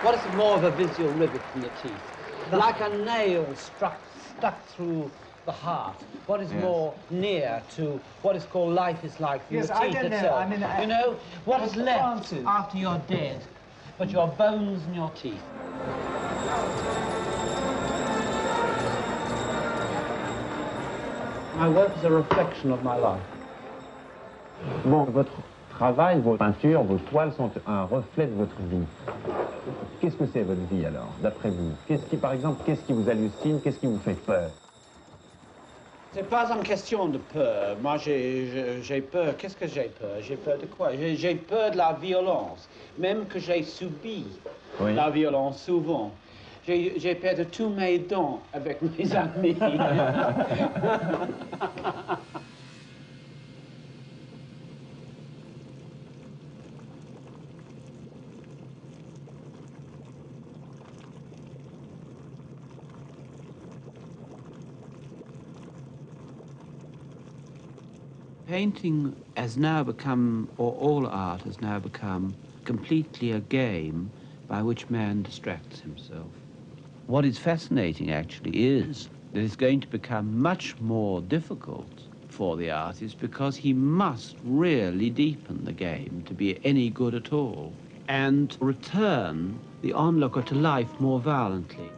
What is more of a visual rivet than the teeth? Like a nail stuck through the heart. What is more near to what is called life is like from the teeth I don't itself? know. I mean, you know, what is left Francis. after you're dead, but your bones and your teeth. My work is a reflection of my life. Bon, votre travail, vos peintures, vos toiles sont un reflet de votre vie. Qu'est-ce que c'est votre vie alors, d'après vous? Par exemple, qu'est-ce qui vous hallucine, qu'est-ce qui vous fait peur? C'est pas une question de peur. Moi, j'ai peur. Qu'est-ce que j'ai peur? J'ai peur de quoi? J'ai peur de la violence. Même que j'ai subi la violence souvent. J'ai perdu tous mes dents avec mes amis. Painting has now become, or all art has now become, completely a game by which man distracts himself. What is fascinating, actually, is that it's going to become much more difficult for the artist because he must really deepen the game to be any good at all and return the onlooker to life more violently.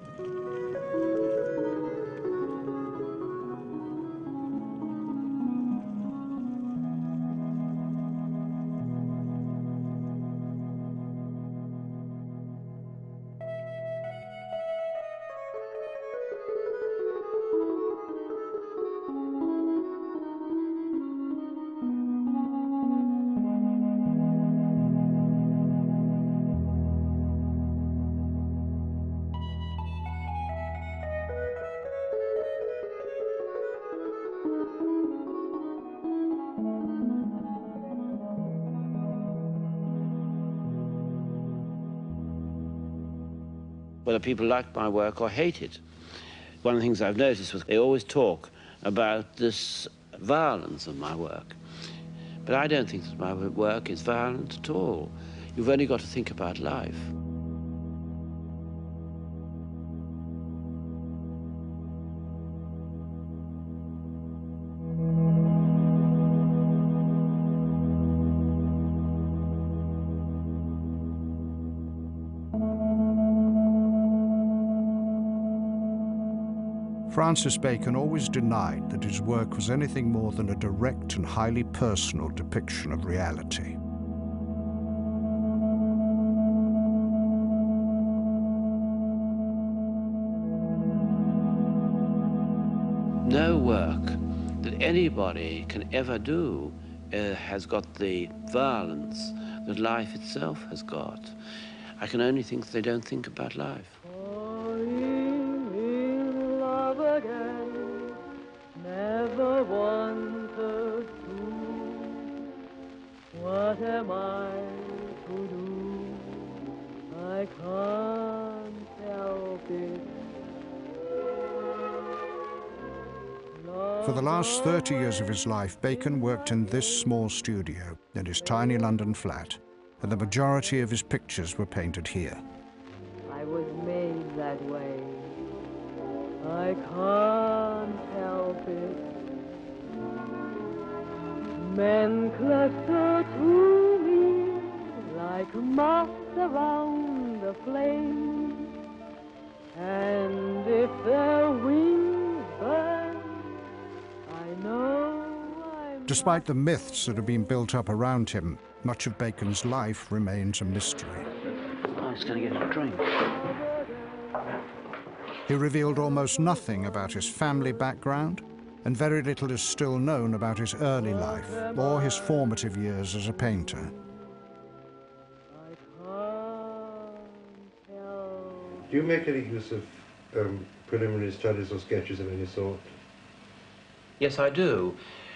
Whether people like my work or hate it. One of the things I've noticed was they always talk about this violence of my work. But I don't think that my work is violent at all. You've only got to think about life. Francis Bacon always denied that his work was anything more than a direct and highly personal depiction of reality. No work that anybody can ever do has got the violence that life itself has got. I can only think that they don't think about life. Never wanted to. What am I to do? I can't help it. For the last 30 years of his life, Bacon worked in this small studio in his tiny London flat, and the majority of his pictures were painted here. I was made that way. I can't help it. Men cluster to me like moths around the flame, and if their wings burn, I know I'm... Despite the myths that have been built up around him, much of Bacon's life remains a mystery. I was going to get a drink. He revealed almost nothing about his family background, and very little is still known about his early life or his formative years as a painter. Do you make any use of preliminary studies or sketches of any sort? Yes, I do.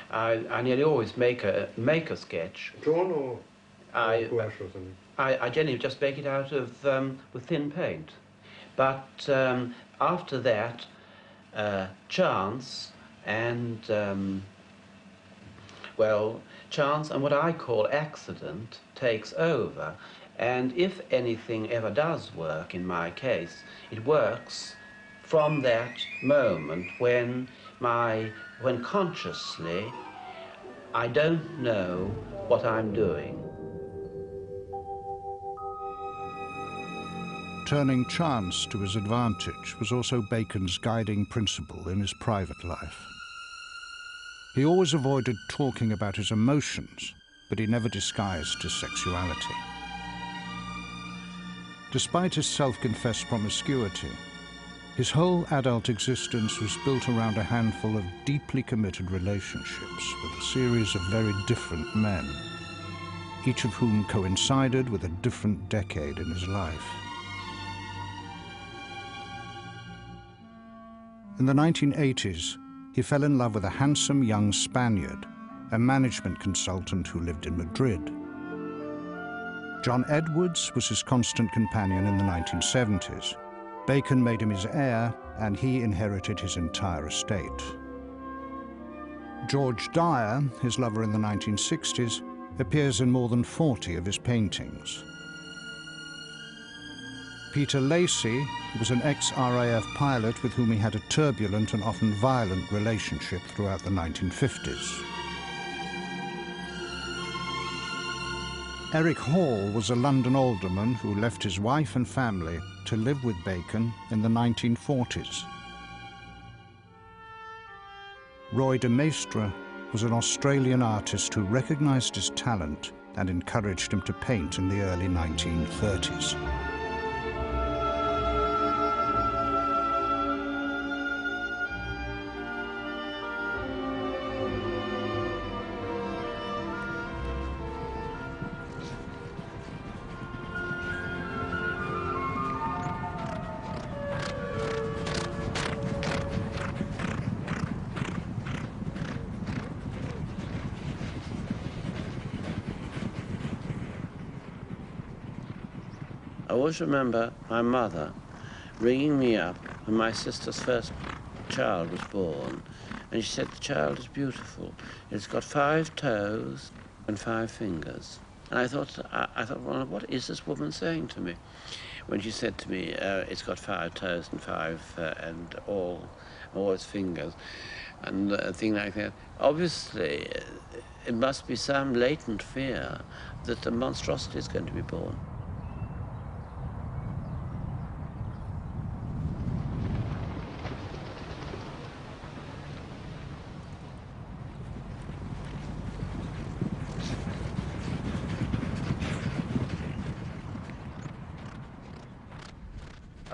I nearly always make a sketch. Drawn or gouache or something? I generally just make it out of with thin paint. But after that, chance and chance and what I call accident takes over, And if anything ever does work in my case, it works from that moment when consciously I don't know what I'm doing. Turning chance to his advantage was also Bacon's guiding principle in his private life. He always avoided talking about his emotions, but he never disguised his sexuality. Despite his self-confessed promiscuity, his whole adult existence was built around a handful of deeply committed relationships with a series of very different men, each of whom coincided with a different decade in his life. In the 1980s, he fell in love with a handsome young Spaniard, a management consultant who lived in Madrid. John Edwards was his constant companion in the 1970s. Bacon made him his heir, and he inherited his entire estate. George Dyer, his lover in the 1960s, appears in more than 40 of his paintings. Peter Lacey was an ex-RAF pilot with whom he had a turbulent and often violent relationship throughout the 1950s. Eric Hall was a London alderman who left his wife and family to live with Bacon in the 1940s. Roy de Maistre was an Australian artist who recognised his talent and encouraged him to paint in the early 1930s. I always remember my mother ringing me up when my sister's first child was born, and she said, "The child is beautiful. It's got 5 toes and 5 fingers." And I thought, well, what is this woman saying to me? When she said to me, "It's got 5 toes and 5 and all its fingers," and a thing like that. Obviously, it must be some latent fear that a monstrosity is going to be born.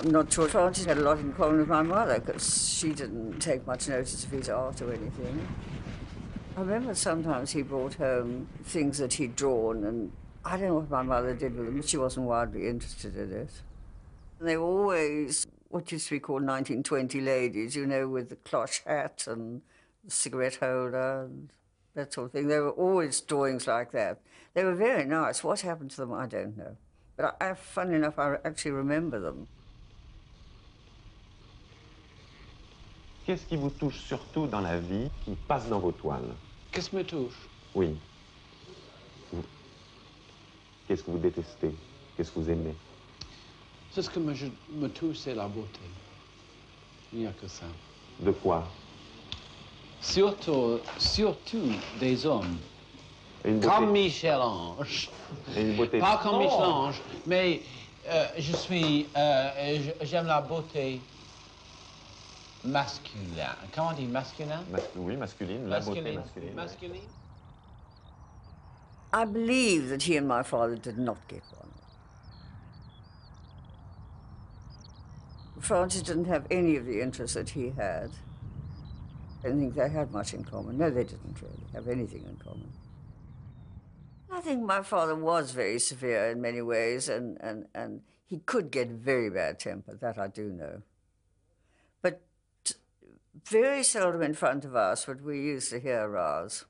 I'm not sure Francis had a lot in common with my mother, because she didn't take much notice of his art or anything. I remember sometimes he brought home things that he'd drawn, and I don't know what my mother did with them, but she wasn't wildly interested in it. And they were always what used to be called 1920 ladies, you know, with the cloche hat and the cigarette holder and that sort of thing. There were always drawings like that. They were very nice. What happened to them, I don't know. But funny enough, I actually remember them. Qu'est-ce qui vous touche surtout dans la vie qui passe dans vos toiles? Qu'est-ce qui me touche? Oui. Qu'est-ce que vous détestez? Qu'est-ce que vous aimez? Ce que me touche, c'est la beauté. Il n'y a que ça. De quoi? Surtout des hommes. Comme Michel-Ange. Une beauté. Pas comme Michel-Ange, mais j'aime la beauté masculine. Comment on dit masculin? Oui, masculine. La beauté masculine. Masculine. I believe that he and my father did not get on. Francis didn't have any of the interests that he had. I don't think they had much in common. No, they didn't really have anything in common. I think my father was very severe in many ways, and he could get very bad temper, that I do know. But very seldom in front of us would we used to hear rows.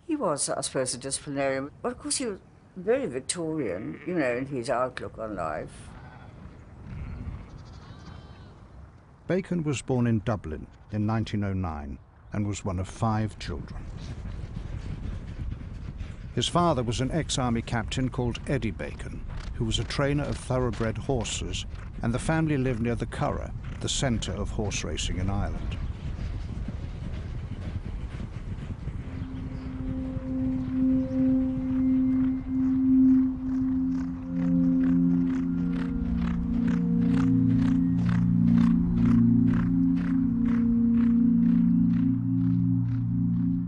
He was, I suppose, a disciplinarian, but of course he was very Victorian, you know, in his outlook on life. Bacon was born in Dublin in 1909 and was one of 5 children. His father was an ex-army captain called Eddie Bacon, who was a trainer of thoroughbred horses, and the family lived near the Curragh, the centre of horse racing in Ireland.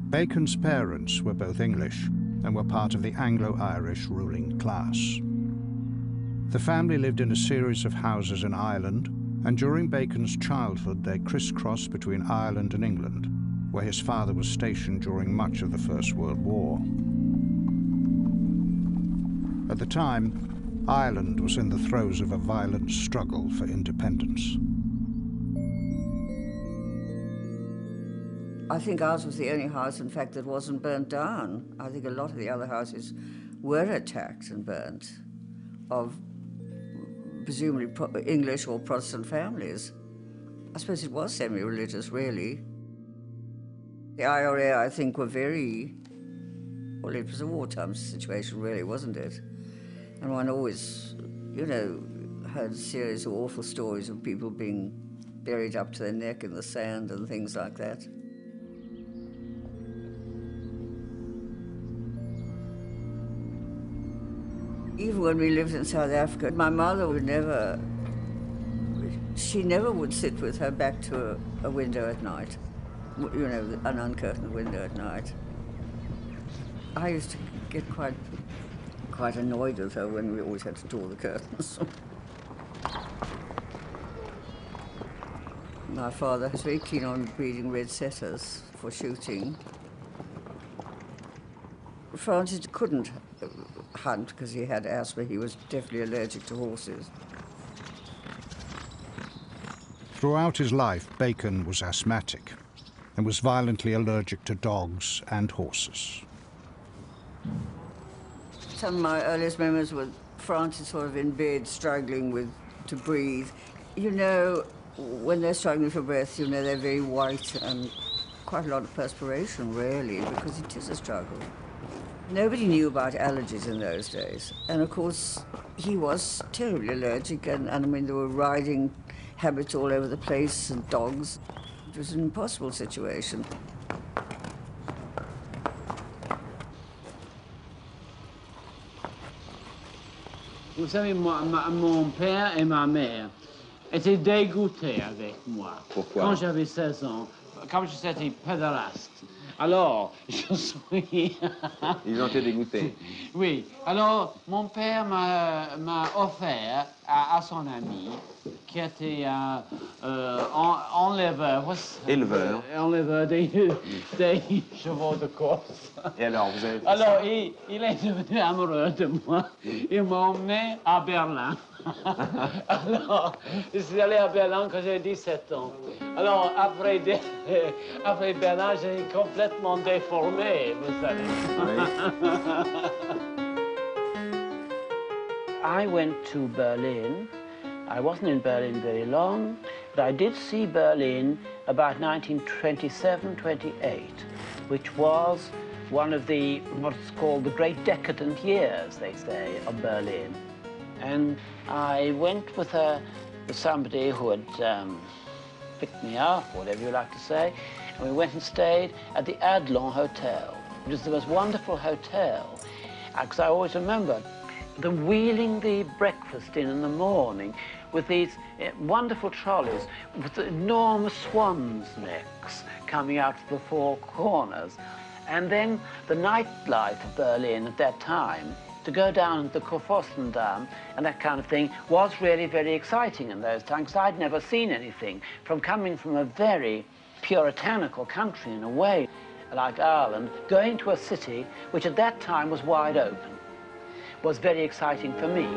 Bacon's parents were both English and were part of the Anglo-Irish ruling class. The family lived in a series of houses in Ireland, and during Bacon's childhood they crisscrossed between Ireland and England, where his father was stationed during much of the First World War. At the time, Ireland was in the throes of a violent struggle for independence. I think ours was the only house, in fact, that wasn't burnt down. I think a lot of the other houses were attacked and burnt, of presumably English or Protestant families. I suppose it was semi-religious, really. The IRA, I think, were very... Well, it was a wartime situation, really, wasn't it? And one always, you know, heard a series of awful stories of people being buried up to their neck in the sand and things like that. Even when we lived in South Africa, my mother would never, she never would sit with her back to a window at night, you know, an uncurtained window at night. I used to get quite annoyed with her when we always had to draw the curtains. My father was very keen on breeding red setters for shooting. Francis couldn't hunt because he had asthma. He was definitely allergic to horses. Throughout his life, Bacon was asthmatic and was violently allergic to dogs and horses. Some of my earliest memories were Francis sort of in bed struggling to breathe. You know, when they're struggling for breath, you know, they're very white and quite a lot of perspiration, really, because it is a struggle. Nobody knew about allergies in those days. And of course, he was terribly allergic, and I mean, there were riding habits all over the place and dogs. It was an impossible situation. Vous savez, mon père et ma mère étaient dégoûtés avec moi. Pourquoi? Quand j'avais 16 ans, comme j'étais pédéraste. Alors, je suis... Ils ont été dégoûtés. Oui. Alors, mon père m'a offert à son ami, qui était enleveur. Éleveur. Enleveur des chevaux de course. Et alors, vous avez fait Alors, ça? il est devenu amoureux de moi. Il m'a emmené à Berlin. Alors, je suis allé à Berlin quand j'avais 17 ans. Alors, après Berlin, j'ai complètement déformé, vous savez. I went to Berlin. I wasn't in Berlin very long, but I did see Berlin about 1927-28, which was one of the, what's called the great decadent years, they say, of Berlin. And I went with somebody who had picked me up, whatever you like to say, and we went and stayed at the Adlon Hotel. It was the most wonderful hotel, because I always remember them wheeling the breakfast in the morning with these wonderful trolleys with enormous swans' necks coming out of the four corners. And then the nightlife of Berlin at that time, to go down to the Kurfürstendamm and that kind of thing, was really very exciting in those times, because I'd never seen anything. From coming from a very puritanical country in a way, like Ireland, going to a city which at that time was wide open, was very exciting for me.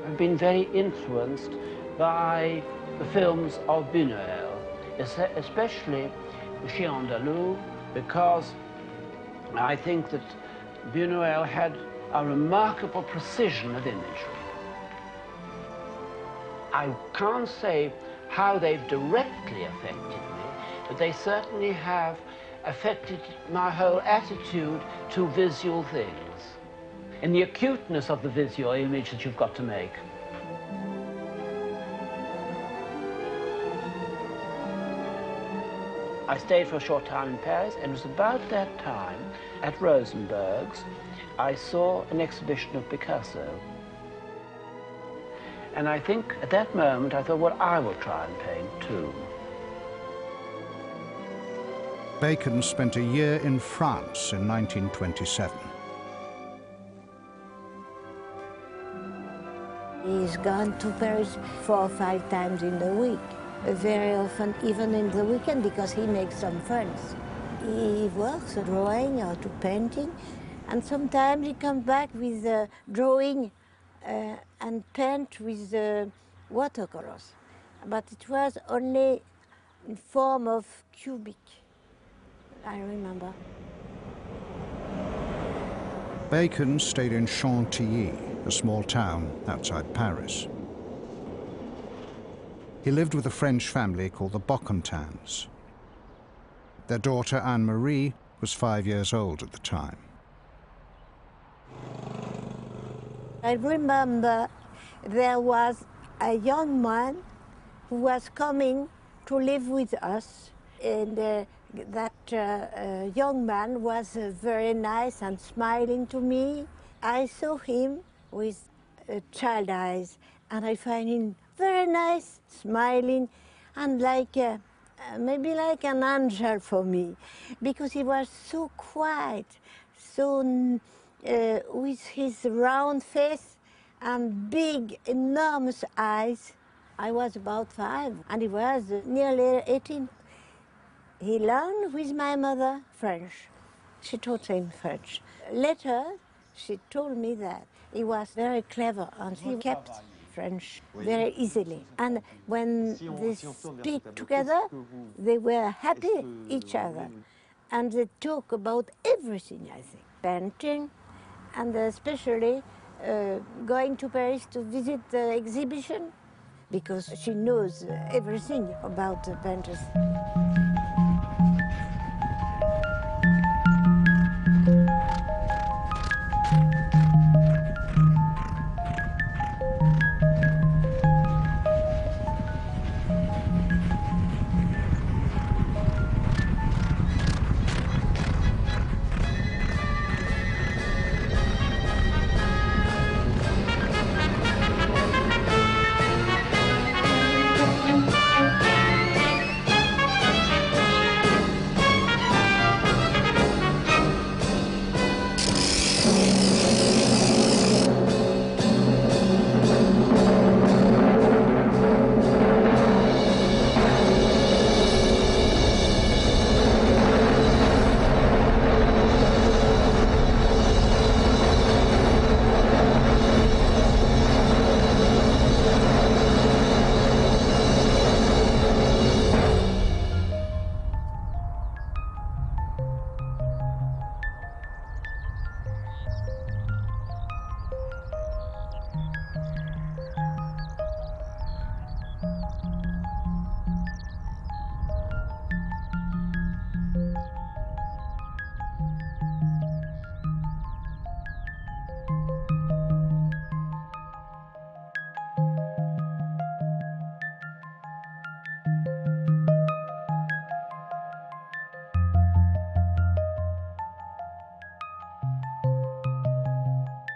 I've been very influenced by the films of Buñuel, especially Regia di Adam Low, because I think that Buñuel had a remarkable precision of imagery. I can't say how they've directly affected me, but they certainly have affected my whole attitude to visual things, and the acuteness of the visual image that you've got to make. I stayed for a short time in Paris, and it was about that time, at Rosenberg's, I saw an exhibition of Picasso. And I think at that moment I thought, well, I will try and paint too. Bacon spent a year in France in 1927. He's gone to Paris 4 or 5 times in the week, very often even in the weekend, because he makes some friends. He works drawing or to painting, and sometimes he comes back with drawing and paint with watercolors. But it was only in form of cubic, I remember. Bacon stayed in Chantilly, a small town outside Paris. He lived with a French family called the Bocontins. Their daughter, Anne-Marie, was 5 years old at the time. I remember there was a young man who was coming to live with us, and that young man was very nice and smiling to me. I saw him with child eyes, and I find him very nice, smiling, and like maybe like an angel for me, because he was so quiet, so with his round face and big, enormous eyes. I was about 5, and he was nearly 18. He learned with my mother French. She taught him French. Later, she told me that he was very clever, and he kept French very easily. And when they speak together, they were happy each other. And they talk about everything, I think. Painting, and especially going to Paris to visit the exhibition, because she knows everything about the painters.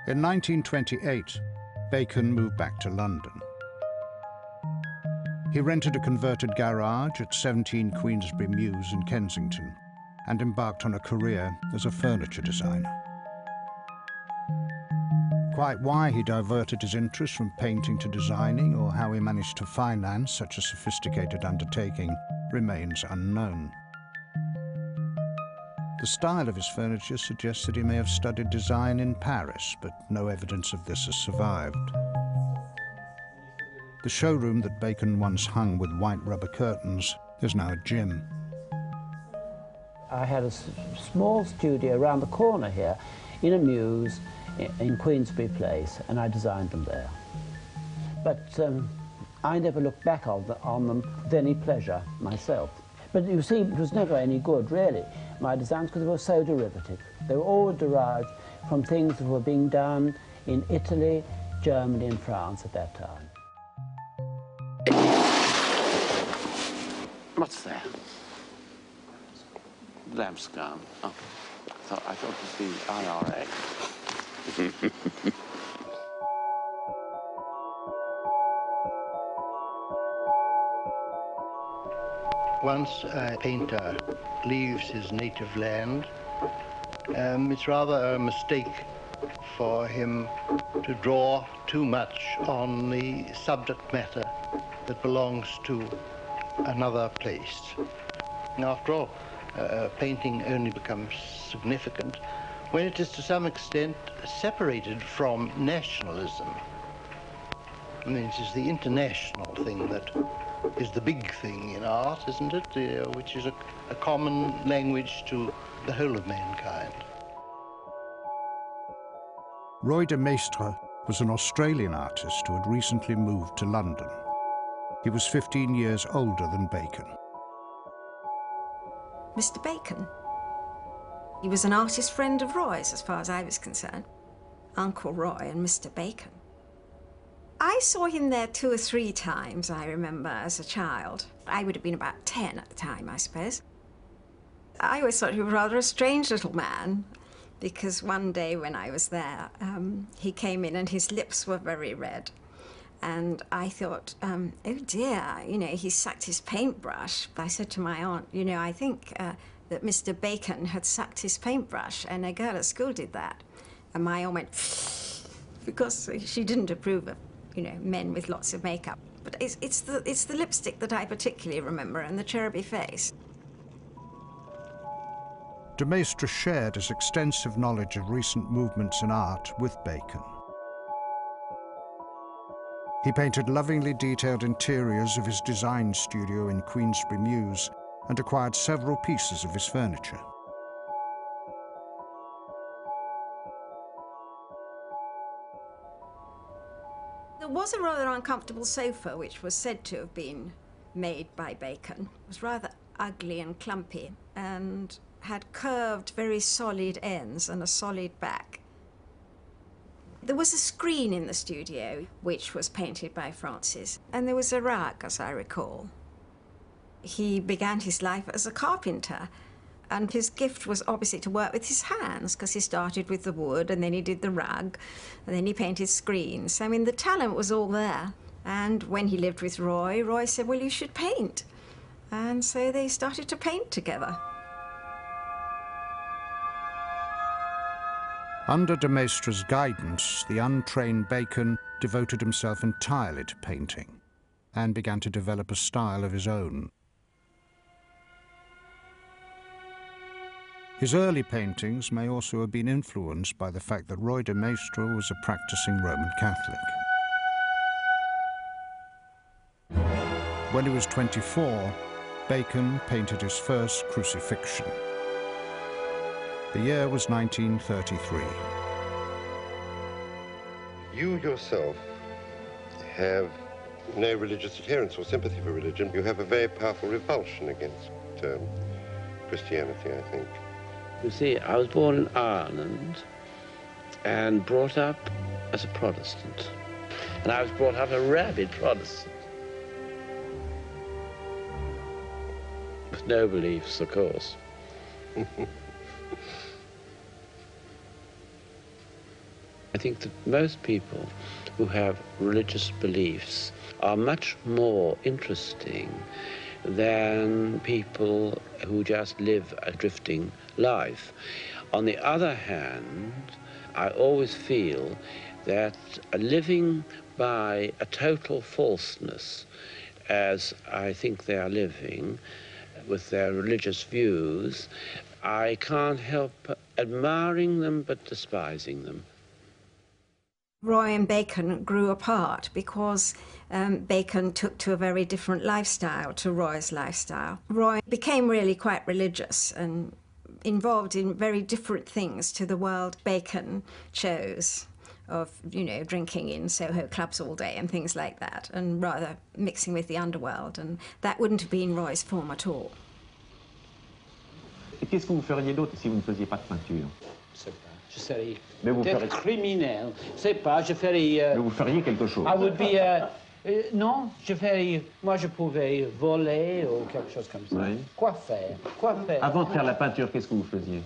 In 1928, Bacon moved back to London. He rented a converted garage at 17 Queensberry Mews in Kensington and embarked on a career as a furniture designer. Quite why he diverted his interest from painting to designing, or how he managed to finance such a sophisticated undertaking, remains unknown. The style of his furniture suggests that he may have studied design in Paris, but no evidence of this has survived. The showroom that Bacon once hung with white rubber curtains is now a gym. I had a small studio around the corner here in a muse in Queensberry Place, and I designed them there. But I never looked back on them with any pleasure myself. But you see, it was never any good, really, my designs, because they were so derivative. They were all derived from things that were being done in Italy, Germany and France at that time. What's that? Lamp's gone. Oh, I thought it was the IRA. Once a painter leaves his native land, it's rather a mistake for him to draw too much on the subject matter that belongs to another place. After all, painting only becomes significant when it is to some extent separated from nationalism. I mean, it is the international thing that is the big thing in art, isn't it? Which is a common language to the whole of mankind. Roy de Maistre was an Australian artist who had recently moved to London. He was 15 years older than Bacon. Mr. Bacon. He was an artist friend of Roy's, as far as I was concerned. Uncle Roy and Mr. Bacon. I saw him there 2 or 3 times, I remember, as a child. I would have been about 10 at the time, I suppose. I always thought he was rather a strange little man, because one day when I was there, he came in and his lips were very red. And I thought, oh dear, you know, he sucked his paintbrush. I said to my aunt, you know, I think that Mr. Bacon had sucked his paintbrush, and a girl at school did that. And my aunt went, because she didn't approve of, you know, men with lots of makeup. But it's the lipstick that I particularly remember, and the cheruby face. De Maistre shared his extensive knowledge of recent movements in art with Bacon. He painted lovingly detailed interiors of his design studio in Queensberry Mews and acquired several pieces of his furniture. There was a rather uncomfortable sofa which was said to have been made by Bacon. It was rather ugly and clumpy and had curved, very solid ends and a solid back. There was a screen in the studio which was painted by Francis, and there was a rug, as I recall. He began his life as a carpenter, and his gift was obviously to work with his hands, because he started with the wood, and then he did the rug, and then he painted screens. I mean, the talent was all there. And when he lived with Roy, Roy said, well, you should paint. And so they started to paint together. Under de Maistre's guidance, the untrained Bacon devoted himself entirely to painting and began to develop a style of his own. His early paintings may also have been influenced by the fact that Roy de Maistre was a practicing Roman Catholic. When he was 24, Bacon painted his first crucifixion. The year was 1933. You yourself have no religious adherence or sympathy for religion. You have a very powerful revulsion against Christianity, I think. You see, I was born in Ireland and brought up as a Protestant. And I was brought up a rabid Protestant. With no beliefs, of course. I think that most people who have religious beliefs are much more interesting than people who just live a drifting life. On the other hand, I always feel that living by a total falseness, as I think they are living with their religious views, I can't help admiring them but despising them. Roy and Bacon grew apart because Bacon took to a very different lifestyle to Roy's lifestyle. Roy became really quite religious and involved in very different things to the world Bacon chose, of, you know, drinking in Soho clubs all day and things like that, and rather mixing with the underworld, and that wouldn't have been Roy's form at all. Et qu'est-ce que vous feriez d'autre si vous ne faisiez pas de peinture? Je sais pas. Je serais peut-être criminel. Je sais pas, je ferais... Mais vous feriez quelque chose. I would be... non, je ferais... Moi, je pouvais voler ou quelque chose comme ça. Oui. Quoi faire? Quoi faire? Avant de faire la peinture, qu'est-ce que vous faisiez?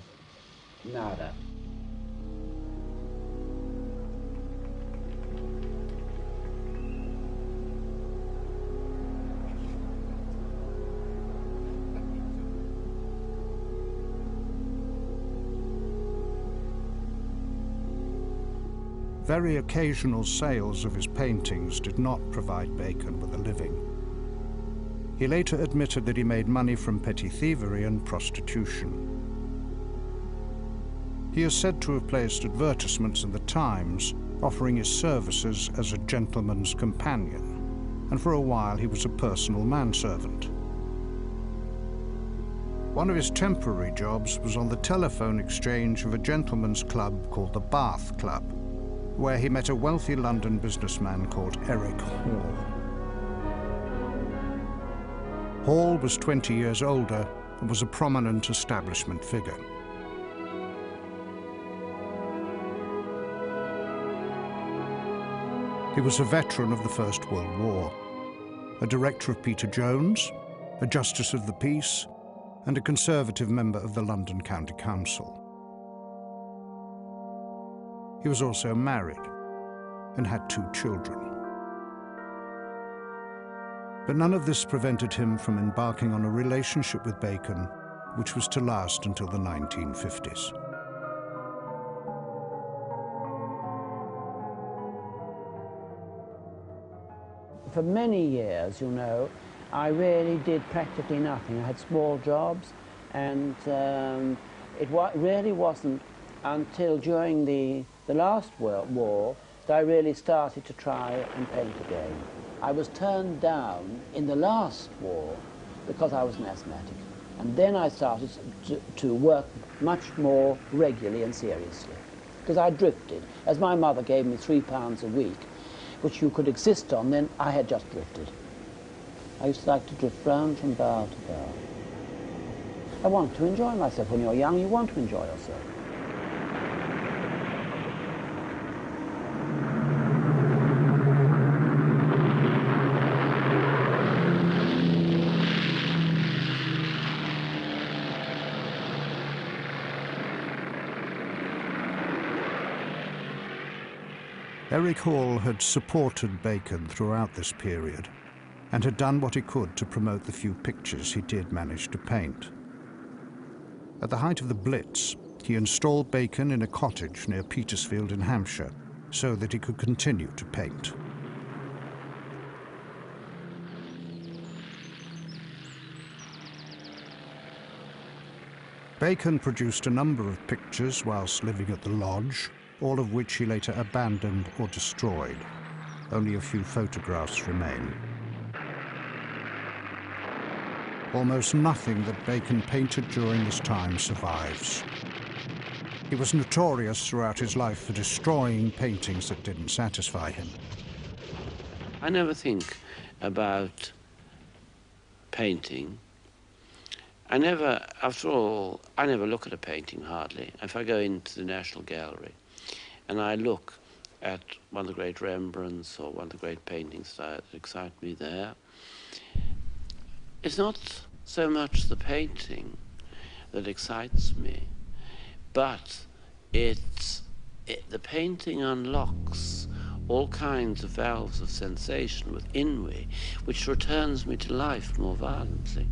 Nada. Very occasional sales of his paintings did not provide Bacon with a living. He later admitted that he made money from petty thievery and prostitution. He is said to have placed advertisements in the Times offering his services as a gentleman's companion, and for a while he was a personal manservant. One of his temporary jobs was on the telephone exchange of a gentleman's club called the Bath Club, where he met a wealthy London businessman called Eric Hall. Hall was 20 years older and was a prominent establishment figure. He was a veteran of the First World War, a director of Peter Jones, a justice of the peace, and a Conservative member of the London County Council. He was also married and had 2 children. But none of this prevented him from embarking on a relationship with Bacon, which was to last until the 1950s. For many years, you know, I really did practically nothing. I had small jobs, and it really wasn't until during the last World War that I really started to try and paint again. I was turned down in the last war because I was an asthmatic. And then I started to work much more regularly and seriously, because I drifted. As my mother gave me £3 a week, which you could exist on, then I had just drifted. I used to like to drift round from bough to bough. I wanted to enjoy myself. When you're young, you want to enjoy yourself. Eric Hall had supported Bacon throughout this period and had done what he could to promote the few pictures he did manage to paint. At the height of the Blitz, he installed Bacon in a cottage near Petersfield in Hampshire so that he could continue to paint. Bacon produced a number of pictures whilst living at the lodge, all of which he later abandoned or destroyed. Only a few photographs remain. Almost nothing that Bacon painted during this time survives. He was notorious throughout his life for destroying paintings that didn't satisfy him. I never think about painting. After all, I never look at a painting hardly. If I go into the National Gallery and I look at one of the great Rembrandts or one of the great paintings that excite me there, it's not so much the painting that excites me, but the painting unlocks all kinds of valves of sensation within me, which returns me to life more violently.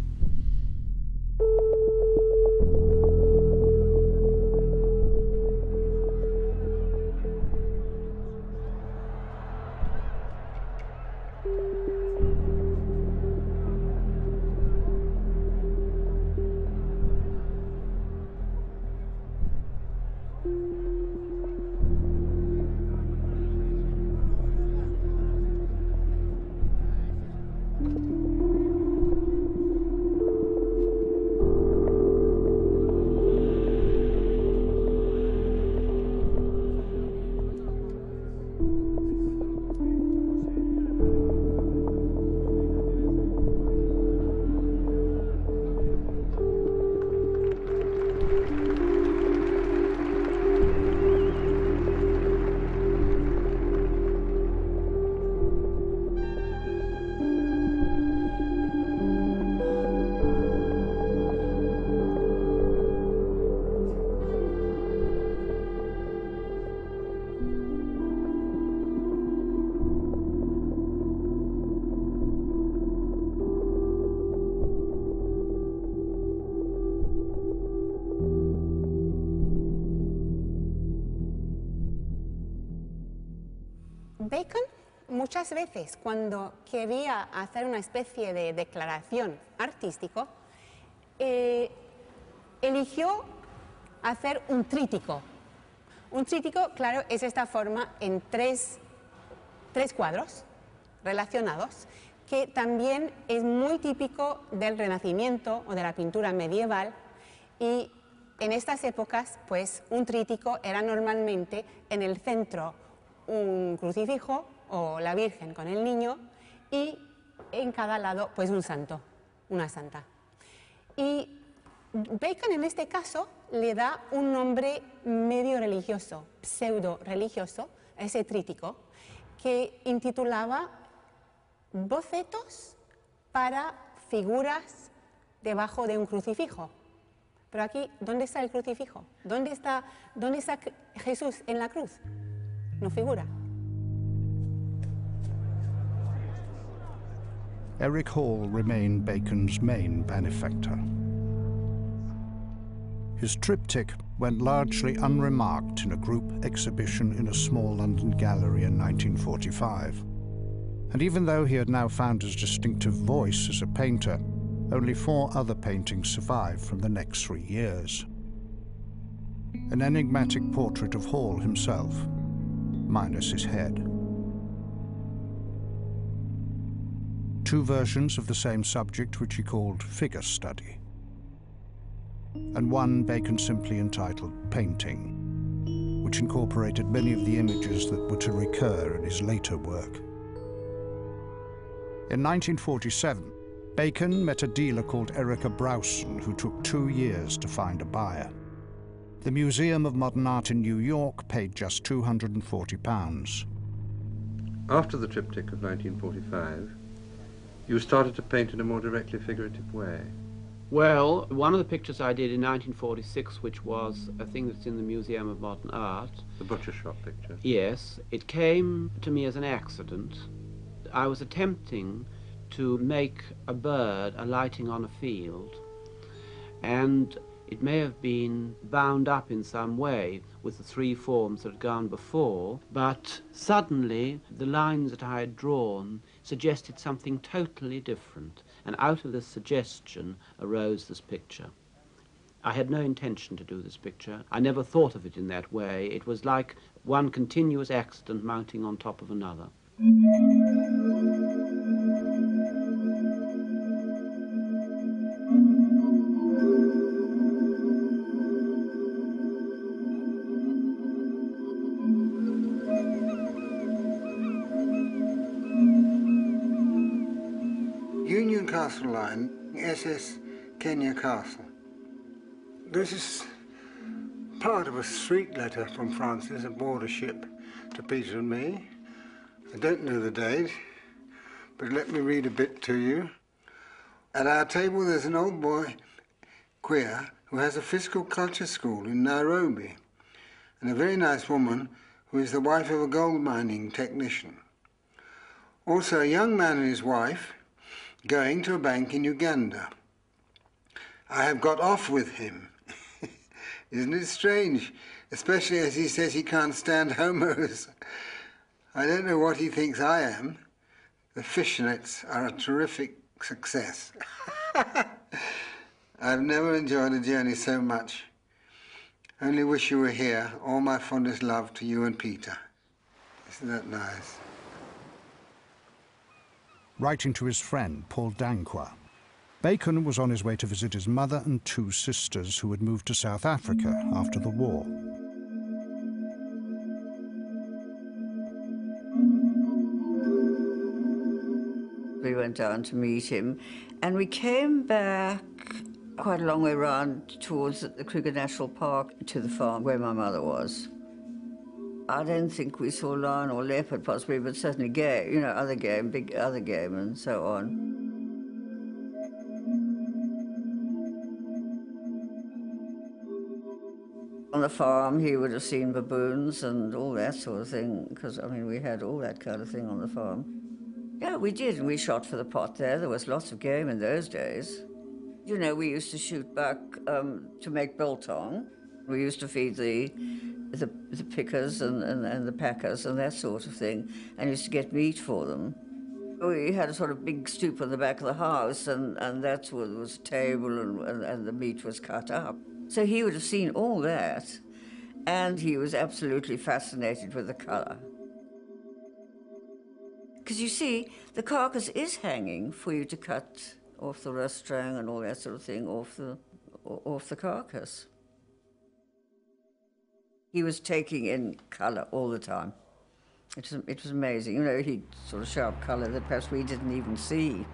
Bacon muchas veces cuando quería hacer una especie de declaración artístico, eligió hacer un tríptico. Un tríptico, claro, es esta forma en tres cuadros relacionados, que también es muy típico del Renacimiento o de la pintura medieval, y en estas épocas, pues, un tríptico era normalmente en el centro un crucifijo o la Virgen con el niño y en cada lado pues un santo, una santa. Y Bacon en este caso le da un nombre medio religioso, pseudo religioso, a ese tríptico, que intitulaba Bocetos para figuras debajo de un crucifijo. Pero aquí, ¿dónde está el crucifijo? ¿Dónde está Jesús en la cruz? No figura. Eric Hall remained Bacon's main benefactor. His triptych went largely unremarked in a group exhibition in a small London gallery in 1945. And even though he had now found his distinctive voice as a painter, only 4 other paintings survived from the next 3 years. An enigmatic portrait of Hall himself, minus his head. 2 versions of the same subject which he called Figure Study, and 1 Bacon simply entitled Painting, which incorporated many of the images that were to recur in his later work. In 1947, Bacon met a dealer called Erica Browson, who took 2 years to find a buyer. The Museum of Modern Art in New York paid just £240. After the triptych of 1945, you started to paint in a more directly figurative way. Well, one of the pictures I did in 1946, which was a thing that's in the Museum of Modern Art. The butcher shop picture. Yes, it came to me as an accident. I was attempting to make a bird alighting on a field, and it may have been bound up in some way with the 3 forms that had gone before, but suddenly the lines that I had drawn suggested something totally different, and out of this suggestion arose this picture. I had no intention to do this picture. I never thought of it in that way. It was like one continuous accident mounting on top of another. Union Castle Line, SS Kenya Castle. This is part of a street letter from Francis aboard a ship to Peter and me. I don't know the date, but let me read a bit to you. At our table there's an old boy, queer, who has a physical culture school in Nairobi, and a very nice woman who is the wife of a gold mining technician. Also a young man and his wife going to a bank in Uganda. I have got off with him. Isn't it strange? Especially as he says he can't stand homos. I don't know what he thinks I am. The fishnets are a terrific success. I've never enjoyed a journey so much. Only wish you were here. All my fondest love to you and Peter. Isn't that nice? writing to his friend Paul Danquah. Bacon was on his way to visit his mother and 2 sisters who had moved to South Africa after the war. We went down to meet him, and we came back quite a long way around towards the Kruger National Park to the farm where my mother was. I don't think we saw lion or leopard possibly, but certainly game, you know, other game, big other game and so on. On the farm, he would have seen baboons and all that sort of thing, because, I mean, we had all that kind of thing on the farm. Yeah, we did, and we shot for the pot there. There was lots of game in those days. You know, we used to shoot buck to make biltong. We used to feed the pickers and the packers and that sort of thing, and used to get meat for them. We had a sort of big stoop on the back of the house, and that's where there was a table and the meat was cut up. So he would have seen all that, and he was absolutely fascinated with the colour. Because you see, the carcass is hanging for you to cut off the rostang and all that sort of thing off the carcass. He was taking in colour all the time. It was amazing. You know, he'd sort of show up colour that perhaps we didn't even see.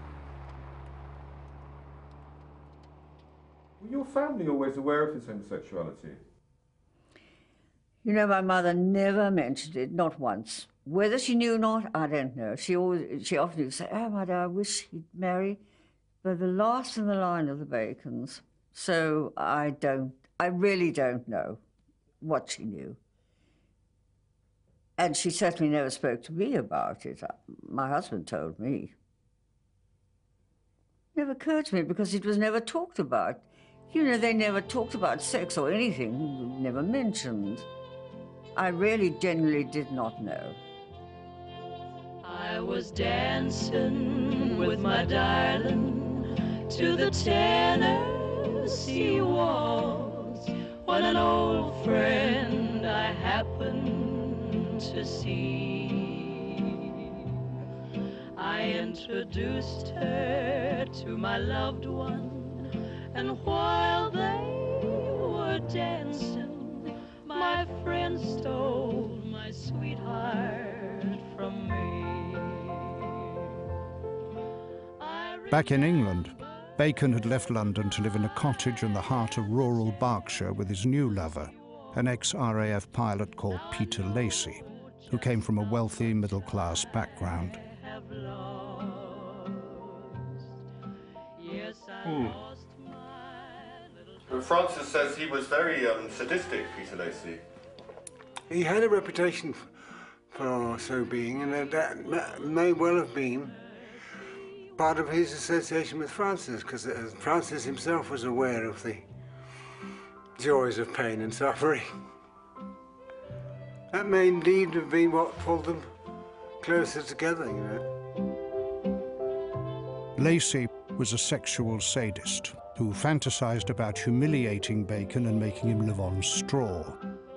Were your family always aware of his homosexuality? You know, my mother never mentioned it, not once. Whether she knew or not, I don't know. She often would say, "Oh, my dear, I wish he'd marry." But the last in the line of the Bacons. So I really don't know what she knew. And she certainly never spoke to me about it. My husband told me. It never occurred to me because it was never talked about. You know, they never talked about sex or anything, never mentioned. I really genuinely did not know. I was dancing with my darling to the Tennessee waltz when an old friend I happened to see. I introduced her to my loved one, and while they were dancing, my friend stole my sweetheart from me. Back in England, Bacon had left London to live in a cottage in the heart of rural Berkshire with his new lover, an ex-RAF pilot called Peter Lacey, who came from a wealthy middle-class background. Francis says he was very sadistic, Peter Lacey. He had a reputation for so being, and that may well have been part of his association with Francis, because Francis himself was aware of the joys of pain and suffering. That may indeed have been what pulled them closer together, you know. Lacey was a sexual sadist who fantasized about humiliating Bacon and making him live on straw.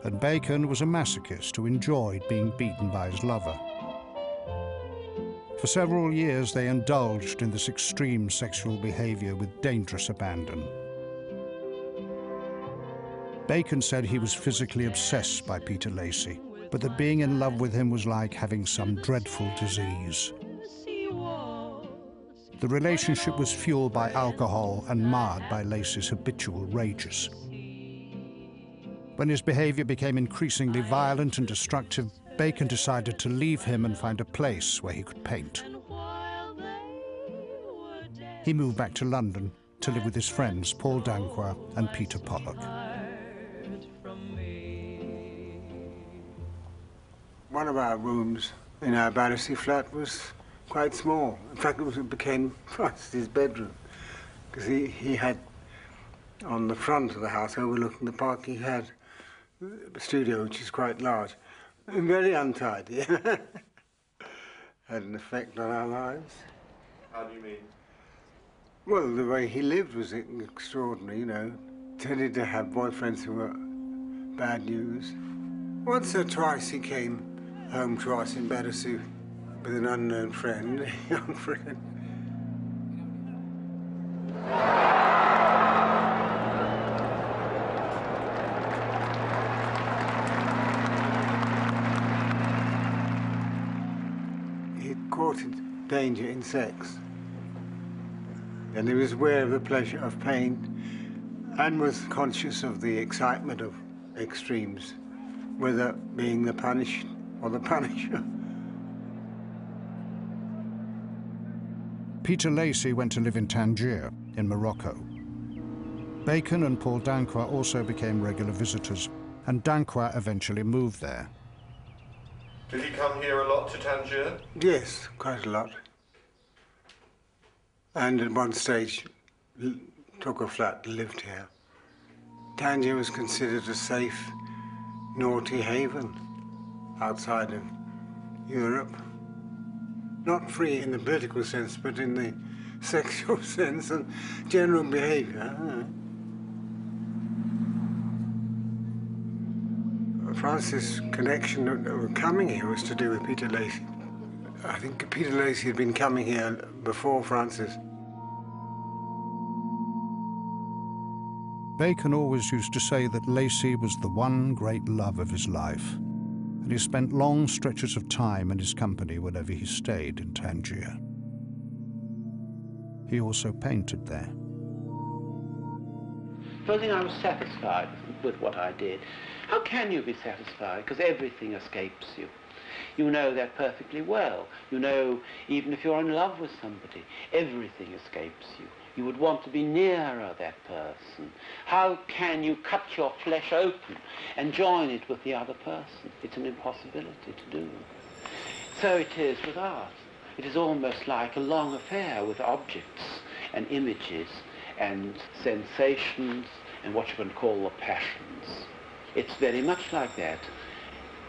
And Bacon was a masochist who enjoyed being beaten by his lover. For several years, they indulged in this extreme sexual behavior with dangerous abandon. Bacon said he was physically obsessed by Peter Lacey, but that being in love with him was like having some dreadful disease. The relationship was fueled by alcohol and marred by Lacey's habitual rages. When his behavior became increasingly violent and destructive, Bacon decided to leave him and find a place where he could paint. He moved back to London to live with his friends Paul Danquah and Peter Pollock. One of our rooms in our Battersea flat was quite small. In fact, it became Francis's bedroom, because he had, on the front of the house overlooking the park, he had a studio which is quite large and very untidy. Had an effect on our lives. How do you mean? Well, the way he lived was extraordinary, you know. Tended to have boyfriends who were bad news. Once or twice he came home to us in Battersea with an unknown friend, a young friend. He courted danger in sex, and he was aware of the pleasure of pain and was conscious of the excitement of extremes, whether being the punished or the punisher. Peter Lacey went to live in Tangier, in Morocco. Bacon and Paul Danquois also became regular visitors, and Danquois eventually moved there. Did he come here a lot to Tangier? Yes, quite a lot. And at one stage took a flat and lived here. Tangier was considered a safe, naughty haven outside of Europe. Not free in the political sense, but in the sexual sense and general behaviour. Francis' connection of coming here was to do with Peter Lacey. I think Peter Lacey had been coming here before Francis. Bacon always used to say that Lacey was the one great love of his life, and he spent long stretches of time in his company whenever he stayed in Tangier. He also painted there. First thing, I was satisfied with what I did. How can you be satisfied? Because everything escapes you. You know that perfectly well. You know, even if you're in love with somebody, everything escapes you. You would want to be nearer that person. How can you cut your flesh open and join it with the other person? It's an impossibility to do. So it is with art. It is almost like a long affair with objects and images and sensations and what you can call the passions. It's very much like that.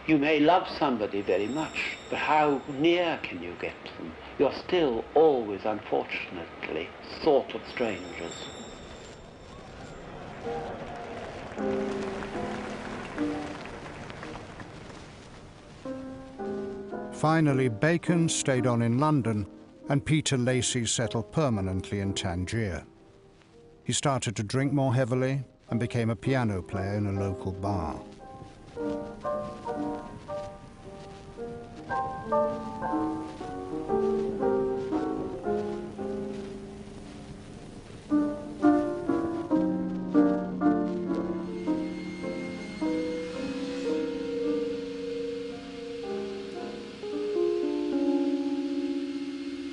You may love somebody very much, but how near can you get to them? You're still always, unfortunately, sort of strangers. Finally, Bacon stayed on in London, and Peter Lacey settled permanently in Tangier. He started to drink more heavily and became a piano player in a local bar.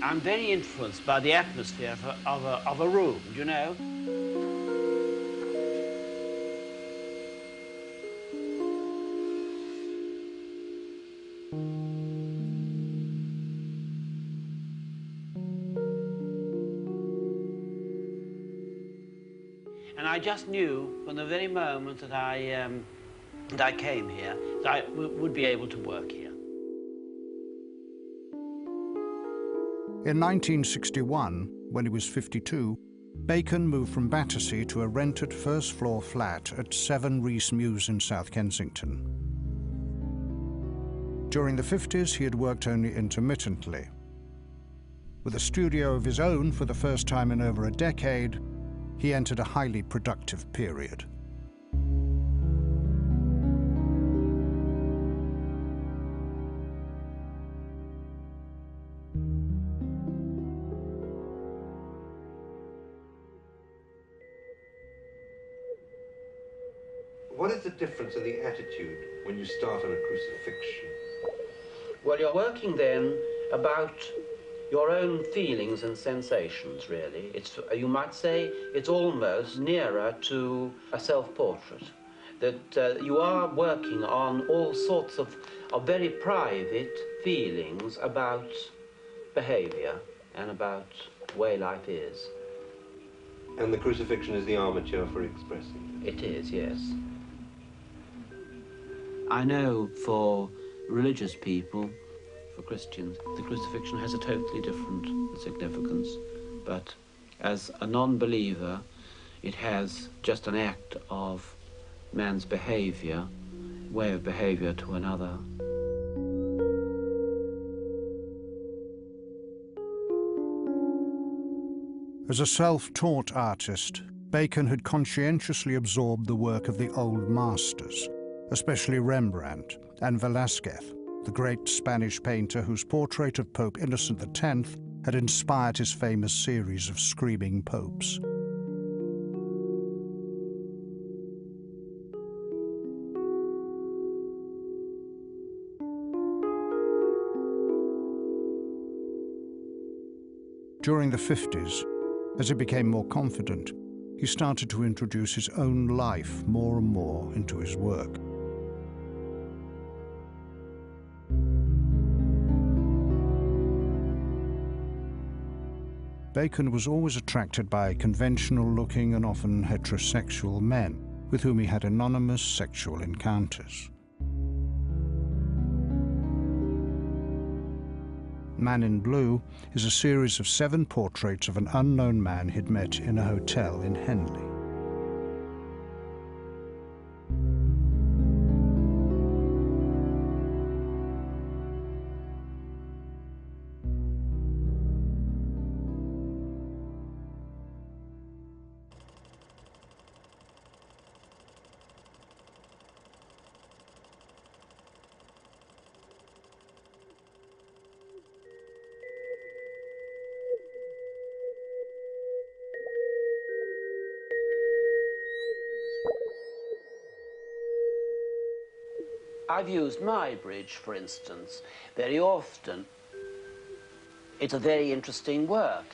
I'm very influenced by the atmosphere of a room, do you know? And I just knew from the very moment that I came here that I would be able to work here. In 1961, when he was 52, Bacon moved from Battersea to a rented first-floor flat at 7 Rees Mews in South Kensington. During the 50s, he had worked only intermittently. With a studio of his own for the first time in over a decade, he entered a highly productive period. What is the difference in the attitude when you start on a crucifixion? Well, you're working then about your own feelings and sensations, really. It's, you might say, it's almost nearer to a self-portrait. That you are working on all sorts of very private feelings about behavior and about the way life is. And the crucifixion is the armature for expressing it? It is, yes. I know for religious people, for Christians, the crucifixion has a totally different significance. But as a non-believer, it has just an act of man's behavior, way of behavior to another. As a self-taught artist, Bacon had conscientiously absorbed the work of the old masters, especially Rembrandt and Velázquez, the great Spanish painter whose portrait of Pope Innocent X had inspired his famous series of screaming popes. During the 50s, as he became more confident, he started to introduce his own life more and more into his work. Bacon was always attracted by conventional-looking and often heterosexual men, with whom he had anonymous sexual encounters. Man in Blue is a series of 7 portraits of an unknown man he'd met in a hotel in Henley. I've used my bridge, for instance, very often. It's a very interesting work,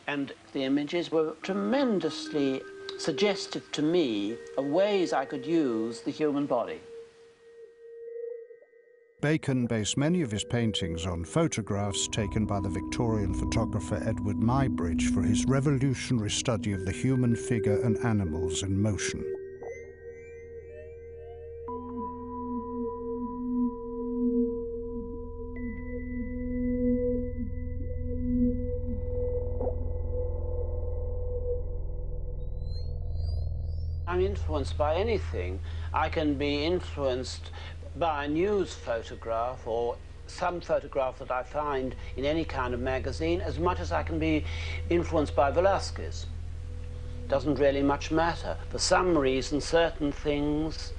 and the images were tremendously suggestive to me of ways I could use the human body. Bacon based many of his paintings on photographs taken by the Victorian photographer Edward Muybridge for his revolutionary study of the human figure and animals in motion. I'm influenced by anything. I can be influenced by a news photograph or some photograph that I find in any kind of magazine as much as I can be influenced by Velázquez. Doesn't really much matter. For some reason, certain things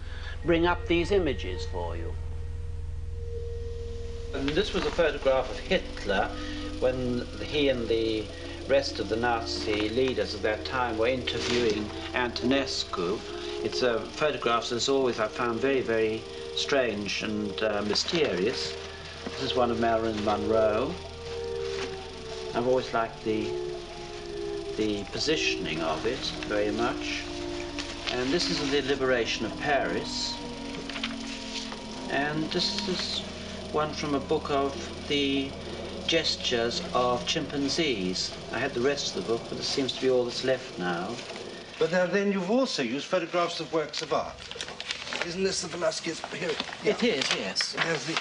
bring up these images for you. And this was a photograph of Hitler when he and the rest of the Nazi leaders of that time were interviewing Antonescu. It's a photograph that's always I found very, very strange and mysterious. This is one of Marilyn Monroe. I've always liked the positioning of it very much. And this is the liberation of Paris. And this is one from a book of the gestures of chimpanzees. I had the rest of the book, but this seems to be all that's left now. But now then you've also used photographs of works of art. Isn't this the Velázquez? Here, yeah. It is, yes.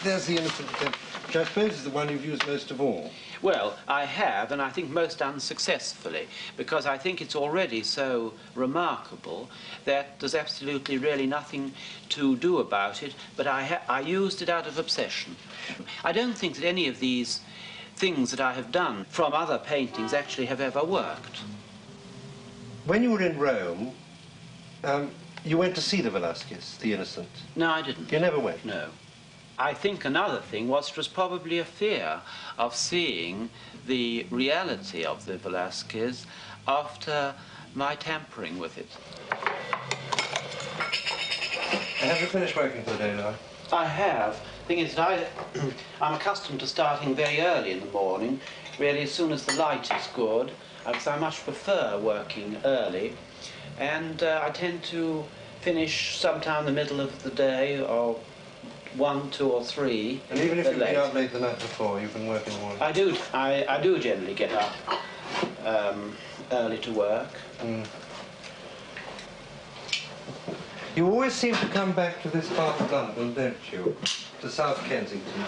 There's the Innocent X, which I suppose is the one you've used most of all. Well, I have, and I think most unsuccessfully, because I think it's already so remarkable that there's absolutely really nothing to do about it, but I used it out of obsession. I don't think that any of these things that I have done from other paintings actually have ever worked. When you were in Rome, you went to see the Velázquez, the Innocent? No, I didn't. You never went? No. I think another thing was probably a fear of seeing the reality of the Velázquez after my tampering with it. And have you finished working for the day now? I have. The thing is that I'm accustomed to starting very early in the morning, really as soon as the light is good, because I much prefer working early. And I tend to finish sometime in the middle of the day, or 1, 2, or 3. And even if you've been out late the night before, you can work in the morning? I do. I do generally get up early to work. Mm. You always seem to come back to this part of London, don't you? To South Kensington.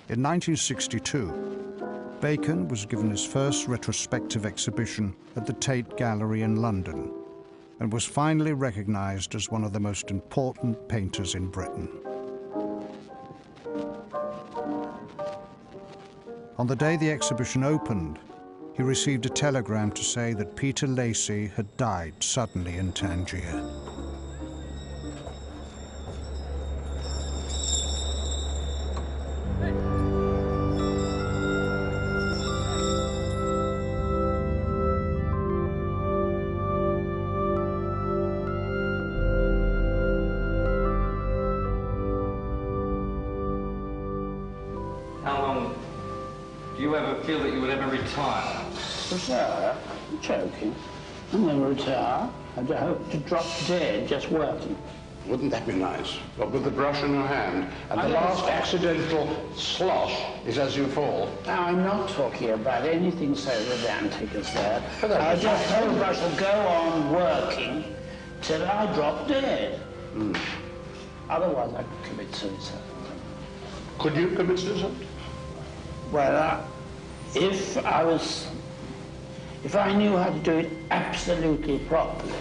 In 1962, Bacon was given his first retrospective exhibition at the Tate Gallery in London and was finally recognized as one of the most important painters in Britain. On the day the exhibition opened, he received a telegram to say that Peter Lacey had died suddenly in Tangier. How long do you ever feel that you would ever retire? Retire? You're joking. I'm going to retire. I hope to drop dead just working. Wouldn't that be nice? But with the brush in your hand, and the last accidental slosh is as you fall. Now, I'm not talking about anything so romantic as that. I just hope I shall go on working till I drop dead. Otherwise, I could commit suicide. Could you commit suicide? Well, if I knew how to do it absolutely properly,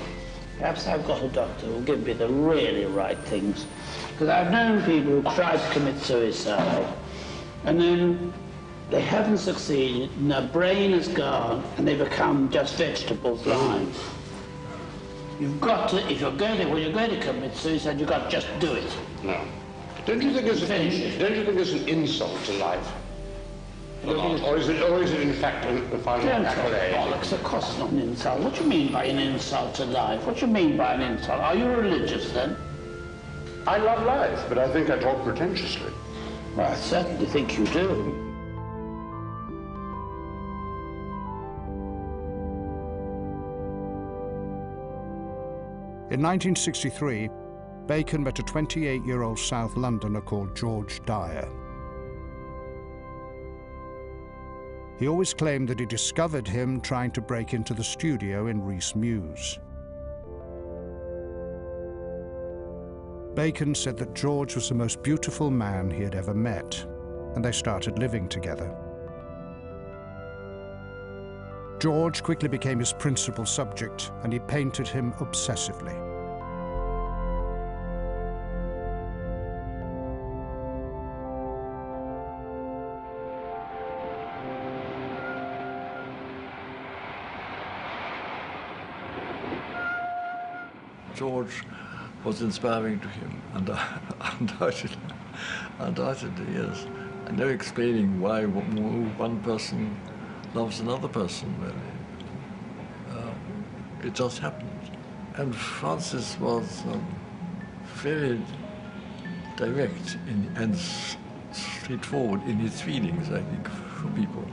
perhaps I've got a doctor who'll give me the really right things. Because I've known people who tried to commit suicide, and then they haven't succeeded, and their brain is gone, and they become just vegetables lying. You've got to, if you're going to, when you're going to commit suicide, you've got to just do it. No. Don't you think it's an insult to life? Or is it in fact a final accolade? Bollocks, of course it's not an insult. What do you mean by an insult to life? What do you mean by an insult? Are you religious then? I love life, but I think I talk pretentiously. Well, I certainly think you do. In 1963, Bacon met a 28-year-old South Londoner called George Dyer. He always claimed that he discovered him trying to break into the studio in Rees Mews. Bacon said that George was the most beautiful man he had ever met, and they started living together. George quickly became his principal subject, and he painted him obsessively. George was inspiring to him, and undoubtedly, yes. And no explaining why one person loves another person, really. It just happened. And Francis was very direct and straightforward in his feelings, I think, for people.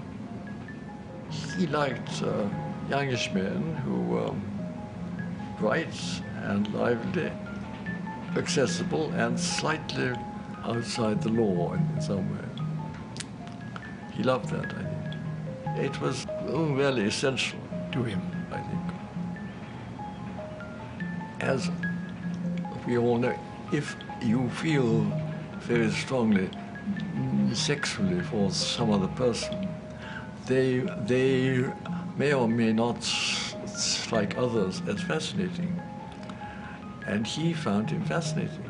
He liked youngish men who were bright and lively, accessible, and slightly outside the law in some way. He loved that, I think. It was really essential to him, I think. As we all know, if you feel very strongly sexually for some other person, they may or may not strike others as fascinating. And he found him fascinating.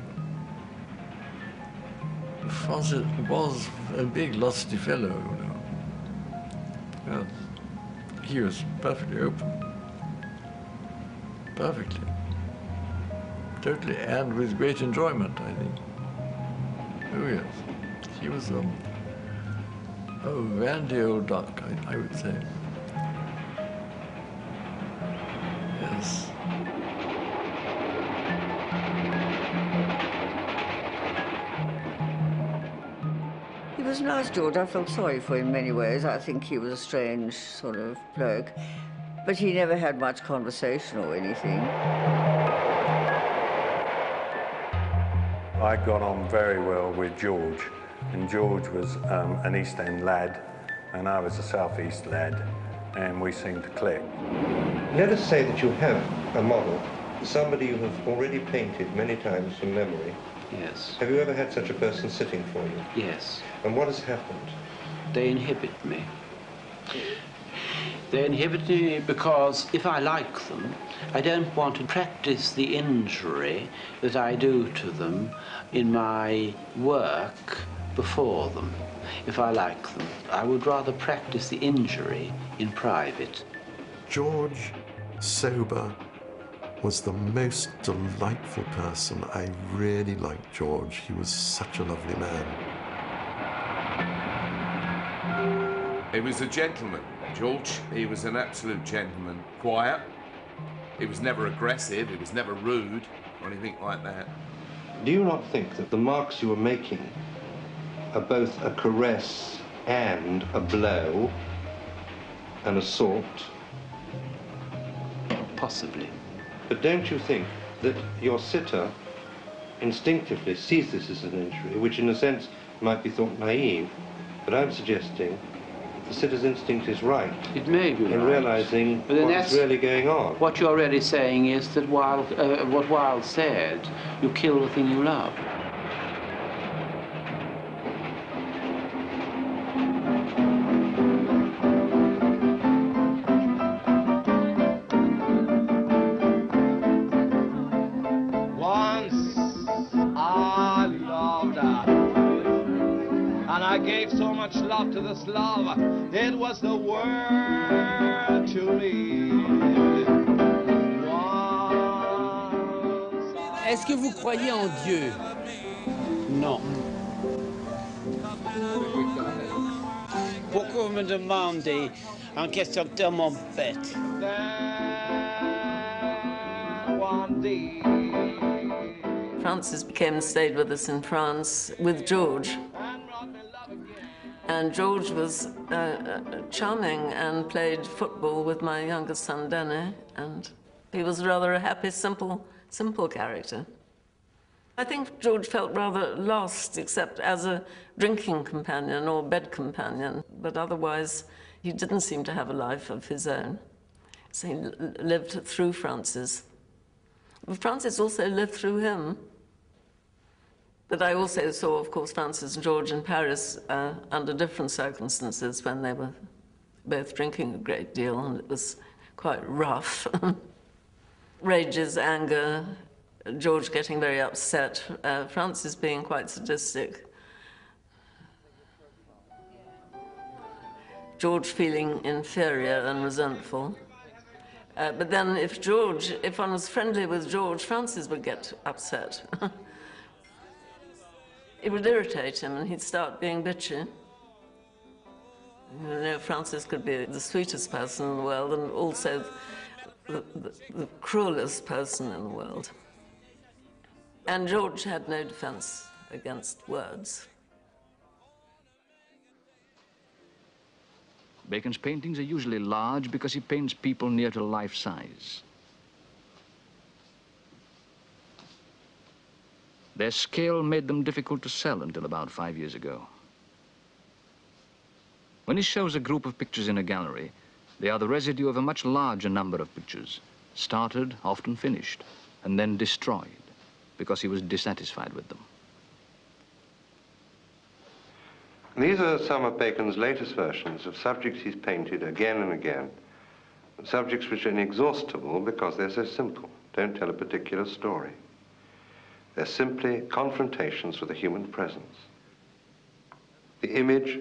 Francis was a big, lusty fellow, you know. Well, he was perfectly open. Perfectly. Totally, and with great enjoyment, I think. Oh, yes. He was a randy old duck, I would say. Yes. He was nice, George. I felt sorry for him in many ways. I think he was a strange sort of bloke. But he never had much conversation or anything. I got on very well with George, and George was an East End lad, and I was a South East lad, and we seemed to click. Let us say that you have a model, somebody you have already painted many times from memory. Yes. Have you ever had such a person sitting for you? Yes. And what has happened? They inhibit me. They inhibit me because if I like them, I don't want to practice the injury that I do to them in my work before them, if I like them. I would rather practice the injury in private. George, sober, was the most delightful person. I really liked George. He was such a lovely man. He was a gentleman, George. He was an absolute gentleman. Quiet. He was never aggressive. He was never rude or anything like that. Do you not think that the marks you were making are both a caress and a blow, an assault? Possibly. But don't you think that your sitter instinctively sees this as an injury, which in a sense might be thought naive, but I'm suggesting the sitter's instinct is right. It may be in right. realizing what's really going on. What you're really saying is that what Wilde said, you kill the thing you love. Once I loved her, and I gave so much love to this love, it was the word to me. Est-ce que vous croyez en Dieu? Non. Pourquoi vous me demandez une question tellement bête? Francis came and stayed with us in France with George. And George was charming and played football with my youngest son, Danny, and he was rather a happy, simple character. I think George felt rather lost, except as a drinking companion or bed companion, but otherwise he didn't seem to have a life of his own. So he lived through Francis. But Francis also lived through him. But I also saw, of course, Francis and George in Paris under different circumstances when they were both drinking a great deal, and it was quite rough. Rages, anger, George getting very upset, Francis being quite sadistic. George feeling inferior and resentful. But then if one was friendly with George, Francis would get upset. It would irritate him and he'd start being bitchy. You know, Francis could be the sweetest person in the world and also the cruelest person in the world. And George had no defense against words. Bacon's paintings are usually large because he paints people near to life size. Their scale made them difficult to sell until about 5 years ago. When he shows a group of pictures in a gallery, they are the residue of a much larger number of pictures, started, often finished, and then destroyed because he was dissatisfied with them. These are some of Bacon's latest versions of subjects he's painted again and again. Subjects which are inexhaustible because they're so simple, don't tell a particular story. They're simply confrontations with the human presence. The image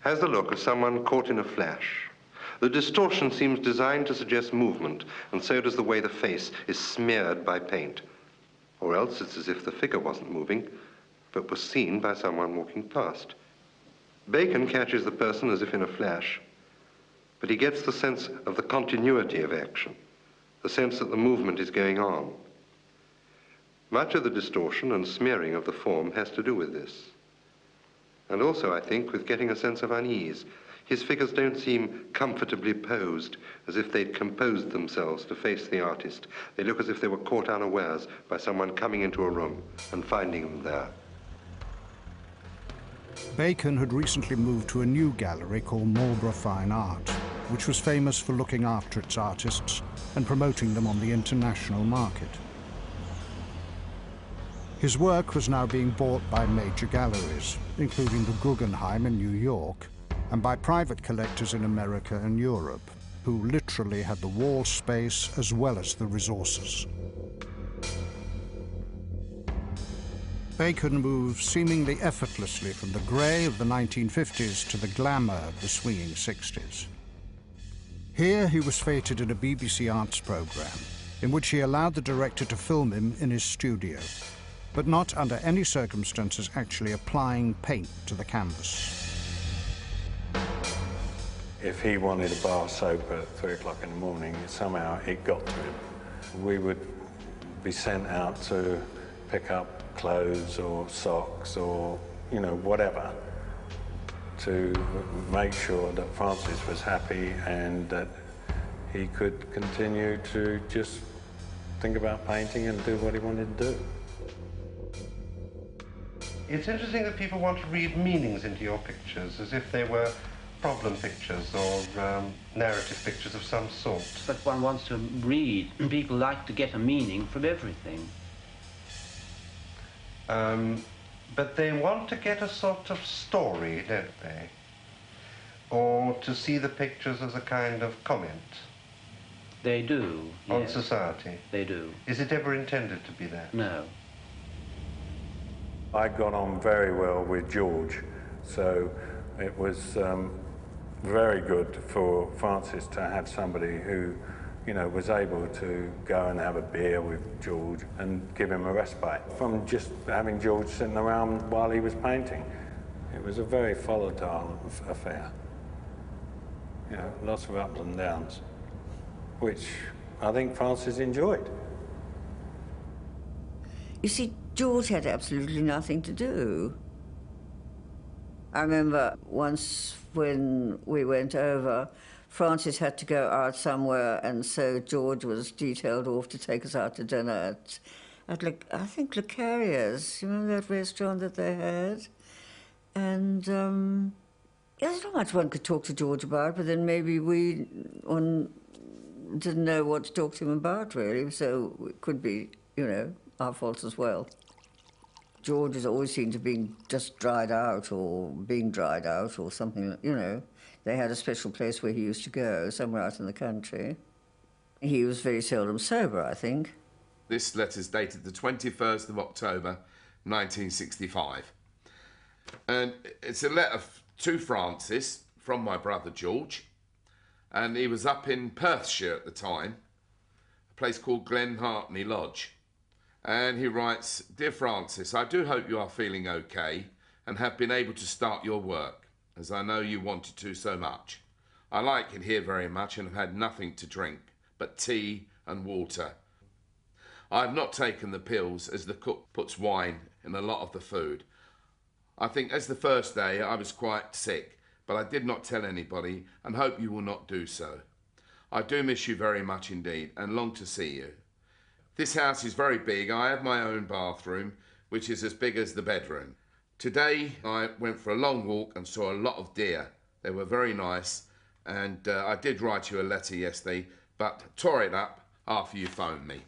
has the look of someone caught in a flash. The distortion seems designed to suggest movement, and so does the way the face is smeared by paint. Or else it's as if the figure wasn't moving, but was seen by someone walking past. Bacon catches the person as if in a flash, but he gets the sense of the continuity of action, the sense that the movement is going on. Much of the distortion and smearing of the form has to do with this. And also, I think, with getting a sense of unease. His figures don't seem comfortably posed, as if they'd composed themselves to face the artist. They look as if they were caught unawares by someone coming into a room and finding them there. Bacon had recently moved to a new gallery called Marlborough Fine Art, which was famous for looking after its artists and promoting them on the international market. His work was now being bought by major galleries, including the Guggenheim in New York, and by private collectors in America and Europe, who literally had the wall space as well as the resources. Bacon moved seemingly effortlessly from the grey of the 1950s to the glamour of the swinging 60s. Here he was featured in a BBC Arts programme in which he allowed the director to film him in his studio, but not under any circumstances actually applying paint to the canvas. If he wanted a bar soap at 3 o'clock in the morning, somehow it got to him. We would be sent out to pick up clothes or socks or, you know, whatever, to make sure that Francis was happy and that he could continue to just think about painting and do what he wanted to do. It's interesting that people want to read meanings into your pictures as if they were problem pictures or narrative pictures of some sort. But one wants to read, and people like to get a meaning from everything. But they want to get a sort of story, don't they? Or to see the pictures as a kind of comment. They do, On yes. society. They do. Is it ever intended to be that? No. I got on very well with George, so it was very good for Francis to have somebody who, you know, was able to go and have a beer with George and give him a respite from just having George sitting around while he was painting. It was a very volatile affair. You know, lots of ups and downs, which I think Francis enjoyed. You see, George had absolutely nothing to do. I remember once when we went over, Francis had to go out somewhere, and so George was detailed off to take us out to dinner at I think Le Carrier's. You remember that restaurant that they had? And there's not much one could talk to George about, but then maybe one didn't know what to talk to him about, really, so it could be, you know, our faults as well. George has always seemed to be just dried out or being dried out or something, you know. They had a special place where he used to go, somewhere out in the country. He was very seldom sober, I think. This letter's dated the 21st of October, 1965. And it's a letter to Francis from my brother George. And he was up in Perthshire at the time, a place called Glenhartney Lodge. And he writes, "Dear Francis, I do hope you are feeling okay and have been able to start your work, as I know you wanted to so much. I like it here very much and have had nothing to drink but tea and water. I have not taken the pills, as the cook puts wine in a lot of the food. I think as the first day I was quite sick, but I did not tell anybody and hope you will not do so. I do miss you very much indeed and long to see you. This house is very big. I have my own bathroom, which is as big as the bedroom. Today I went for a long walk and saw a lot of deer. They were very nice, and I did write you a letter yesterday, but tore it up after you phoned me.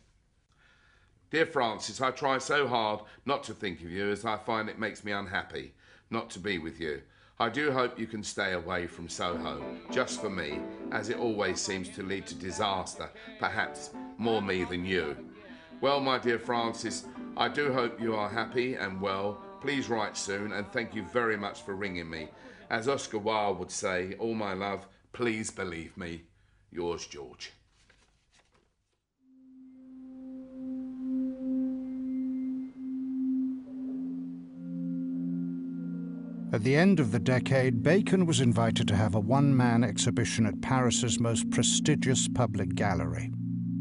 Dear Francis, I try so hard not to think of you, as I find it makes me unhappy not to be with you. I do hope you can stay away from Soho, just for me, as it always seems to lead to disaster, perhaps more me than you. Well, my dear Francis, I do hope you are happy and well. Please write soon, and thank you very much for ringing me. As Oscar Wilde would say, all my love, please believe me. Yours, George." At the end of the decade, Bacon was invited to have a one-man exhibition at Paris's most prestigious public gallery,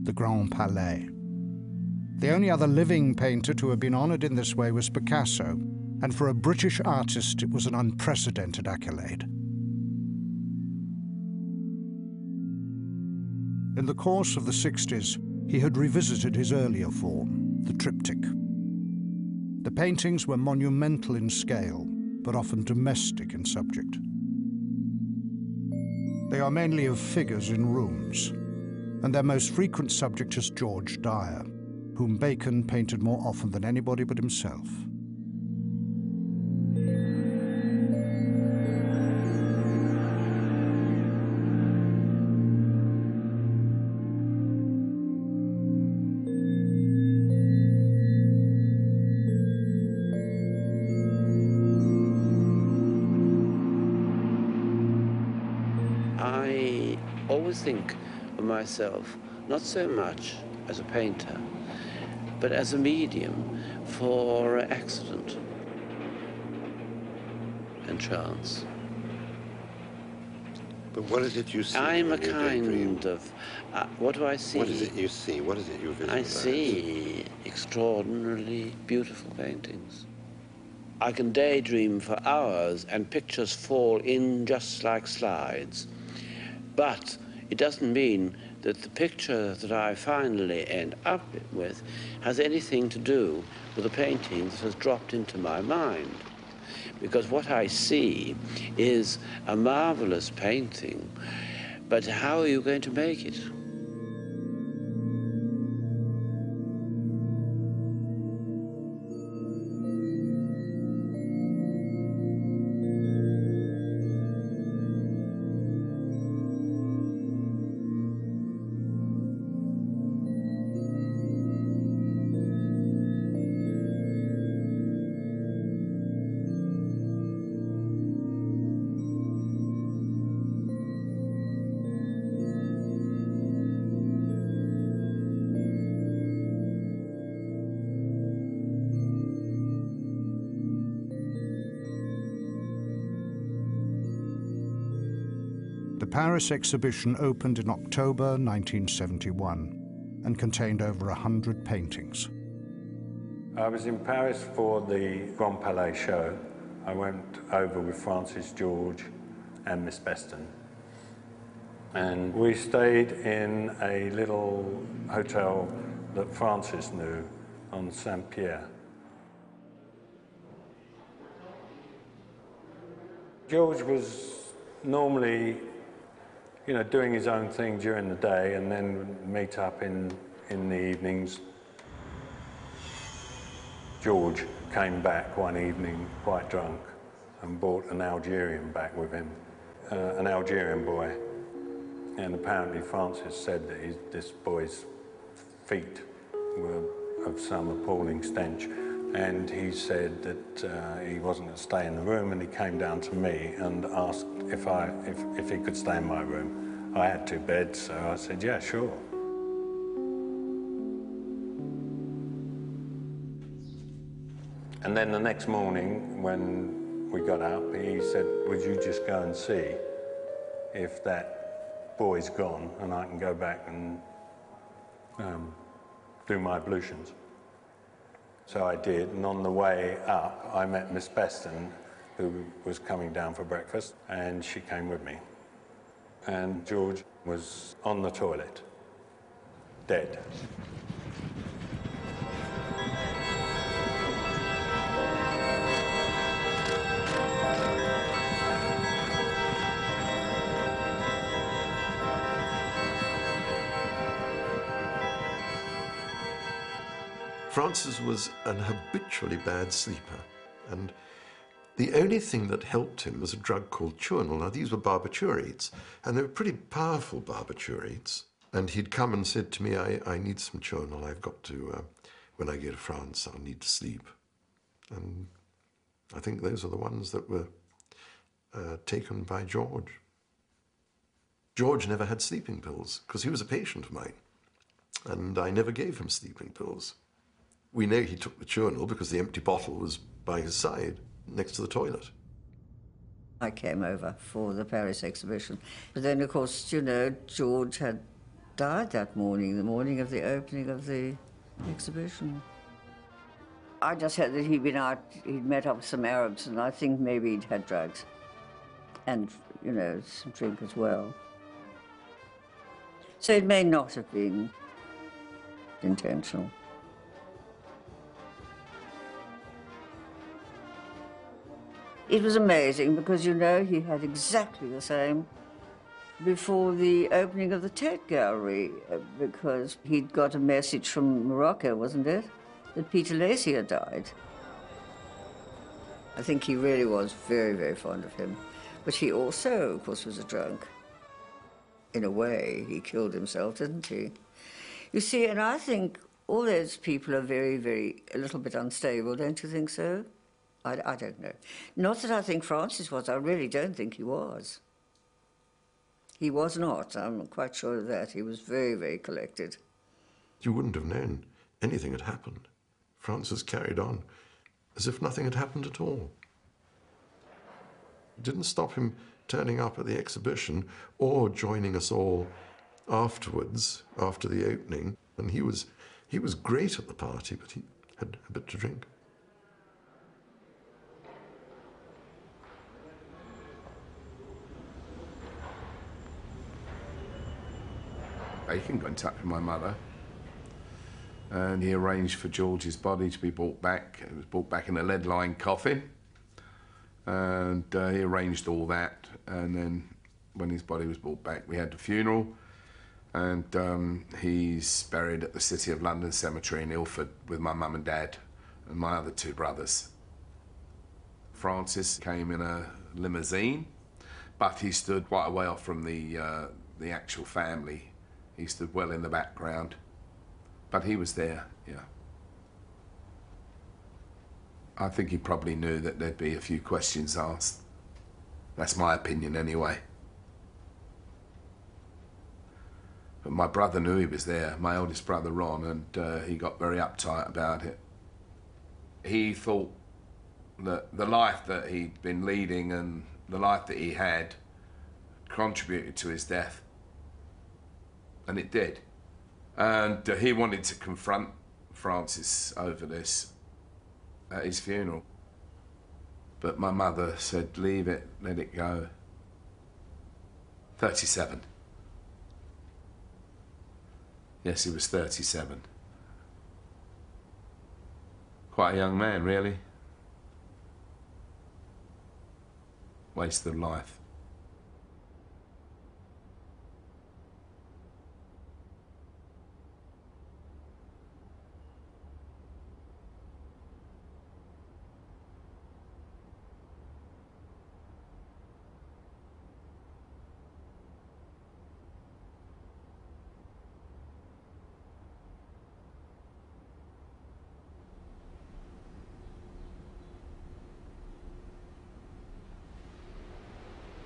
the Grand Palais. The only other living painter to have been honoured in this way was Picasso, and for a British artist it was an unprecedented accolade. In the course of the 60s, he had revisited his earlier form, the triptych. The paintings were monumental in scale, but often domestic in subject. They are mainly of figures in rooms, and their most frequent subject is George Dyer, whom Bacon painted more often than anybody but himself. always think of myself not so much as a painter, but as a medium for accident and chance. But what is it you see? I'm a kind of... what do I see? What is it you see? What is it you visualize? I see extraordinarily beautiful paintings. I can daydream for hours and pictures fall in just like slides. But it doesn't mean that the picture that I finally end up with has anything to do with the painting that has dropped into my mind. Because what I see is a marvelous painting, but how are you going to make it? The Paris exhibition opened in October 1971 and contained over 100 paintings. I was in Paris for the Grand Palais show. I went over with Francis, George and Miss Beston. And we stayed in a little hotel that Francis knew on Saint-Pierre. George was normally, you know, doing his own thing during the day and then meet up in the evenings. George came back one evening quite drunk and brought an Algerian back with him, an Algerian boy. And apparently Francis said that this boy's feet were of some appalling stench. And he said that he wasn't going to stay in the room, and he came down to me and asked if he could stay in my room. I had 2 beds, so I said, yeah, sure. And then the next morning, when we got up, he said, would you just go and see if that boy's gone, and I can go back and do my ablutions. So I did, and on the way up, I met Miss Beston, who was coming down for breakfast, and she came with me. And George was on the toilet, dead. Francis was an habitually bad sleeper, and the only thing that helped him was a drug called Churnal. Now, these were barbiturates, and they were pretty powerful barbiturates. And he'd come and said to me, I need some Churnal. I've got to, when I go to France, I'll need to sleep. And I think those are the ones that were taken by George. George never had sleeping pills, because he was a patient of mine, and I never gave him sleeping pills. We know he took the Churnal because the empty bottle was by his side, next to the toilet. I came over for the Paris exhibition. But then, of course, you know, George had died that morning, the morning of the opening of the exhibition. I just heard that he'd been out, he'd met up with some Arabs, and I think maybe he'd had drugs. And, you know, some drink as well. So it may not have been intentional. It was amazing because, you know, he had exactly the same before the opening of the Tate Gallery, because he'd got a message from Morocco, wasn't it, that Peter Lacey had died. I think he really was very, very fond of him. But he also, of course, was a drunk. In a way, he killed himself, didn't he? You see, and I think all those people are very, a little bit unstable, don't you think so? I don't know. Not that I think Francis was. I really don't think he was. He was not. I'm quite sure of that. He was very, very collected. You wouldn't have known anything had happened. Francis carried on as if nothing had happened at all. It didn't stop him turning up at the exhibition or joining us all afterwards, after the opening. And he was great at the party, but he had a bit to drink. Bacon got in touch with my mother, and he arranged for George's body to be brought back. It was brought back in a lead-lined coffin, and he arranged all that. And then when his body was brought back, we had the funeral, and he's buried at the City of London Cemetery in Ilford with my mum and dad and my other two brothers. Francis came in a limousine, but he stood quite a way off from the actual family. He stood well in the background, but he was there, yeah. I think he probably knew that there'd be a few questions asked. That's my opinion anyway. But my brother knew he was there, my eldest brother Ron, and he got very uptight about it. He thought that the life that he'd been leading and the life that he had contributed to his death. And it did. And he wanted to confront Francis over this at his funeral. But my mother said, leave it, let it go. 37. Yes, he was 37. Quite a young man, really. Waste of life.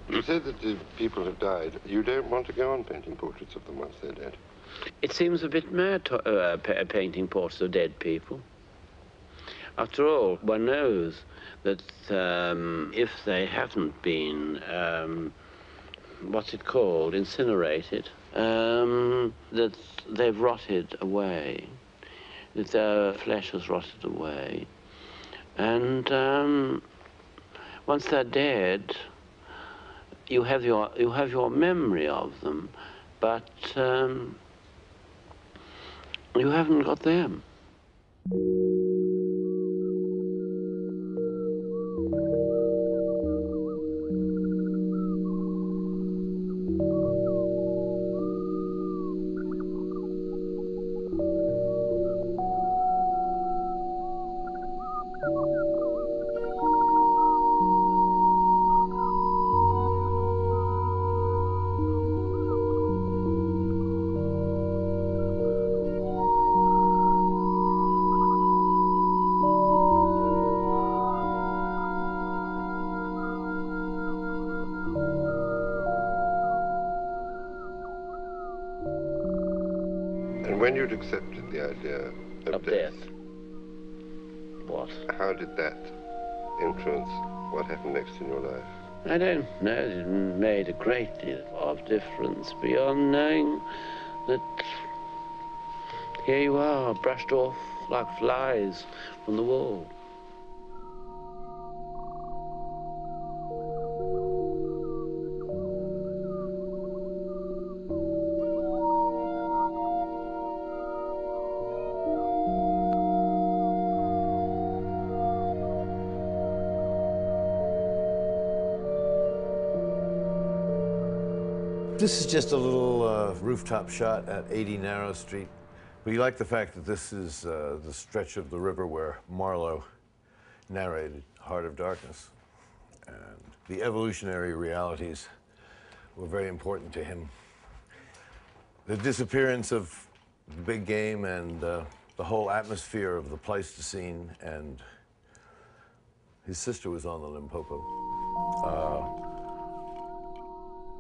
You said that the people have died. You don't want to go on painting portraits of them once they're dead? It seems a bit mad painting portraits of dead people. After all, one knows that if they haven't been, what's it called, incinerated, that they've rotted away, that their flesh has rotted away. And once they're dead, you have your memory of them, but you haven't got them. When you'd accepted the idea of death, what? How did that influence what happened next in your life? I don't know. It made a great deal of difference beyond knowing that here you are, brushed off like flies from the wall. This is just a little rooftop shot at 80 Narrow Street. We like the fact that this is the stretch of the river where Marlowe narrated Heart of Darkness. And the evolutionary realities were very important to him. The disappearance of the big game and the whole atmosphere of the Pleistocene, and his sister was on the Limpopo.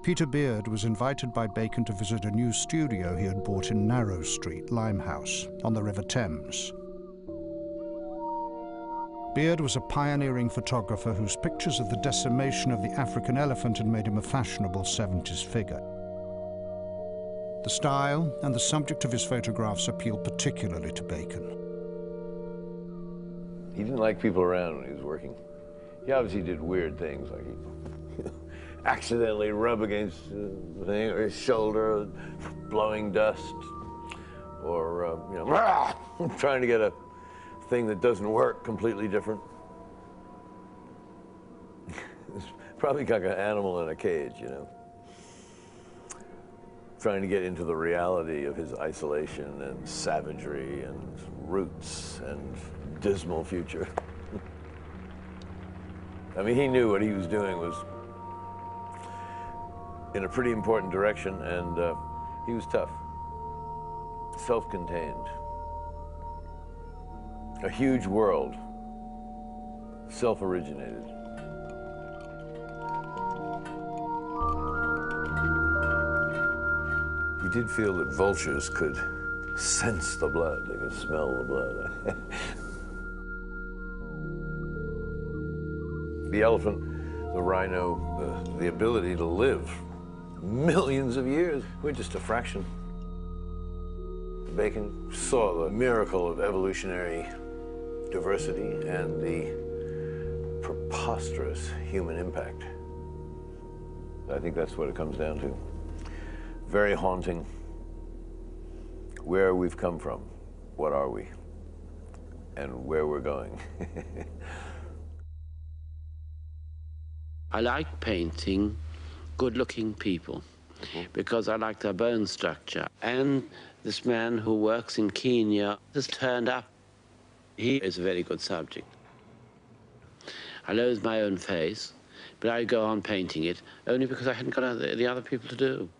Peter Beard was invited by Bacon to visit a new studio he had bought in Narrow Street, Limehouse, on the River Thames. Beard was a pioneering photographer whose pictures of the decimation of the African elephant had made him a fashionable 70s figure. The style and the subject of his photographs appealed particularly to Bacon. He didn't like people around when he was working. He obviously did weird things, like he accidentally rub against the thing, or his shoulder, blowing dust, or you know, trying to get a thing that doesn't work completely different. It's probably like an animal in a cage, you know, trying to get into the reality of his isolation and savagery and roots and dismal future. I mean, he knew what he was doing was in a pretty important direction, and he was tough, self-contained. A huge world, self-originated. He did feel that vultures could sense the blood, they could smell the blood. The elephant, the rhino, the ability to live millions of years, we're just a fraction. Bacon saw the miracle of evolutionary diversity and the preposterous human impact. I think that's what it comes down to. Very haunting. Where we've come from, what are we, and where we're going. I like painting good-looking people because I like their bone structure. And this man who works in Kenya has turned up. He is a very good subject. I loathe my own face, but I go on painting it only because I hadn't got the other people to do.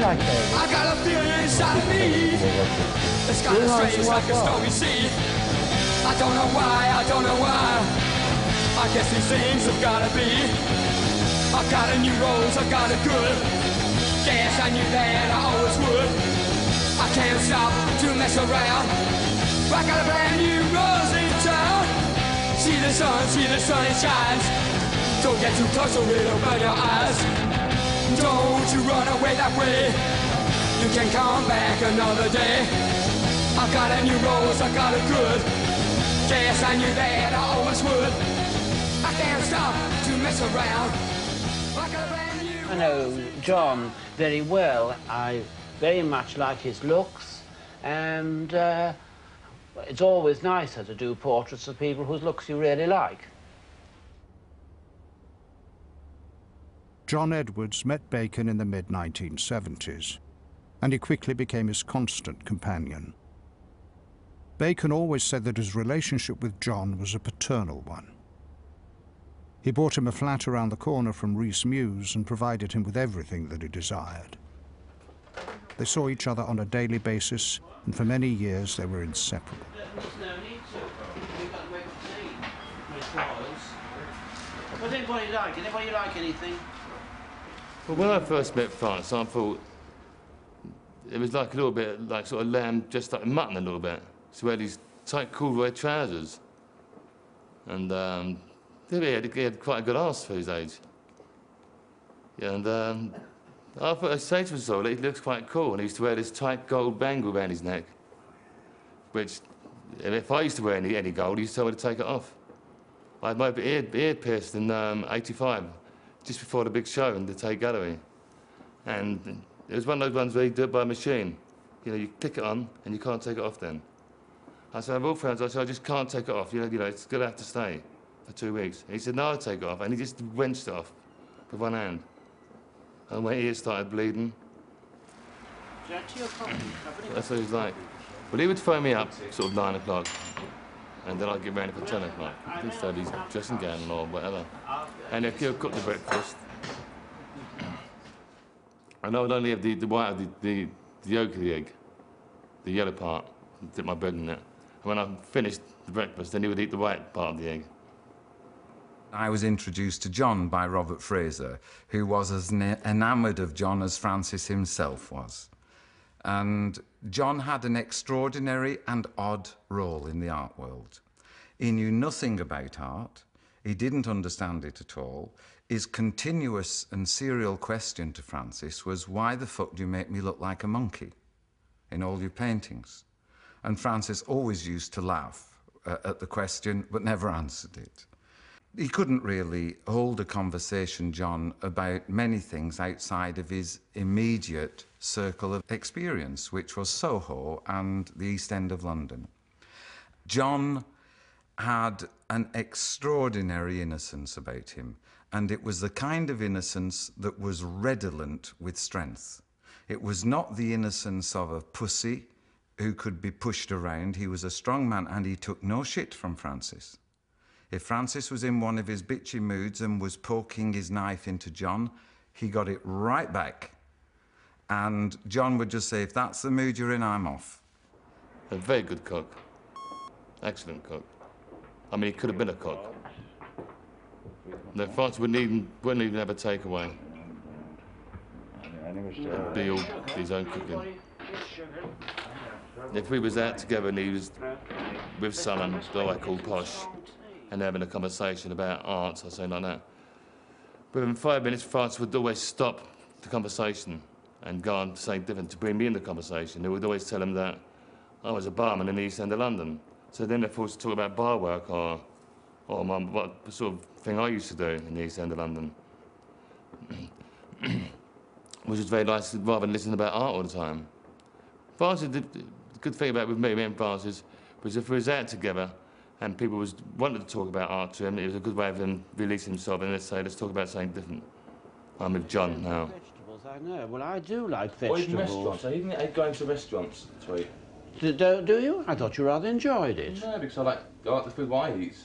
I got a feeling inside of me. It's kind of strange, like a stormy sea. I don't know why, I don't know why. I guess these things have gotta be. I got a new rose, I got a good. Guess I knew that I always would. I can't stop to mess around. I got a brand new rose in town. See the sun it shines. Don't get too close or it'll burn your eyes. Don't you run away that way. You can come back another day. I got a new rose, I got a good. Guess I knew that I always would. I can't stop to mess around. I got a brand new. I know John very well. I very much like his looks, and it's always nicer to do portraits of people whose looks you really like. John Edwards met Bacon in the mid-1970s, and he quickly became his constant companion. Bacon always said that his relationship with John was a paternal one. He bought him a flat around the corner from Rhys Mews and provided him with everything that he desired. They saw each other on a daily basis, and for many years they were inseparable. What did anybody like? Anybody like anything? Well, when I first met France, I thought it was like a little bit like sort of lamb, just like mutton a little bit. So he had these tight corduroy trousers. And he had quite a good arse for his age. And I thought, I say to myself, he looks quite cool. And he used to wear this tight gold bangle around his neck, which, if I used to wear any gold, he used to tell me to take it off. I had my ear pierced in '85. Just before the big show in the Tate Gallery. And it was one of those ones where you do it by machine. You know, you click it on and you can't take it off then. I said, I've all friends, I said, I just can't take it off. You know, it's gonna have to stay for 2 weeks. And he said, no, I'll take it off. And he just wrenched it off with one hand. And my ear started bleeding. So he's like, well, he would phone me up sort of 9 o'clock, and then I'd get ready for 10 o'clock. He'd start his dressing gown or whatever. And he'd cook the breakfast. And I would only have the white of the yolk of the egg, the yellow part, and dip my bread in it. And when I finished the breakfast, then he would eat the white part of the egg. I was introduced to John by Robert Fraser, who was as enamoured of John as Francis himself was. And John had an extraordinary and odd role in the art world. He knew nothing about art. He didn't understand it at all. His continuous and serial question to Francis was, why the fuck do you make me look like a monkey in all your paintings? And Francis always used to laugh at the question, but never answered it. He couldn't really hold a conversation, John, about many things outside of his immediate circle of experience, which was Soho and the East End of London. John had an extraordinary innocence about him, and it was the kind of innocence that was redolent with strength. It was not the innocence of a pussy who could be pushed around. He was a strong man, and he took no shit from Francis. If Francis was in one of his bitchy moods and was poking his knife into John, he got it right back. And John would just say, if that's the mood you're in, I'm off. A very good cook. Excellent cook. I mean, he could have been a cook. No, Francis wouldn't even have a takeaway. It'd be all his own cooking. If we was out together and he was with someone that I call posh, and having a conversation about art or something like that, within 5 minutes, Francis would always stop the conversation and go on saying different to bring me in the conversation. He would always tell him that I was a barman in the East End of London. So then they're forced to talk about bar work or what sort of thing I used to do in the East End of London. Which was very nice, rather than listening about art all the time. Francis, the good thing about with me and Francis was if we was out together and people wanted to talk about art to him, it was a good way of him releasing himself and let's talk about something different. I'm with John now. Vegetables, I know. Well, I do like vegetables. Or even restaurants. I even hate going to restaurants, sweet. Do you? I thought you rather enjoyed it. No, because I like the food I eat.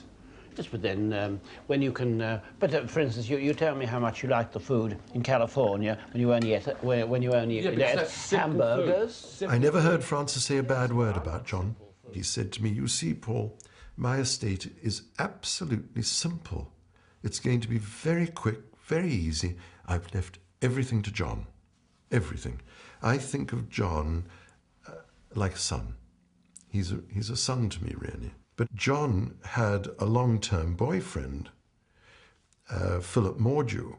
Yes, but then when you can... for instance, you tell me how much you like the food in California when you only ate hamburgers. I never heard Francis say a bad word about John. He said to me, you see, Paul, my estate is absolutely simple. It's going to be very quick, very easy. I've left everything to John. Everything. I think of John like a son. He's a son to me, really. But John had a long-term boyfriend, Philip Mordew,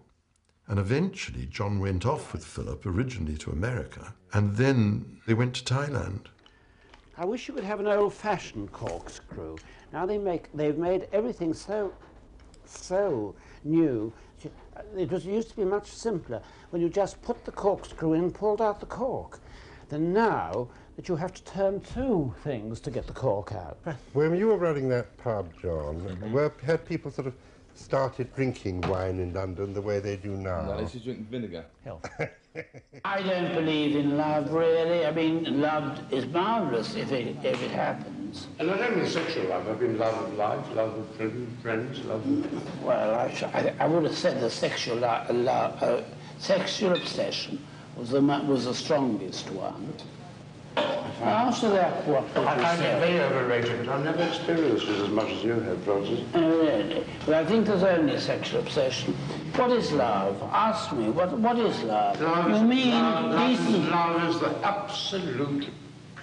and eventually John went off with Philip, originally to America, and then they went to Thailand. I wish you could have an old-fashioned corkscrew. Now they've made everything so new. It used to be much simpler when you just put the corkscrew in and pulled out the cork. Then now that you have to turn two things to get the cork out. When you were running that pub, John, had people sort of started drinking wine in London the way they do now? No, they should drink vinegar. Health. I don't believe in love, really. I mean, love is marvellous if it happens. And not only sexual love, I mean love of life, love of friends, love of... Well, I would have said the sexual obsession was the strongest one. After that, what would I find it very overrated, but I've never experienced it as much as you have, Francis. Oh, really? But I think there's only sexual obsession. What is love? Ask me, what is love? You mean decent? Love is the absolute,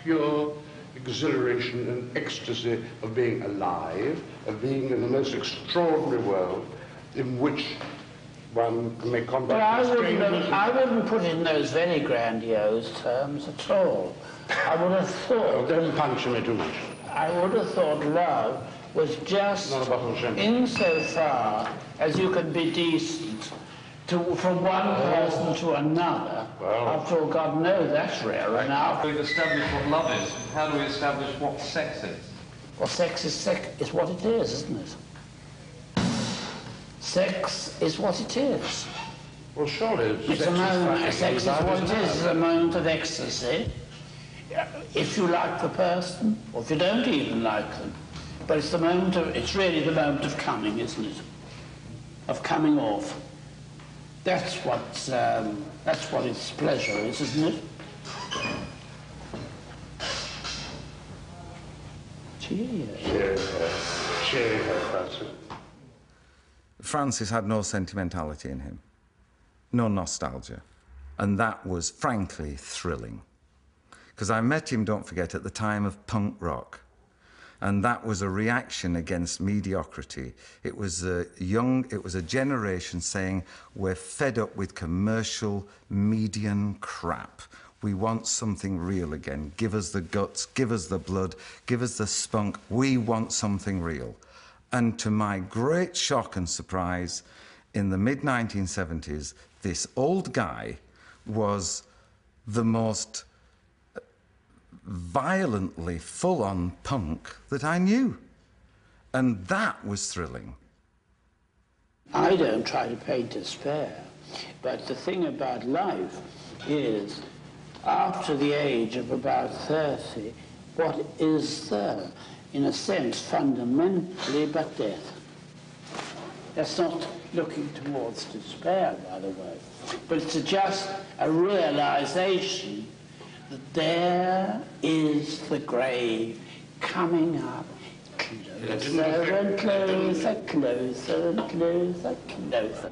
pure exhilaration and ecstasy of being alive, of being in the most extraordinary world in which one can make contact with strangers. I wouldn't put it in those very grandiose terms at all. I would have thought... Oh, don't puncture me too much. I would have thought love was just insofar as you can be decent from one person to another. Well, after all, God knows that's rare enough. We've established what love is. How do we establish what sex is? Well, sex is what it is, isn't it? Sex is what it is. Well, surely it's a moment, it's what it is, a moment of ecstasy. If you like the person, or if you don't even like them. But it's the moment of, it's really the moment of coming, isn't it? Of coming off. That's what its pleasure is, isn't it? Cheers. Francis. Francis had no sentimentality in him, no nostalgia, and that was frankly thrilling. Because I met him, don't forget, at the time of punk rock, and that was a reaction against mediocrity. It was a generation saying, we're fed up with commercial, median crap. We want something real again. Give us the guts, give us the blood, give us the spunk. We want something real. And to my great shock and surprise, in the mid-1970s, this old guy was the most violently full-on punk that I knew. And that was thrilling. I don't try to paint despair, but the thing about life is, after the age of about 30, what is there, in a sense, fundamentally, but death? That's not looking towards despair, by the way, but it's just a realization that there is the grave coming up closer and closer, closer and closer, closer.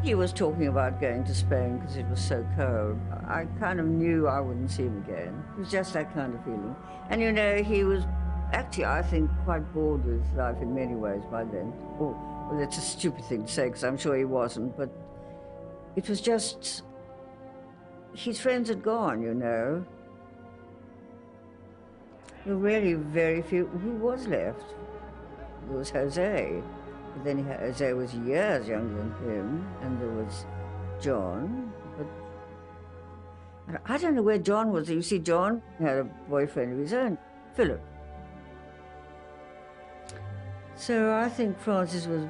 He was talking about going to Spain because it was so cold. I kind of knew I wouldn't see him again. It was just that kind of feeling. And you know, he was actually, I think, quite bored with life in many ways by then. Well, that's a stupid thing to say because I'm sure he wasn't, but it was just, his friends had gone, you know. There were really very few. Who was left? There was Jose. But then Jose was years younger than him, and there was John. But I don't know where John was. You see, John had a boyfriend of his own, Philip. So I think Francis was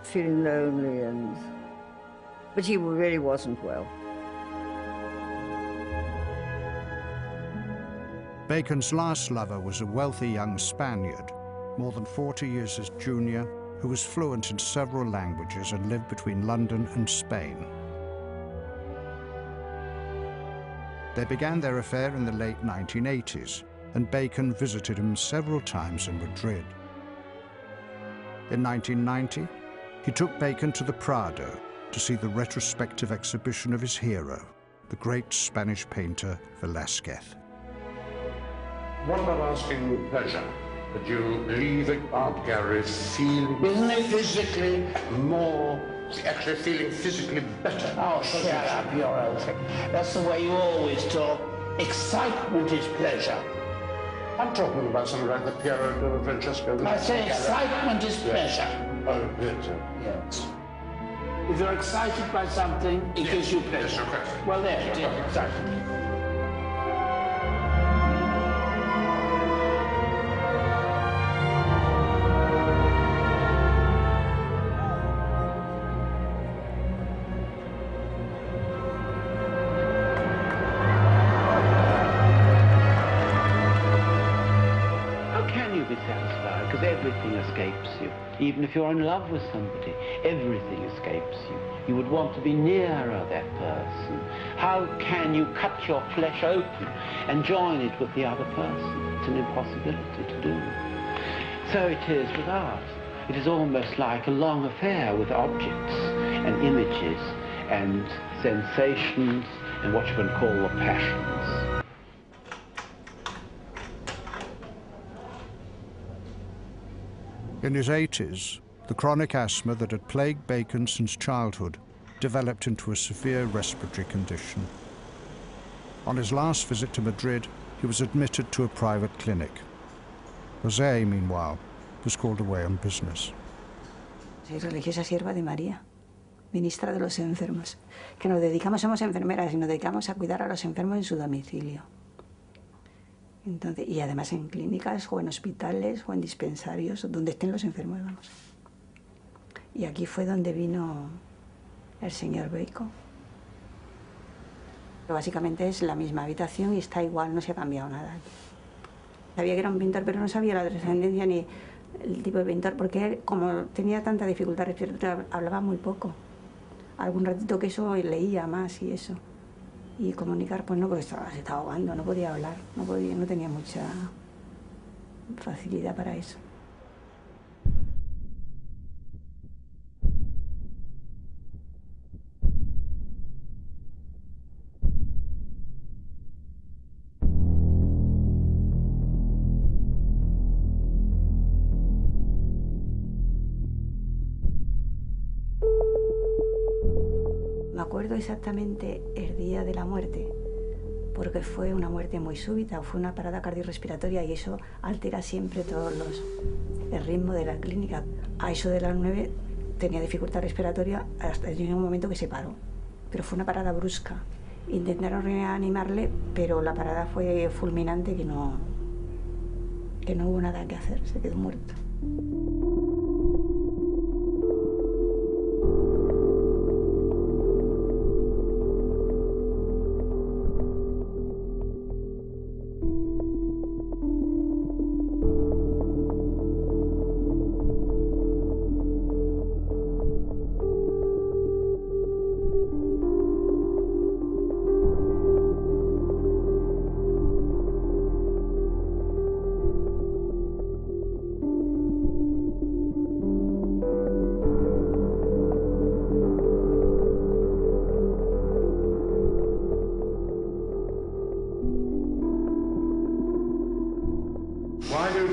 feeling lonely, but he really wasn't well. Bacon's last lover was a wealthy young Spaniard, more than 40 years his junior, who was fluent in several languages and lived between London and Spain. They began their affair in the late 1980s, and Bacon visited him several times in Madrid. In 1990, he took Bacon to the Prado to see the retrospective exhibition of his hero, the great Spanish painter Velázquez. What about asking pleasure? That you leave the art gallery feeling... Isn't it physically more... actually feeling physically better? Oh, shut up, your old thing. That's the way you always talk. Excitement is pleasure. I'm talking about something like the Piero de Francesco. I say excitement is pleasure. Oh, pleasure. Yes. If you're excited by something, it gives you pleasure. Yes, okay. Well, there it is, exactly. Everything escapes you. Even if you're in love with somebody, everything escapes you. You would want to be nearer that person. How can you cut your flesh open and join it with the other person? It's an impossibility to do. So it is with art. It is almost like a long affair with objects and images and sensations and what you can call the passions. In his 80s, the chronic asthma that had plagued Bacon since childhood developed into a severe respiratory condition. On his last visit to Madrid, he was admitted to a private clinic. José, meanwhile, was called away on business. Soy religiosa sierva de María. ministra de los enfermos, que nos dedicamos, somos enfermeras y nos dedicamos a cuidar a los enfermos en su domicilio. Entonces, y además en clínicas o en hospitales o en dispensarios, donde estén los enfermos, vamos. Y aquí fue donde vino el señor Bacon. Pero básicamente es la misma habitación y está igual, no se ha cambiado nada. Sabía que era un pintor, pero no sabía la trascendencia ni el tipo de pintor, porque él, como tenía tanta dificultad respiratoria, hablaba muy poco. Algún ratito que eso leía más y eso. Y comunicar, pues no, porque se estaba ahogando, no podía hablar, no tenía mucha facilidad para eso. Me acuerdo exactamente el día de la muerte, porque fue una muerte muy súbita, fue una parada cardiorrespiratoria y eso altera siempre el ritmo de la clínica. A eso de las 9 tenía dificultad respiratoria hasta en un momento que se paró, pero fue una parada brusca. Intentaron reanimarle, pero la parada fue fulminante que no hubo nada que hacer, se quedó muerto.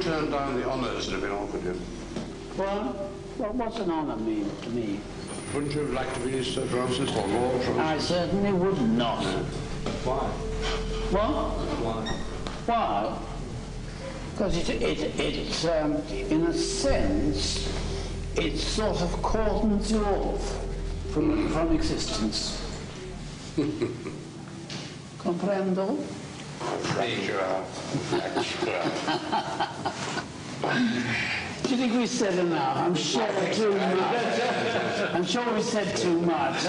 Turn down the honours that have been offered you. Well, what's an honour mean to me? Wouldn't you like to be Sir Francis or Lord Francis? I certainly would not. Why? What? Why? Why? Because it's in a sense, it sort of cordons you off from existence. Comprendo? Do you think we said enough? I'm sure too much. I'm sure we said too much.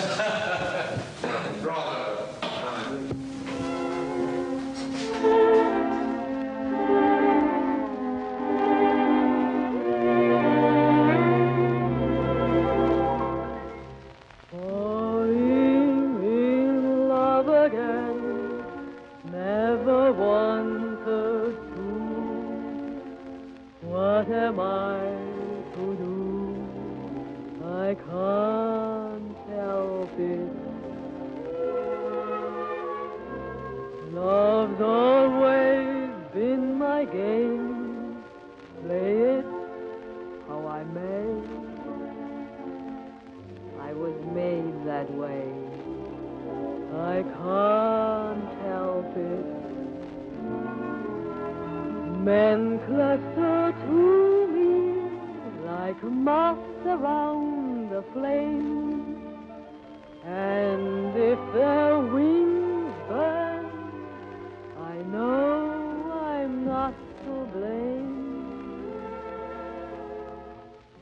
Men cluster to me like moths around the flame, and if their wings burn, I know I'm not to blame.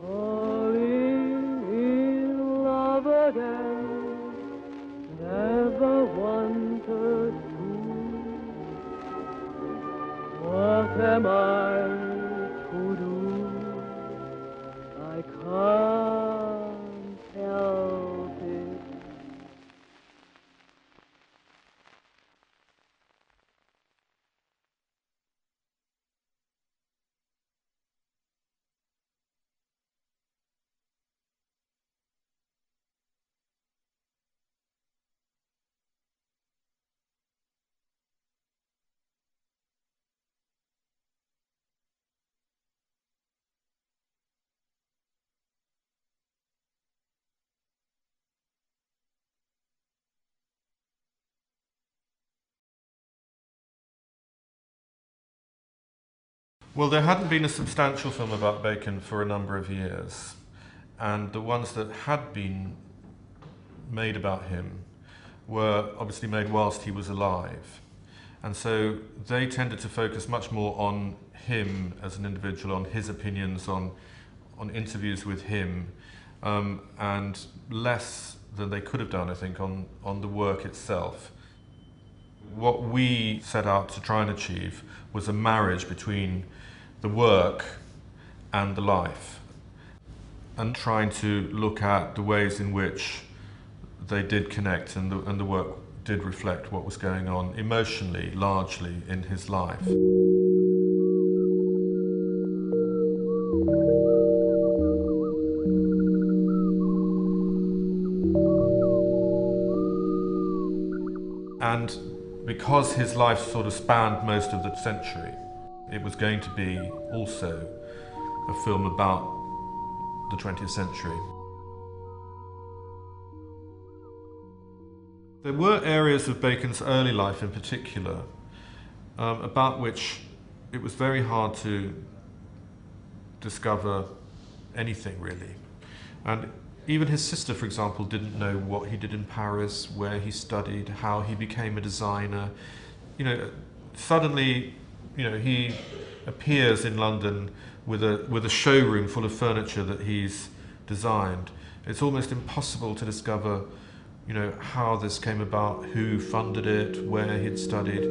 Falling in love again, never wanted to. What am I to do? I can't help it. Well, there hadn't been a substantial film about Bacon for a number of years, and the ones that had been made about him were obviously made whilst he was alive. And so they tended to focus much more on him as an individual, on his opinions, on interviews with him, and less than they could have done, I think, on the work itself. What we set out to try and achieve was a marriage between the work and the life, and trying to look at the ways in which they did connect and the work did reflect what was going on emotionally, largely, in his life. And because his life sort of spanned most of the century, it was going to be also a film about the 20th century. There were areas of Bacon's early life in particular about which it was very hard to discover anything really. And even his sister, for example, didn't know what he did in Paris, where he studied, how he became a designer. You know, suddenly, you know, he appears in London with a showroom full of furniture that he's designed. It's almost impossible to discover, you know, how this came about, who funded it, where he'd studied.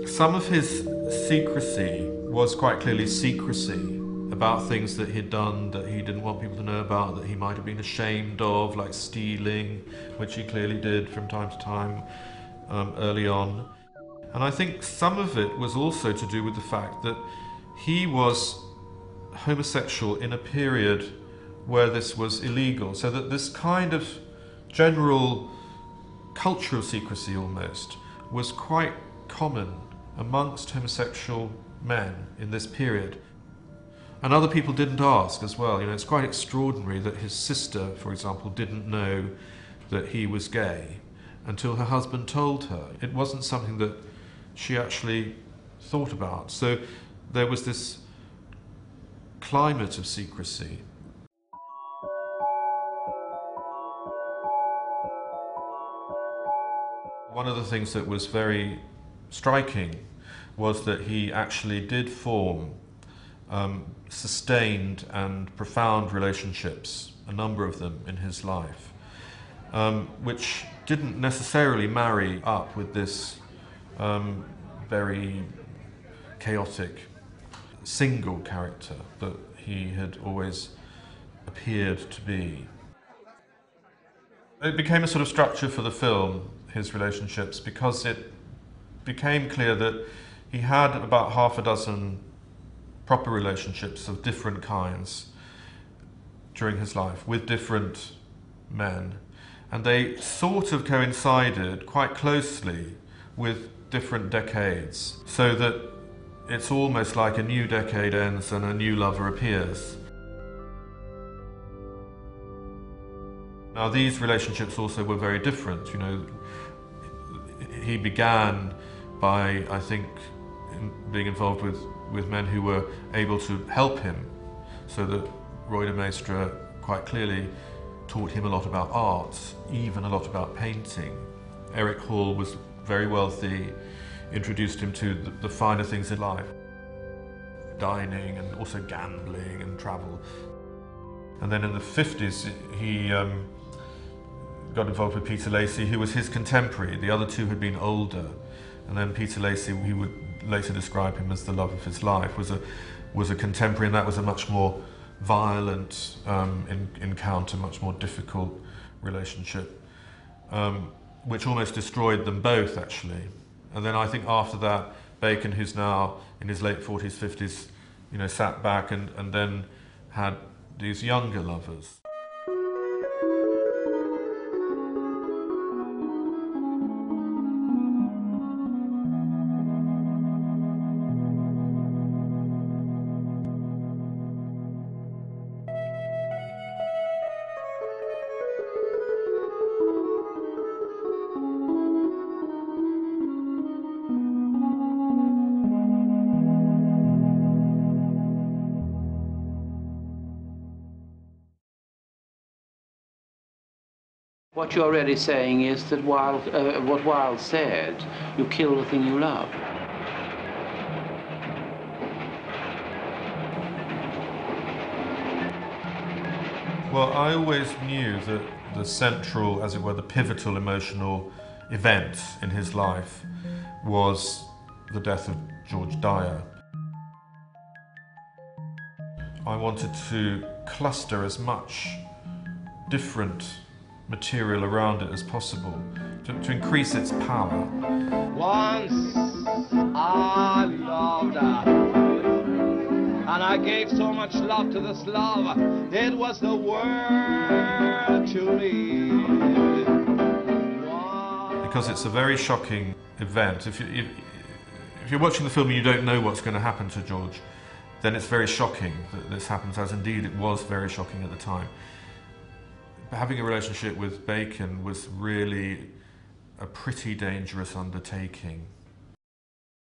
Some of his secrecy was quite clearly secrecy about things that he'd done that he didn't want people to know about, that he might have been ashamed of, like stealing, which he clearly did from time to time early on. And I think some of it was also to do with the fact that he was homosexual in a period where this was illegal, so that this kind of general culture of secrecy almost was quite common amongst homosexual men in this period. And other people didn't ask as well. You know, it's quite extraordinary that his sister, for example, didn't know that he was gay until her husband told her. It wasn't something that she actually thought about. So there was this climate of secrecy. One of the things that was very striking was that he actually did form sustained and profound relationships, a number of them in his life, which didn't necessarily marry up with this very chaotic single character that he had always appeared to be. It became a sort of structure for the film, his relationships, because it became clear that he had about half a dozen proper relationships of different kinds during his life with different men, and they sort of coincided quite closely with different decades, so that it's almost like a new decade ends and a new lover appears. Now these relationships also were very different. You know, he began by, I think, being involved with men who were able to help him, so that Roy de Maistre quite clearly taught him a lot about art, even a lot about painting. Eric Hall was very wealthy, introduced him to the finer things in life, dining and also gambling and travel. And then in the 50s, he got involved with Peter Lacey, who was his contemporary. The other two had been older. And then Peter Lacey, he would later describe him as the love of his life, was a contemporary, and that was a much more violent encounter, much more difficult relationship, which almost destroyed them both, actually. And then I think after that, Bacon, who's now in his late 40s, 50s, you know, sat back and then had these younger lovers. What you're really saying is that what Wilde said, you kill the thing you love. Well, I always knew that the central, as it were, the pivotal emotional event in his life was the death of George Dyer. I wanted to cluster as much different material around it as possible to increase its power. Once I loved her, and I gave so much love to this love, it was the world to me. Because it's a very shocking event. If you're watching the film and you don't know what's going to happen to George, then it's very shocking that this happens, as indeed it was very shocking at the time. Having a relationship with Bacon was really a pretty dangerous undertaking.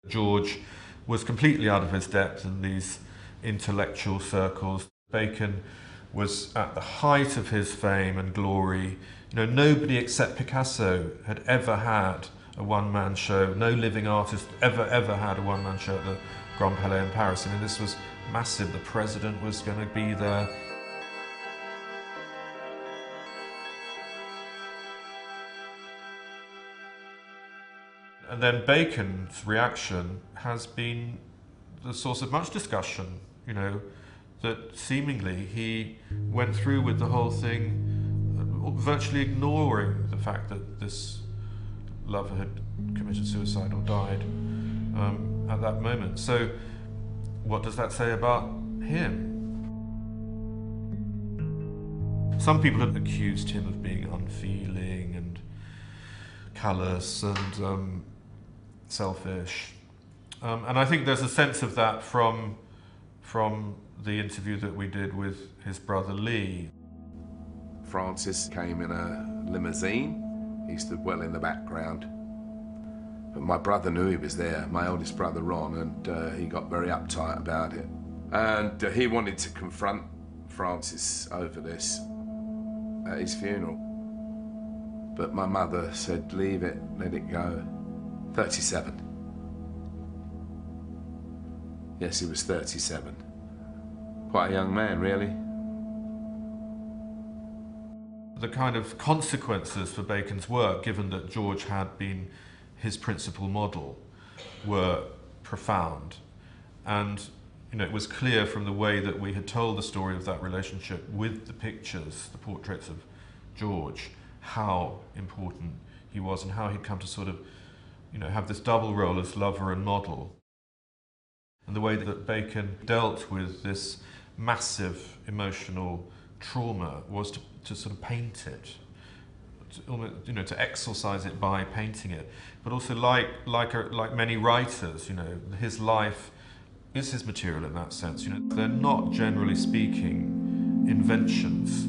George was completely out of his depth in these intellectual circles. Bacon was at the height of his fame and glory. You know, nobody except Picasso had ever had a one-man show. No living artist ever had a one-man show at the Grand Palais in Paris. I mean, this was massive. The president was going to be there. And then Bacon's reaction has been the source of much discussion, you know, that seemingly he went through with the whole thing, virtually ignoring the fact that this lover had committed suicide or died at that moment. So what does that say about him? Some people have accused him of being unfeeling and callous and selfish. And I think there's a sense of that from the interview that we did with his brother Lee. Francis came in a limousine. He stood well in the background. But my brother knew he was there, my oldest brother Ron, and he got very uptight about it. And he wanted to confront Francis over this at his funeral. But my mother said, leave it, let it go. 37. Yes, he was 37. Quite a young man, really. The kind of consequences for Bacon's work, given that George had been his principal model, were profound. And you know, it was clear from the way that we had told the story of that relationship with the pictures, the portraits of George, how important he was and how he'd come to sort of, you know, have this double role as lover and model. And the way that Bacon dealt with this massive emotional trauma was to sort of paint it, you know, to exorcise it by painting it. But also, like many writers, you know, his life is his material in that sense. You know, they're not, generally speaking, inventions.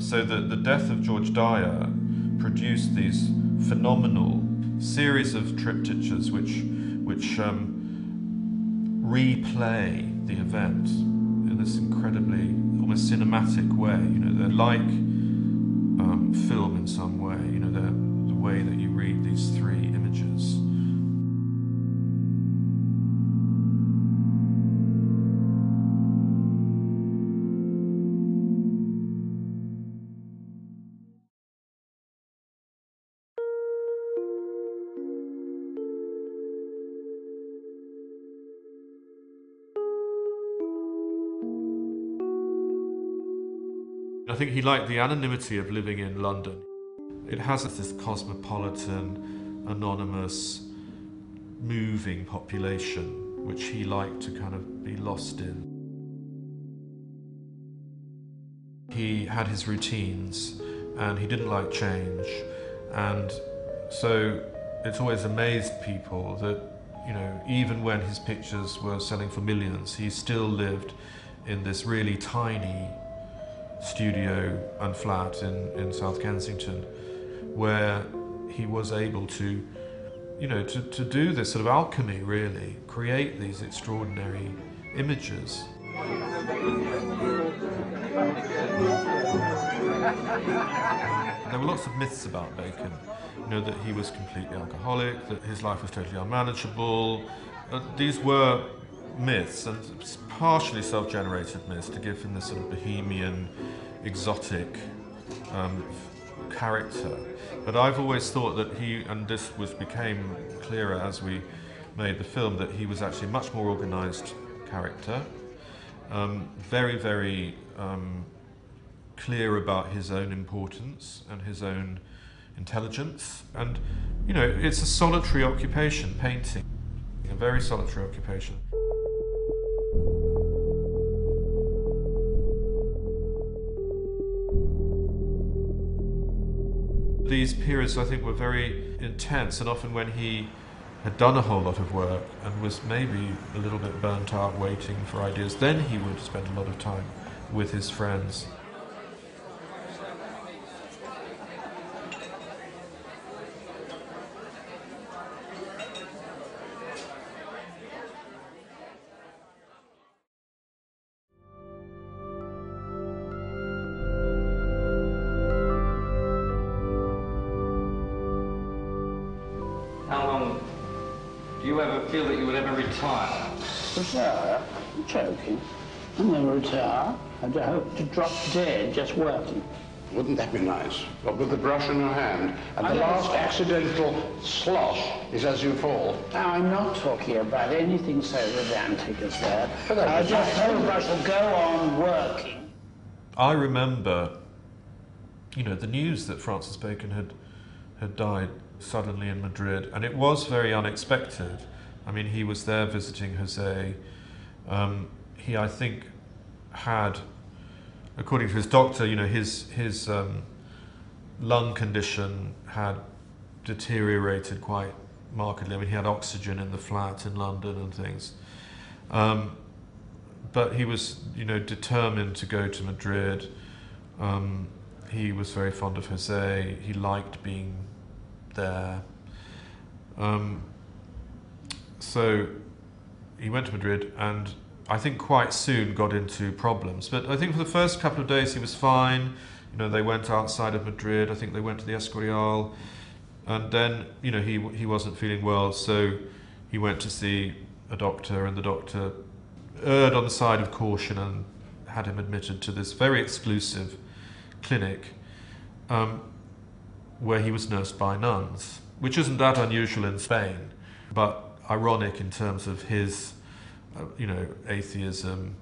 So the death of George Dyer produced these phenomenal series of triptychs which replay the event in this incredibly, almost cinematic way. You know, they're like film in some way. You know, they're the way that you read these three images. I think he liked the anonymity of living in London. It has this cosmopolitan, anonymous, moving population, which he liked to kind of be lost in. He had his routines, and he didn't like change, and so it's always amazed people that, you know, even when his pictures were selling for millions, he still lived in this really tiny studio and flat in South Kensington, where he was able to, you know, to do this sort of alchemy, really, create these extraordinary images. There were lots of myths about Bacon, that he was completely alcoholic, that his life was totally unmanageable. These were myths, and partially self-generated myths, to give him this sort of bohemian, exotic character. But I've always thought that and this became clearer as we made the film, that he was actually a much more organised character, very, very clear about his own importance and his own intelligence. And, it's a solitary occupation, painting, a very solitary occupation. These periods, I think, were very intense, and often when he had done a whole lot of work and was maybe a little bit burnt out waiting for ideas, then he would spend a lot of time with his friends. How long do you ever feel that you would ever retire? Retire? I'm joking. I'm going to retire. I hope to drop dead just working. Wouldn't that be nice? But with the brush in your hand, and the last accidental slosh is as you fall. Now, I'm not talking about anything so romantic as that. I just hope I shall go on working. I remember, the news that Francis Bacon had died suddenly in Madrid, and it was very unexpected. I mean, he was there visiting Jose. He, I think, had, according to his doctor, his lung condition had deteriorated quite markedly. I mean, he had oxygen in the flat in London and things. But he was, determined to go to Madrid. He was very fond of Jose. He liked being there. So he went to Madrid, and I think quite soon got into problems. But I think for the first couple of days he was fine. They went outside of Madrid. I think they went to the Escorial, and then he wasn't feeling well, so he went to see a doctor, and the doctor erred on the side of caution and had him admitted to this very exclusive clinic where he was nursed by nuns, which isn't that unusual in Spain, but ironic in terms of his, atheism.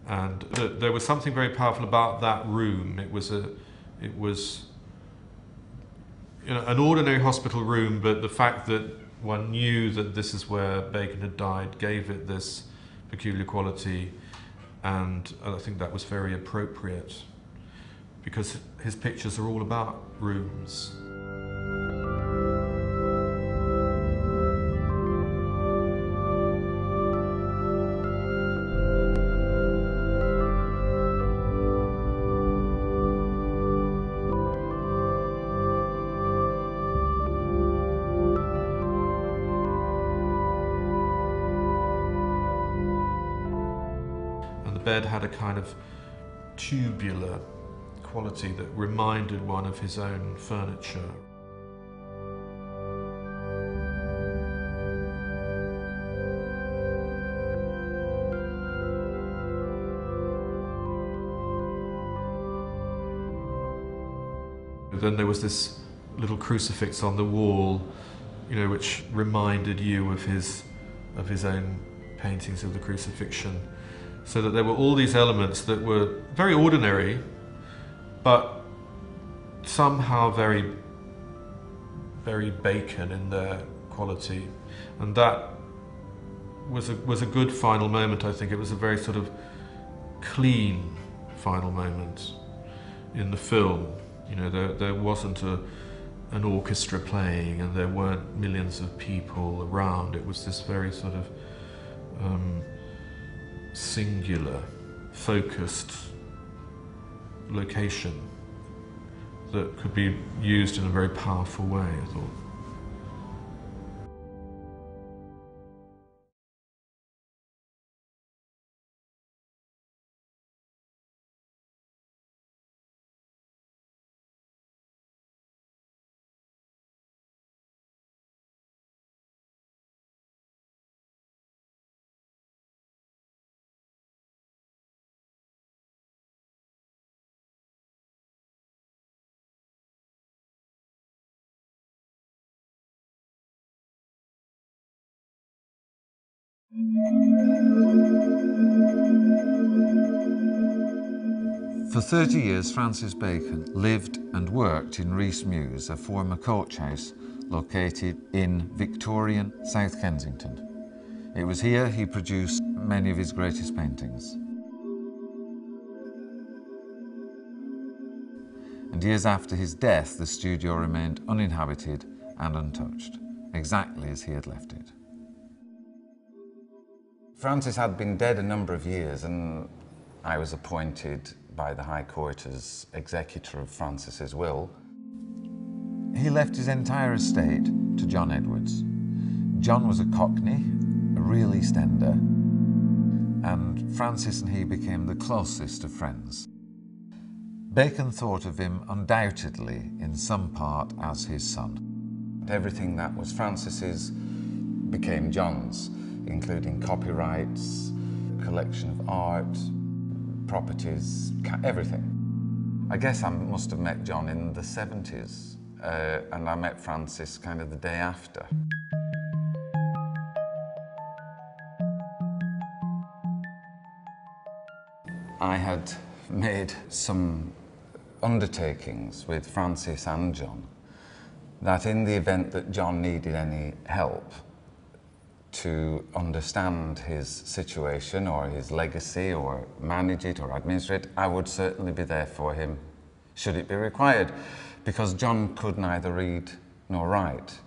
And there was something very powerful about that room. It was an ordinary hospital room, but the fact that one knew that this is where Bacon had died gave it this peculiar quality, and I think that was very appropriate, because his pictures are all about rooms. Bed had a kind of tubular quality that reminded one of his own furniture. Then there was this little crucifix on the wall, which reminded you of his own paintings of the crucifixion. So that there were all these elements that were very ordinary, but somehow very, very Bacon in their quality. And that was a good final moment, I think. It was a very sort of clean final moment in the film. There wasn't an orchestra playing, and there weren't millions of people around. It was this very sort of singular, focused location that could be used in a very powerful way, I thought. For 30 years, Francis Bacon lived and worked in Rhys Mews, a former coach house located in Victorian South Kensington. It was here he produced many of his greatest paintings. And years after his death, the studio remained uninhabited and untouched, exactly as he had left it. Francis had been dead a number of years, and I was appointed by the High Court as executor of Francis's will. He left his entire estate to John Edwards. John was a Cockney, a real East Ender, and Francis and he became the closest of friends. Bacon thought of him undoubtedly in some part as his son. Everything that was Francis's became John's, including copyrights, collection of art, properties, everything. I guess I must have met John in the 70s, and I met Francis kind of the day after. I had made some undertakings with Francis and John that in the event that John needed any help to understand his situation or his legacy or manage it or administer it, I would certainly be there for him should it be required, because John could neither read nor write.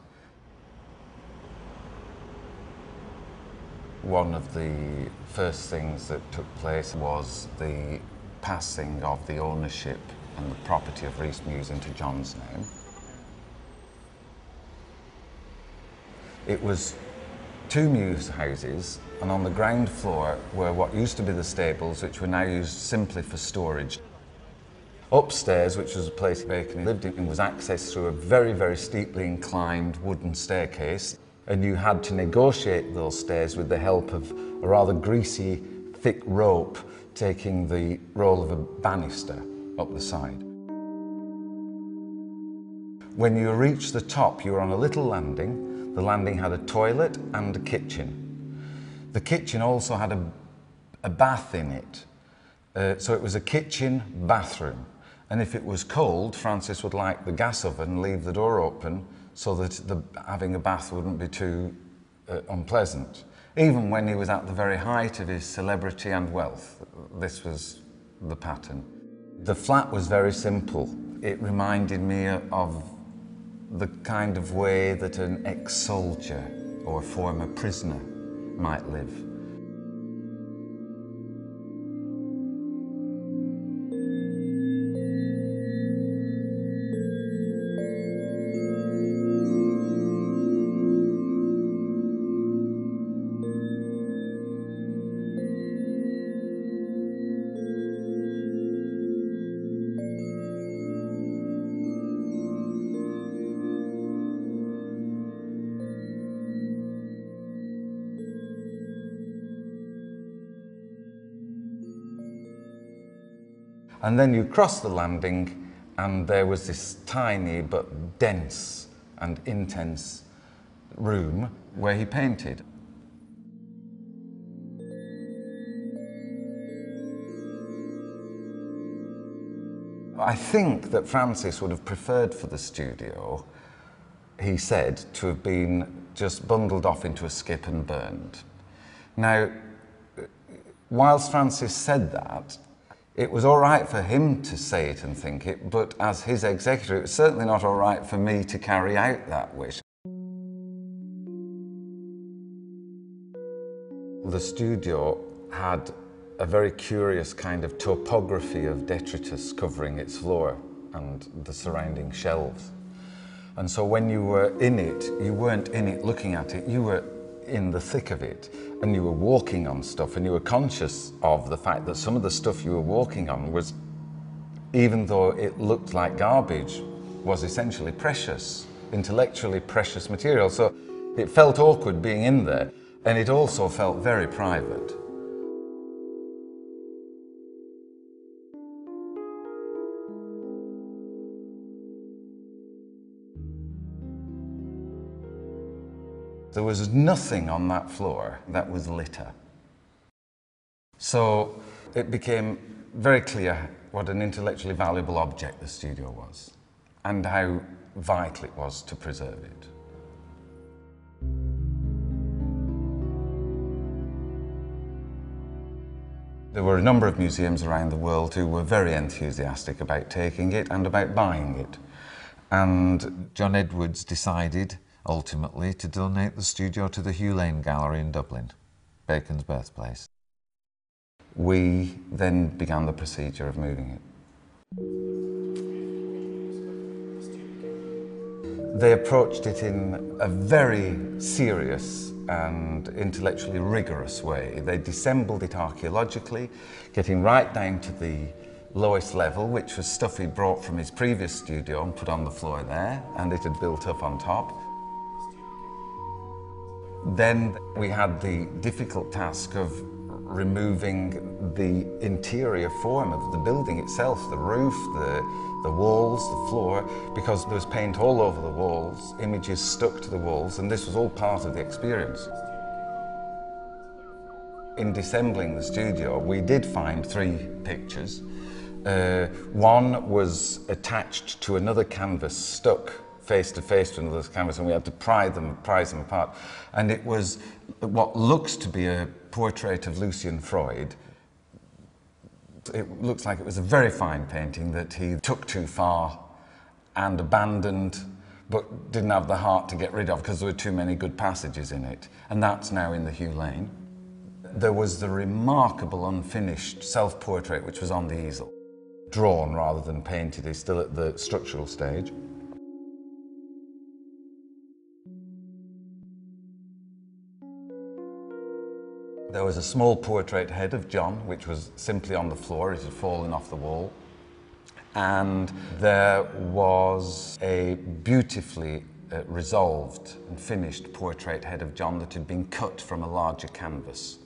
One of the first things that took place was the passing of the ownership and the property of Rhys Mews into John's name. It was 2 Mews houses, and on the ground floor were what used to be the stables, which were now used simply for storage. Upstairs, which was a place Bacon lived in, was accessed through a very, very steeply inclined wooden staircase, and you had to negotiate those stairs with the help of a rather greasy, thick rope taking the role of a banister up the side. When you reached the top, you were on a little landing. The landing had a toilet and a kitchen. The kitchen also had a bath in it. So it was a kitchen bathroom. And if it was cold, Francis would light the gas oven, leave the door open so that having a bath wouldn't be too unpleasant. Even when he was at the very height of his celebrity and wealth, this was the pattern. The flat was very simple. It reminded me of the kind of way that an ex-soldier or former prisoner might live. And then you crossed the landing, and there was this tiny but dense and intense room where he painted. I think that Francis would have preferred for the studio, he said, to have been just bundled off into a skip and burned. Now, whilst Francis said that, it was all right for him to say it and think it, but as his executor, it was certainly not all right for me to carry out that wish. The studio had a very curious kind of topography of detritus covering its floor and the surrounding shelves. And so when you were in it, you weren't in it looking at it, you were in the thick of it, and you were walking on stuff, and you were conscious of the fact that some of the stuff you were walking on was, even though it looked like garbage, was essentially precious, intellectually precious material. So it felt awkward being in there, and it also felt very private. There was nothing on that floor that was litter. So it became very clear what an intellectually valuable object the studio was and how vital it was to preserve it. There were a number of museums around the world who were very enthusiastic about taking it and about buying it. And John Edwards decided, ultimately, to donate the studio to the Hugh Lane Gallery in Dublin, Bacon's birthplace. We then began the procedure of moving it. They approached it in a very serious and intellectually rigorous way. They dissembled it archaeologically, getting right down to the lowest level, which was stuff he'd brought from his previous studio and put on the floor there, and it had built up on top. Then we had the difficult task of removing the interior form of the building itself, the roof, the walls, the floor, because there was paint all over the walls, images stuck to the walls, and this was all part of the experience. In disassembling the studio, we did find 3 pictures. One was attached to another canvas, stuck face to face to another canvas, and we had to prise them apart. And it was what looks to be a portrait of Lucian Freud. It looks like it was a very fine painting that he took too far and abandoned, but didn't have the heart to get rid of because there were too many good passages in it. And that's now in the Hugh Lane. There was the remarkable unfinished self-portrait which was on the easel. Drawn rather than painted, is still at the structural stage. There was a small portrait head of John, which was simply on the floor. It had fallen off the wall. And there was a beautifully resolved and finished portrait head of John that had been cut from a larger canvas.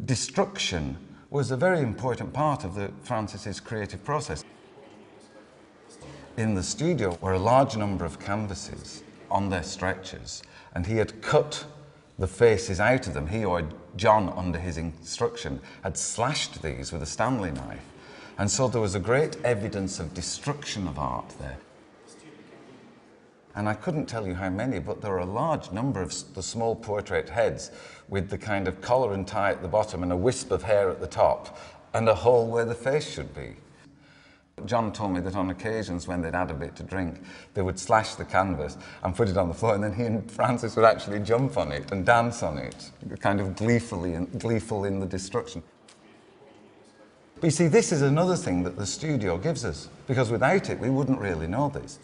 Destruction was a very important part of Francis's creative process. In the studio were a large number of canvases on their stretchers, and he had cut the faces out of them. He or John, under his instruction, had slashed these with a Stanley knife. And so there was a great evidence of destruction of art there. And I couldn't tell you how many, but there were a large number of the small portrait heads with the kind of collar and tie at the bottom and a wisp of hair at the top and a hole where the face should be. John told me that on occasions when they'd had a bit to drink, they would slash the canvas and put it on the floor, and then he and Francis would actually jump on it and dance on it, kind of gleeful in the destruction. But you see, this is another thing that the studio gives us, because without it, we wouldn't really know this.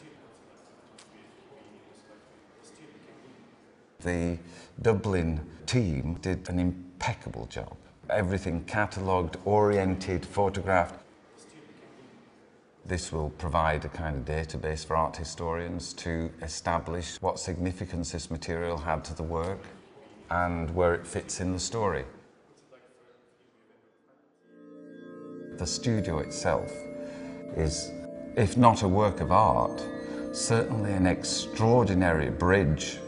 The Dublin team did an impeccable job. Everything catalogued, oriented, photographed. This will provide a kind of database for art historians to establish what significance this material had to the work and where it fits in the story. The studio itself is, if not a work of art, certainly an extraordinary bridge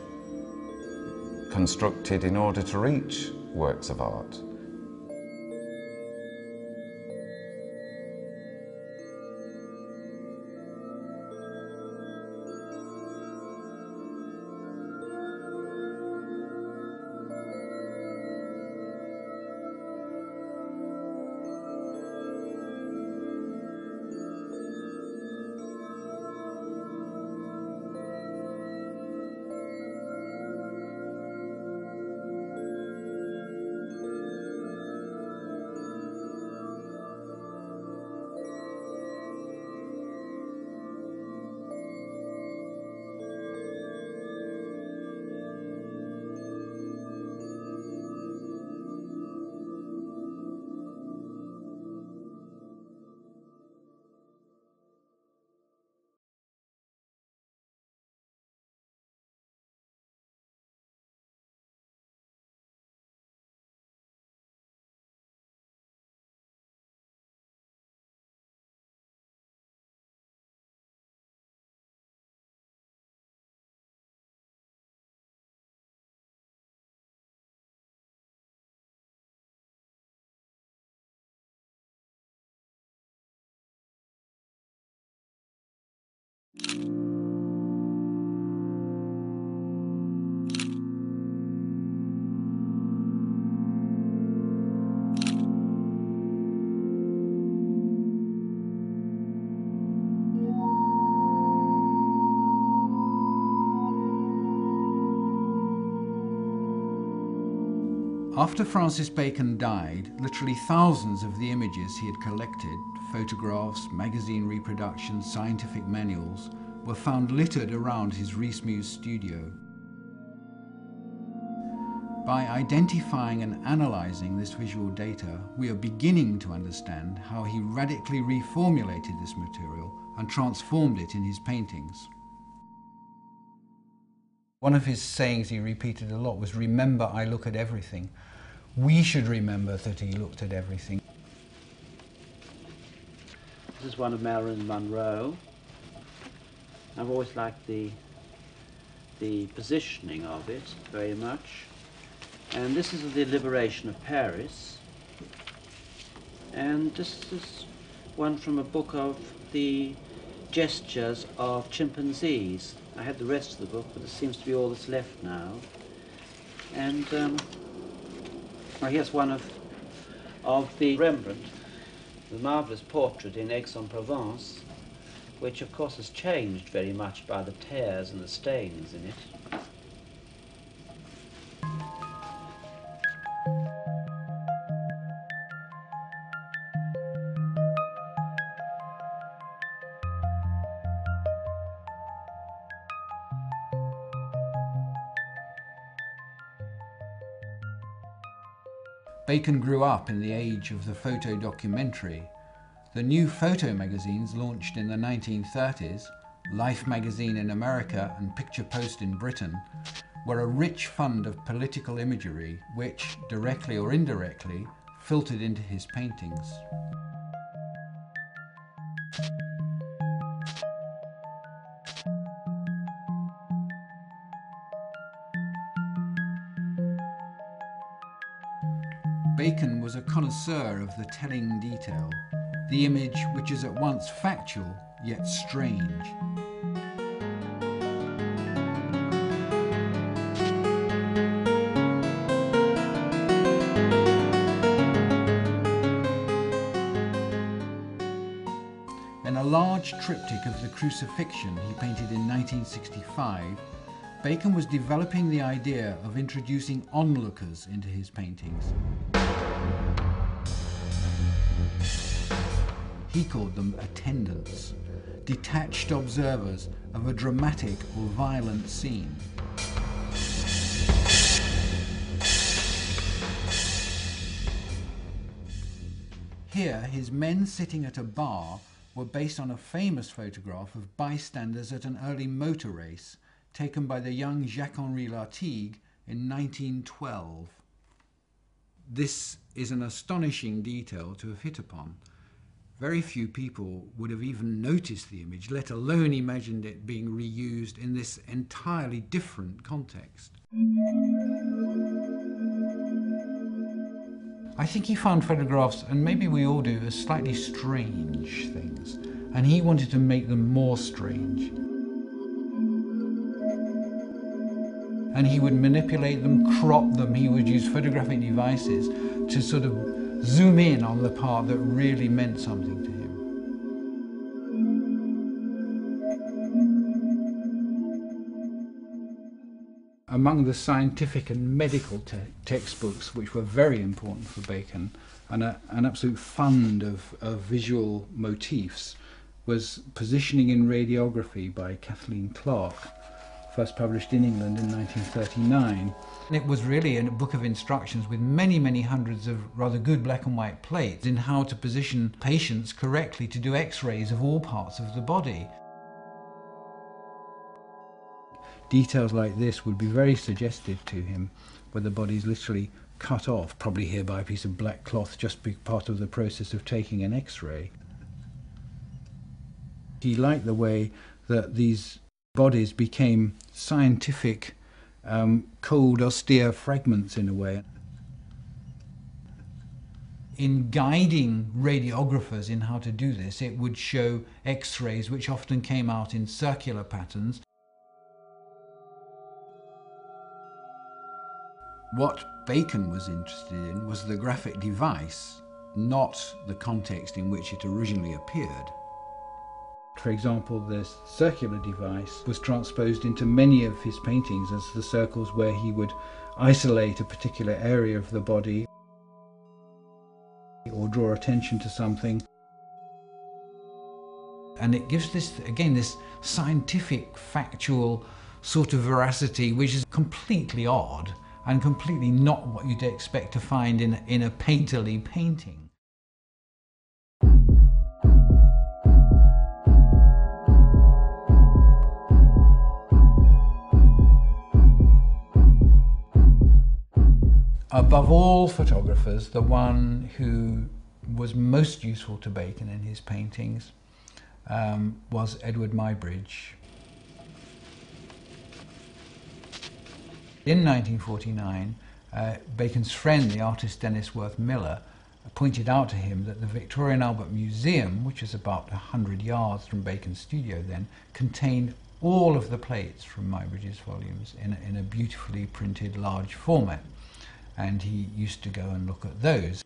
constructed in order to reach works of art. After Francis Bacon died, literally thousands of the images he had collected, photographs, magazine reproductions, scientific manuals, were found littered around his Rees-Muse studio. By identifying and analysing this visual data, we are beginning to understand how he radically reformulated this material and transformed it in his paintings. One of his sayings he repeated a lot was, "Remember, I look at everything." We should remember that he looked at everything. This is one of Marilyn Monroe. I've always liked the positioning of it very much. And this is the Liberation of Paris. And this is one from a book of the gestures of chimpanzees. I had the rest of the book, but it seems to be all that's left now. And well, here's one of the Rembrandt, the marvellous portrait in Aix-en-Provence, which of course has changed very much by the tears and the stains in it. Bacon grew up in the age of the photo documentary. The new photo magazines launched in the 1930s, Life magazine in America and Picture Post in Britain, were a rich fund of political imagery which, directly or indirectly, filtered into his paintings. Bacon was a connoisseur of the telling detail, the image which is at once factual yet strange. In a large triptych of the Crucifixion he painted in 1965, Bacon was developing the idea of introducing onlookers into his paintings. He called them attendants, detached observers of a dramatic or violent scene. Here, his men sitting at a bar were based on a famous photograph of bystanders at an early motor race taken by the young Jacques-Henri Lartigue in 1912. This is an astonishing detail to have hit upon. Very few people would have even noticed the image, let alone imagined it being reused in this entirely different context. I think he found photographs, and maybe we all do, as slightly strange things, and he wanted to make them more strange. And he would manipulate them, crop them, he would use photographic devices to sort of zoom in on the part that really meant something to him. Among the scientific and medical textbooks, which were very important for Bacon, and an absolute fund of visual motifs, was Positioning in Radiography by Kathleen Clark, first published in England in 1939. It was really a book of instructions with many, many hundreds of rather good black and white plates in how to position patients correctly to do X-rays of all parts of the body. Details like this would be very suggestive to him, where the body is literally cut off, probably here by a piece of black cloth, just be part of the process of taking an X-ray. He liked the way that these bodies became scientific, cold, austere fragments in a way. In guiding radiographers in how to do this, it would show X-rays which often came out in circular patterns. What Bacon was interested in was the graphic device, not the context in which it originally appeared. For example, this circular device was transposed into many of his paintings as the circles where he would isolate a particular area of the body or draw attention to something. And it gives this, again, this scientific, factual sort of veracity which is completely odd and completely not what you'd expect to find in a painterly painting. Above all photographers, the one who was most useful to Bacon in his paintings was Edward Muybridge. In 1949, Bacon's friend, the artist Dennis Worth Miller, pointed out to him that the Victoria and Albert Museum, which is about 100 yards from Bacon's studio then, contained all of the plates from Muybridge's volumes in a beautifully printed large format. And he used to go and look at those.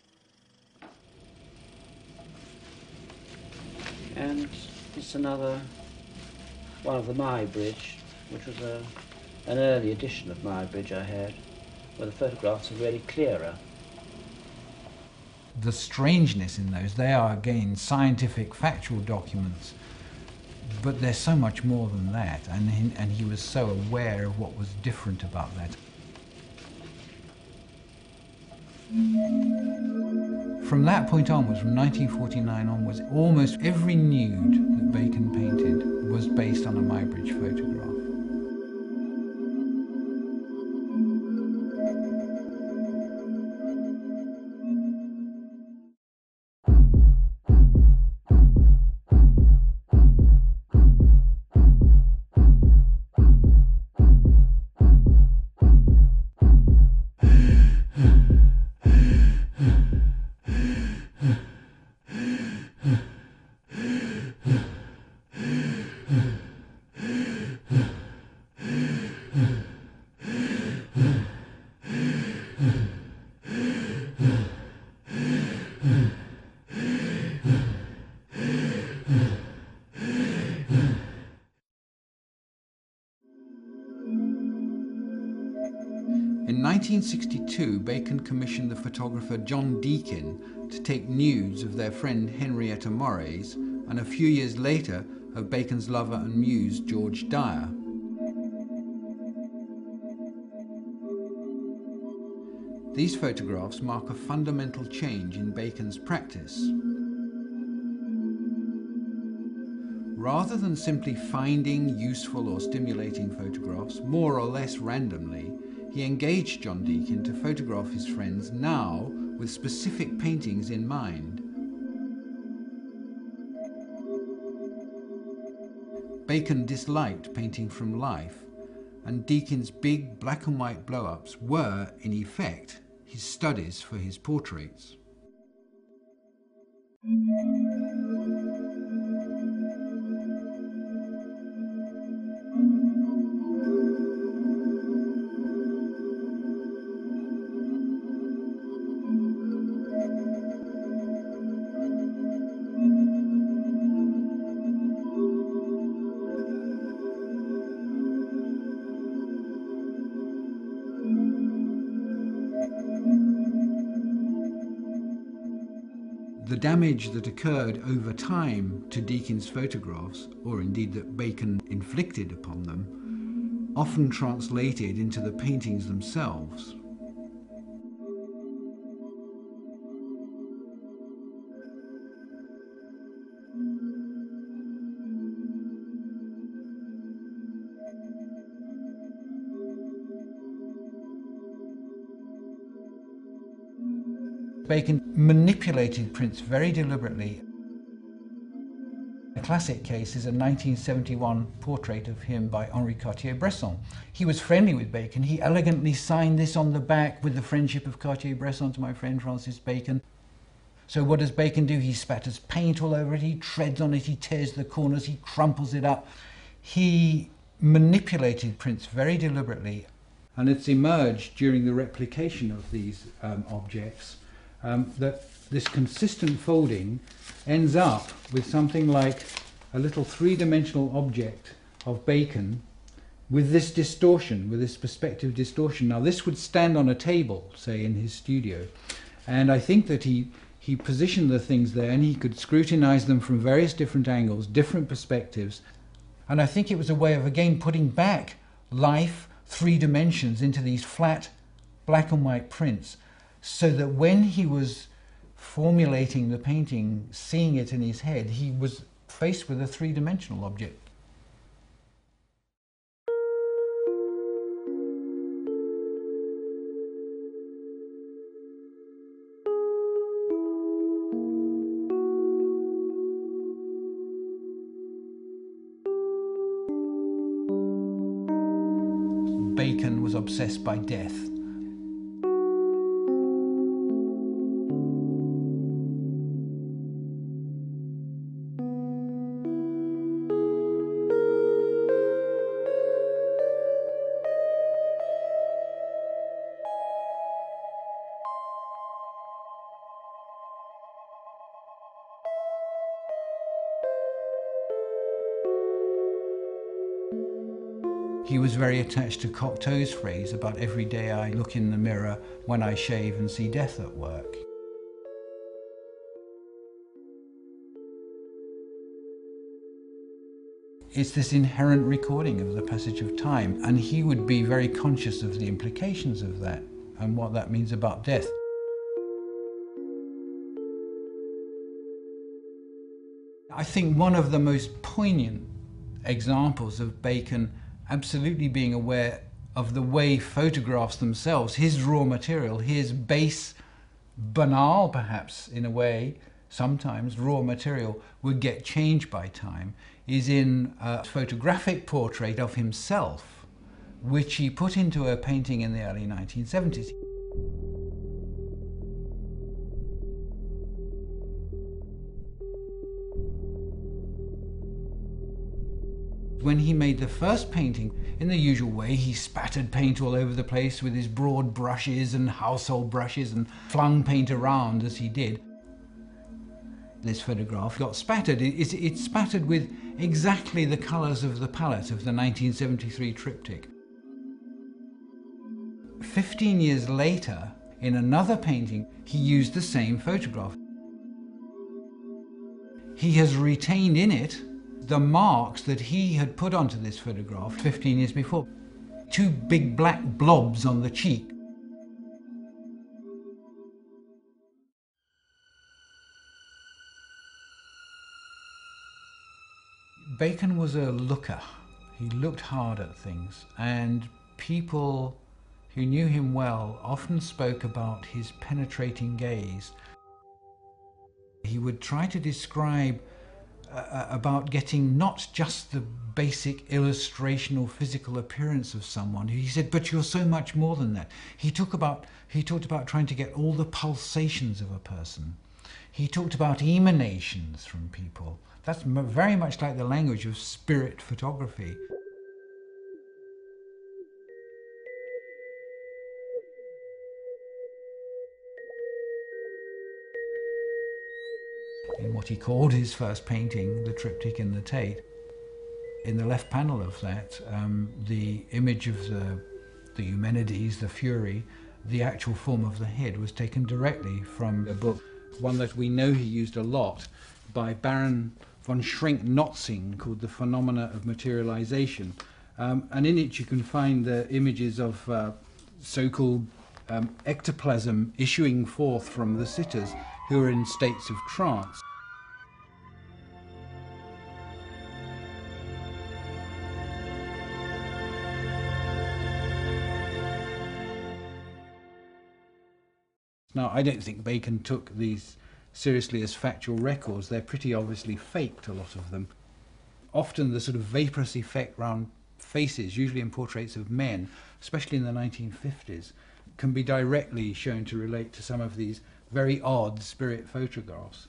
And it's another one of the Muybridge, which was an early edition of Muybridge I had, where the photographs are really clearer. The strangeness in those, they are again scientific, factual documents, but there's so much more than that, and he was so aware of what was different about that. From that point onwards, from 1949 onwards, almost every nude that Bacon painted was based on a Muybridge photograph. In 1962, Bacon commissioned the photographer John Deakin to take nudes of their friend Henrietta Morris, and a few years later of Bacon's lover and muse George Dyer. These photographs mark a fundamental change in Bacon's practice. Rather than simply finding useful or stimulating photographs, more or less randomly, he engaged John Deakin to photograph his friends now with specific paintings in mind. Bacon disliked painting from life, and Deakin's big black and white blow-ups were, in effect, his studies for his portraits. The damage that occurred over time to Deakin's photographs, or indeed that Bacon inflicted upon them, often translated into the paintings themselves. Bacon manipulated prints very deliberately. A classic case is a 1971 portrait of him by Henri Cartier-Bresson. He was friendly with Bacon. He elegantly signed this on the back with the friendship of Cartier-Bresson to my friend Francis Bacon. So what does Bacon do? He spatters paint all over it, he treads on it, he tears the corners, he crumples it up. He manipulated prints very deliberately. And it's emerged during the replication of these objects that this consistent folding ends up with something like a little three-dimensional object of Bacon with this distortion, with this perspective distortion. Now this would stand on a table, say, in his studio, and I think that he positioned the things there and he could scrutinize them from various different angles, different perspectives, and I think it was a way of, again, putting back life, three dimensions, into these flat black and white prints, so that when he was formulating the painting, seeing it in his head, he was faced with a three-dimensional object. Bacon was obsessed by death. He was very attached to Cocteau's phrase about every day I look in the mirror when I shave and see death at work. It's this inherent recording of the passage of time, and he would be very conscious of the implications of that and what that means about death. I think one of the most poignant examples of Bacon absolutely being aware of the way photographs themselves, his raw material, his base, banal perhaps in a way, sometimes raw material, would get changed by time, is in a photographic portrait of himself, which he put into a painting in the early 1970s. When he made the first painting, in the usual way, he spattered paint all over the place with his broad brushes and household brushes and flung paint around as he did. This photograph got spattered. It's spattered with exactly the colours of the palette of the 1973 triptych. 15 years later, in another painting, he used the same photograph. He has retained in it the marks that he had put onto this photograph 15 years before. Two big black blobs on the cheek. Bacon was a looker. He looked hard at things, and people who knew him well often spoke about his penetrating gaze. He would try to describe about getting not just the basic illustration or physical appearance of someone. He said, but you're so much more than that. He talked about trying to get all the pulsations of a person. He talked about emanations from people. That's very much like the language of spirit photography. In what he called his first painting, the triptych in the Tate, in the left panel of that, the image of the Eumenides, the Fury, the actual form of the head was taken directly from a book, one that we know he used a lot, by Baron von Schrenck-Notzing, called The Phenomena of Materialization. And in it you can find the images of so-called ectoplasm issuing forth from the sitters who are in states of trance. Now, I don't think Bacon took these seriously as factual records. They're pretty obviously faked, a lot of them. Often the sort of vaporous effect around faces, usually in portraits of men, especially in the 1950s, can be directly shown to relate to some of these very odd spirit photographs.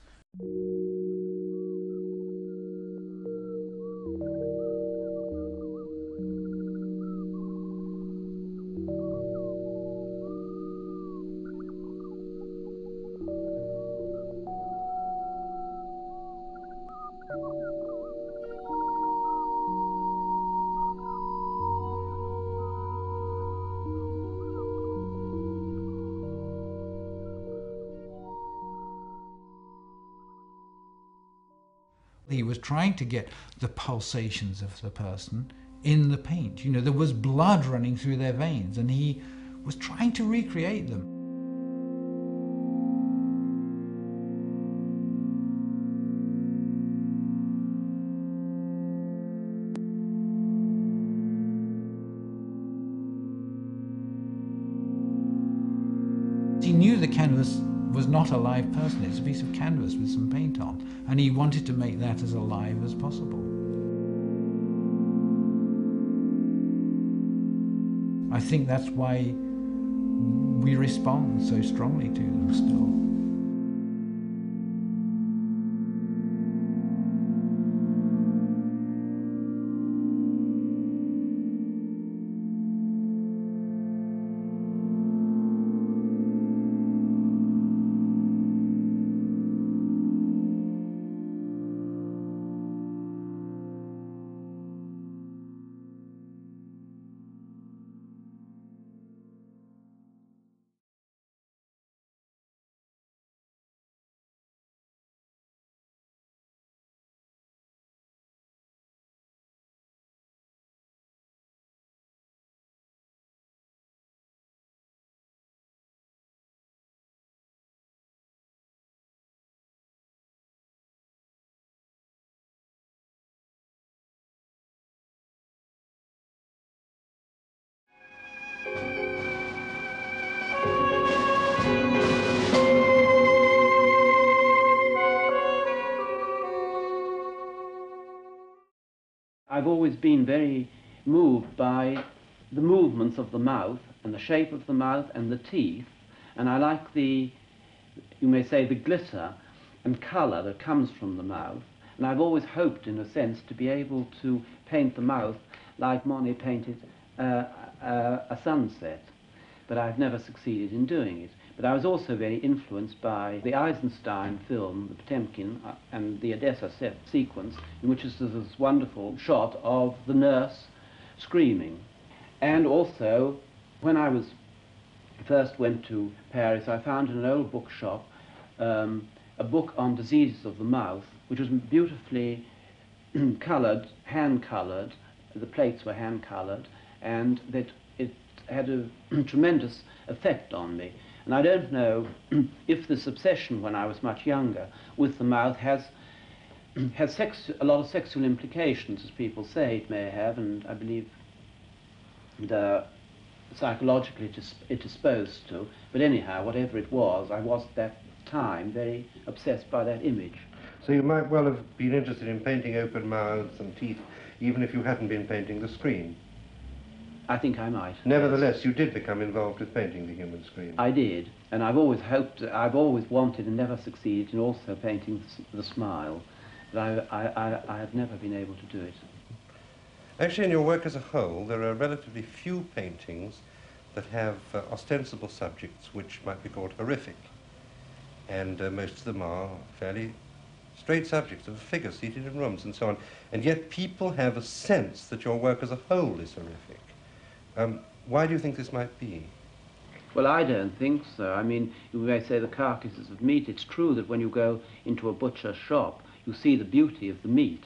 He was trying to get the pulsations of the person in the paint. You know, there was blood running through their veins, and he was trying to recreate them. He knew the canvas was not a live person, it's a piece of canvas with some paint on, and he wanted to make that as alive as possible. I think that's why we respond so strongly to them still. I've always been very moved by the movements of the mouth and the shape of the mouth and the teeth, and I like the, you may say, the glitter and colour that comes from the mouth, and I've always hoped, in a sense, to be able to paint the mouth like Monet painted a sunset, but I've never succeeded in doing it. But I was also very influenced by the Eisenstein film, the Potemkin, and the Odessa sequence, in which is this wonderful shot of the nurse screaming. And also, when I first went to Paris, I found in an old bookshop a book on diseases of the mouth, which was beautifully coloured, hand-coloured. The plates were hand-coloured, and that it had a tremendous effect on me. And I don't know if this obsession when I was much younger with the mouth has a lot of sexual implications, as people say it may have, and I believe psychologically it is supposed to. But anyhow, whatever it was, I was at that time very obsessed by that image. So you might well have been interested in painting open mouths and teeth, even if you hadn't been painting the screen. I think I might. Nevertheless, you did become involved with painting the human screen. I did, and I've always hoped, I've always wanted and never succeeded in also painting the smile, but I have never been able to do it. Actually, in your work as a whole, there are relatively few paintings that have ostensible subjects which might be called horrific, and most of them are fairly straight subjects of a figure seated in rooms and so on, and yet people have a sense that your work as a whole is horrific. Why do you think this might be? Well, I don't think so. I mean, you may say the carcasses of meat. It's true that when you go into a butcher's shop, you see the beauty of the meat,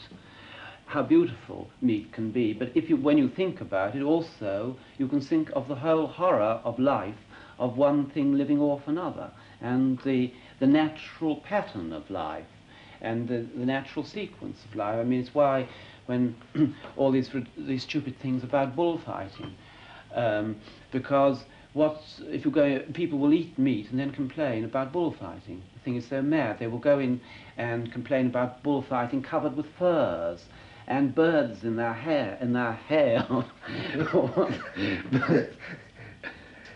how beautiful meat can be. But when you think about it, also, you can think of the whole horror of life, of one thing living off another, and the natural pattern of life, and the natural sequence of life. I mean, it's why when all these stupid things about bullfighting, because if you go, people will eat meat and then complain about bullfighting. The thing is so mad. They will go in and complain about bullfighting covered with furs and birds in their hair.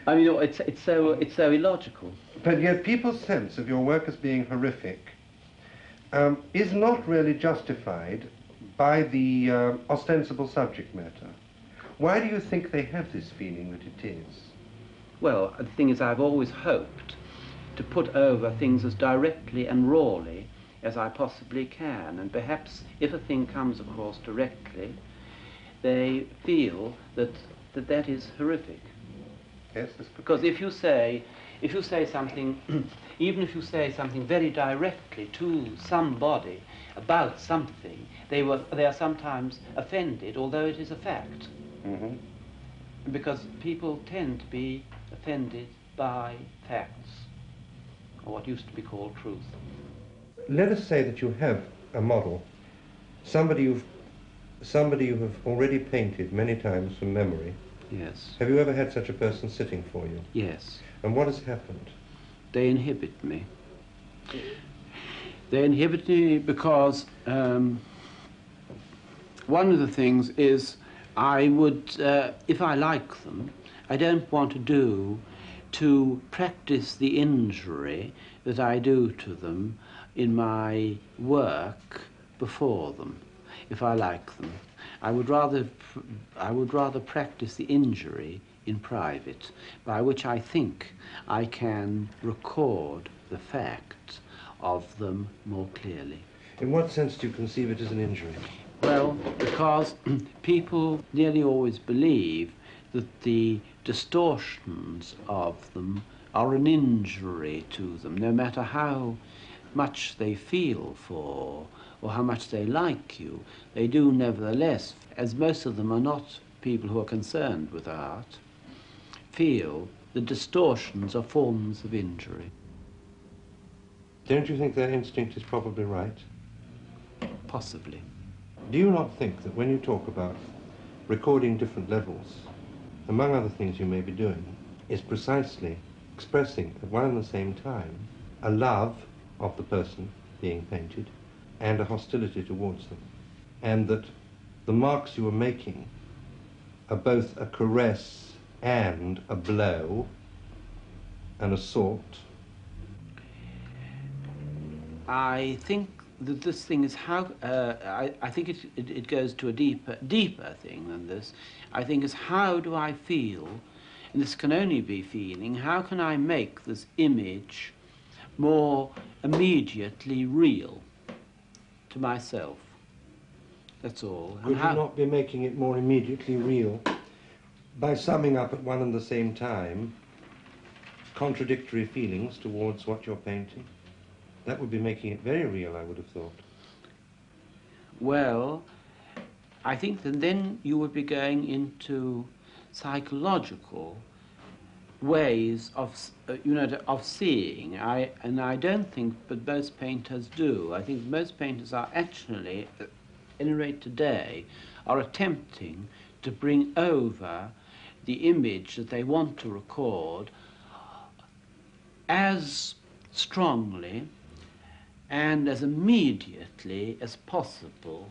I mean, it's so illogical. But yet people's sense of your work as being horrific is not really justified by the ostensible subject matter. Why do you think they have this feeling that it is? Well, the thing is, I've always hoped to put over things as directly and rawly as I possibly can, and perhaps if a thing comes across directly, they feel that that is horrific. Yes, because if you say something, even if you say something very directly to somebody about something, they are sometimes offended, although it is a fact. Mm-hmm. Because people tend to be offended by facts, or what used to be called truth. Let us say that you have a model, somebody you have already painted many times from memory. Yes. Have you ever had such a person sitting for you? Yes. And what has happened? They inhibit me. They inhibit me because one of the things is I would, if I like them, I don't want to practice the injury that I do to them in my work before them, if I like them. I would rather practice the injury in private, by which I think I can record the fact of them more clearly. In what sense do you conceive it as an injury? Well, because people nearly always believe that the distortions of them are an injury to them, no matter how much they feel for or how much they like you. They do nevertheless, as most of them are not people who are concerned with art, feel the distortions are forms of injury. Don't you think their instinct is probably right? Possibly. Do you not think that when you talk about recording different levels, among other things you may be doing, is precisely expressing at one and the same time a love of the person being painted and a hostility towards them, and that the marks you are making are both a caress and a blow, an assault? I think that this thing is how, I think it goes to a deeper thing than this. I think is how do I feel, and this can only be feeling, how can I make this image more immediately real to myself? That's all. Could you not be making it more immediately real by summing up at one and the same time contradictory feelings towards what you're painting? That would be making it very real, I would have thought. Well, I think that then you would be going into psychological ways of, of seeing. And I don't think that most painters do. I think most painters are actually, at any rate today, are attempting to bring over the image that they want to record as strongly and as immediately as possible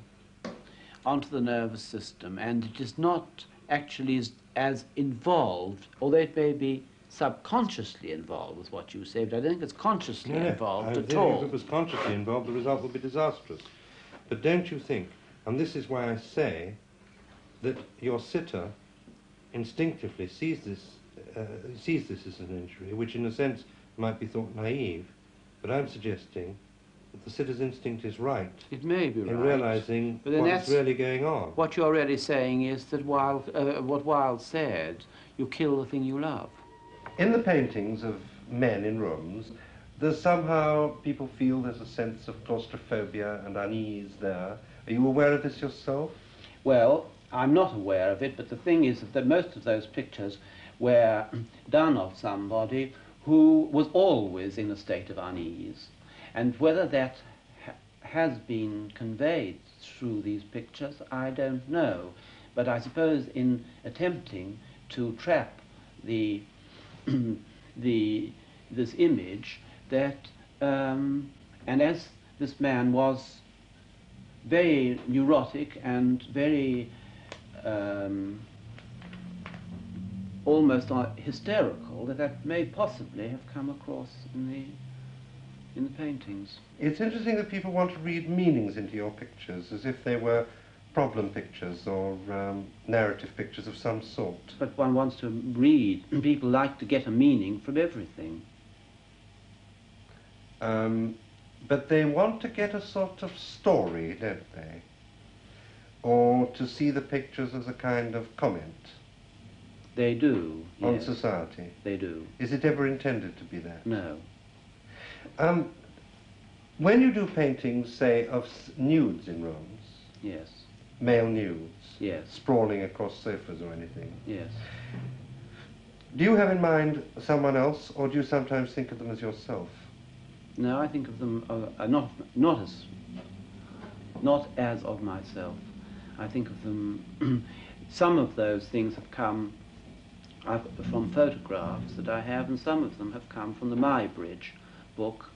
onto the nervous system, and it is not actually as involved, although it may be subconsciously involved with what you say, but I don't think it's consciously involved at all. If it was consciously involved, the result would be disastrous. But don't you think, and this is why I say that your sitter instinctively sees this as an injury, which in a sense might be thought naive, but I'm suggesting that the sitter's instinct is right. It may be in realizing what's really going on. What you're really saying is that what Wilde said, you kill the thing you love. In the paintings of men in rooms, there's somehow people feel there's a sense of claustrophobia and unease there. Are you aware of this yourself? Well, I'm not aware of it, but the thing is that most of those pictures were done of somebody who was always in a state of unease. And whether that has been conveyed through these pictures, I don't know. But I suppose in attempting to trap this image, that and as this man was very neurotic and very almost hysterical that may possibly have come across in the paintings. It's interesting that people want to read meanings into your pictures as if they were problem pictures or narrative pictures of some sort. But one wants to read, and people like to get a meaning from everything. But they want to get a sort of story, don't they? Or to see the pictures as a kind of comment. They do, on yes. society. They do. Is it ever intended to be that? No. When you do paintings, say, of nudes in rooms, yes, male nudes, yes, sprawling across sofas or anything, yes, do you have in mind someone else, or do you sometimes think of them as yourself? No, I think of them not as of myself. I think of them. Some of those things have come from photographs that I have, and some of them have come from the Muybridge book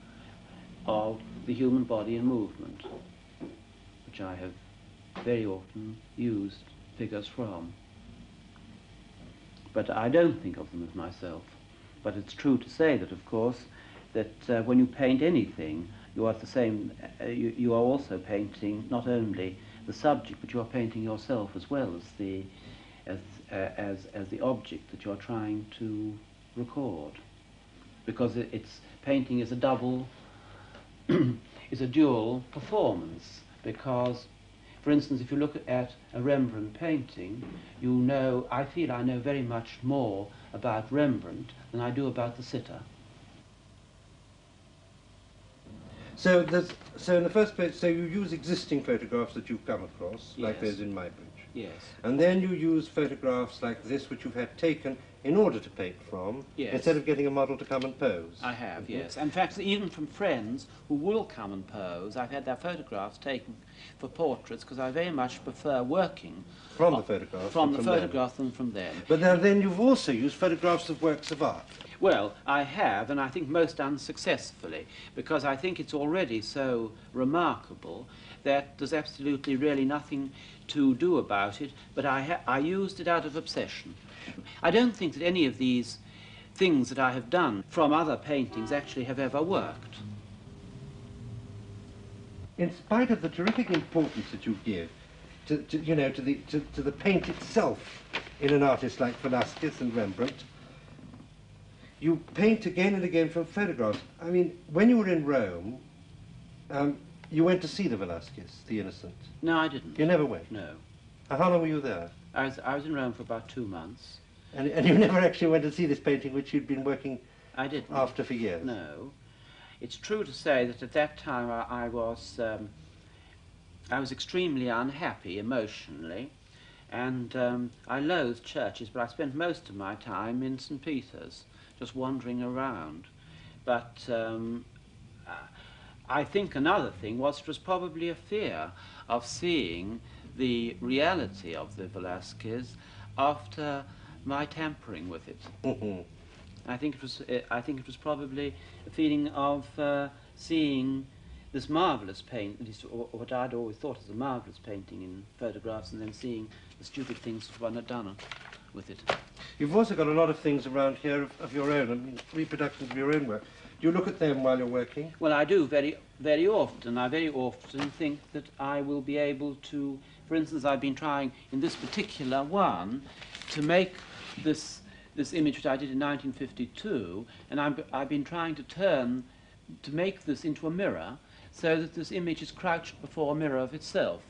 of the human body and movement, which I have very often used figures from. But I don't think of them as myself. But it's true to say that, of course, that when you paint anything, you are the same. You are also painting not only the subject, but you are painting yourself as well as the object that you are trying to record, because painting is a double, is a dual performance. Because, for instance, if you look at a Rembrandt painting, you know, I feel I know very much more about Rembrandt than I do about the sitter. So in the first place, so you use existing photographs that you've come across, like Yes. those in Muybridge. Yes. And then you use photographs like this, which you've had taken in order to paint from, Yes. instead of getting a model to come and pose. I have, yes. In fact, even from friends who will come and pose, I've had their photographs taken for portraits, because I very much prefer working From the photographs from than the from them. photograph than from them. But then you've also used photographs of works of art. Well, I have, and I think most unsuccessfully, because I think it's already so remarkable that there's absolutely really nothing to do about it, but I used it out of obsession. I don't think that any of these things that I have done from other paintings actually have ever worked. In spite of the terrific importance that you give to the paint itself in an artist like Velázquez and Rembrandt, you paint again and again from photographs. I mean, when you were in Rome, you went to see the Velázquez, the Innocent. No, I didn't. You never went? No. How long were you there? I was in Rome for about 2 months. And you never actually went to see this painting which you'd been working I didn't. after for years? No. It's true to say that at that time I was extremely unhappy emotionally, and I loathed churches, but I spent most of my time in St. Peter's, just wandering around. But I think another thing was it was probably a fear of seeing the reality of the Velázquez after my tampering with it. I think it was probably a feeling of seeing this marvelous paint, at least what I'd always thought as a marvelous painting in photographs, and then seeing the stupid things that one had done with it. You've also got a lot of things around here of your own, I mean, reproductions of your own work. Do you look at them while you're working? Well, I do very, very often. I very often think that I will be able to, for instance, I've been trying in this particular one to make this image which I did in 1952, and I've been trying to make this into a mirror, so that this image is crouched before a mirror of itself.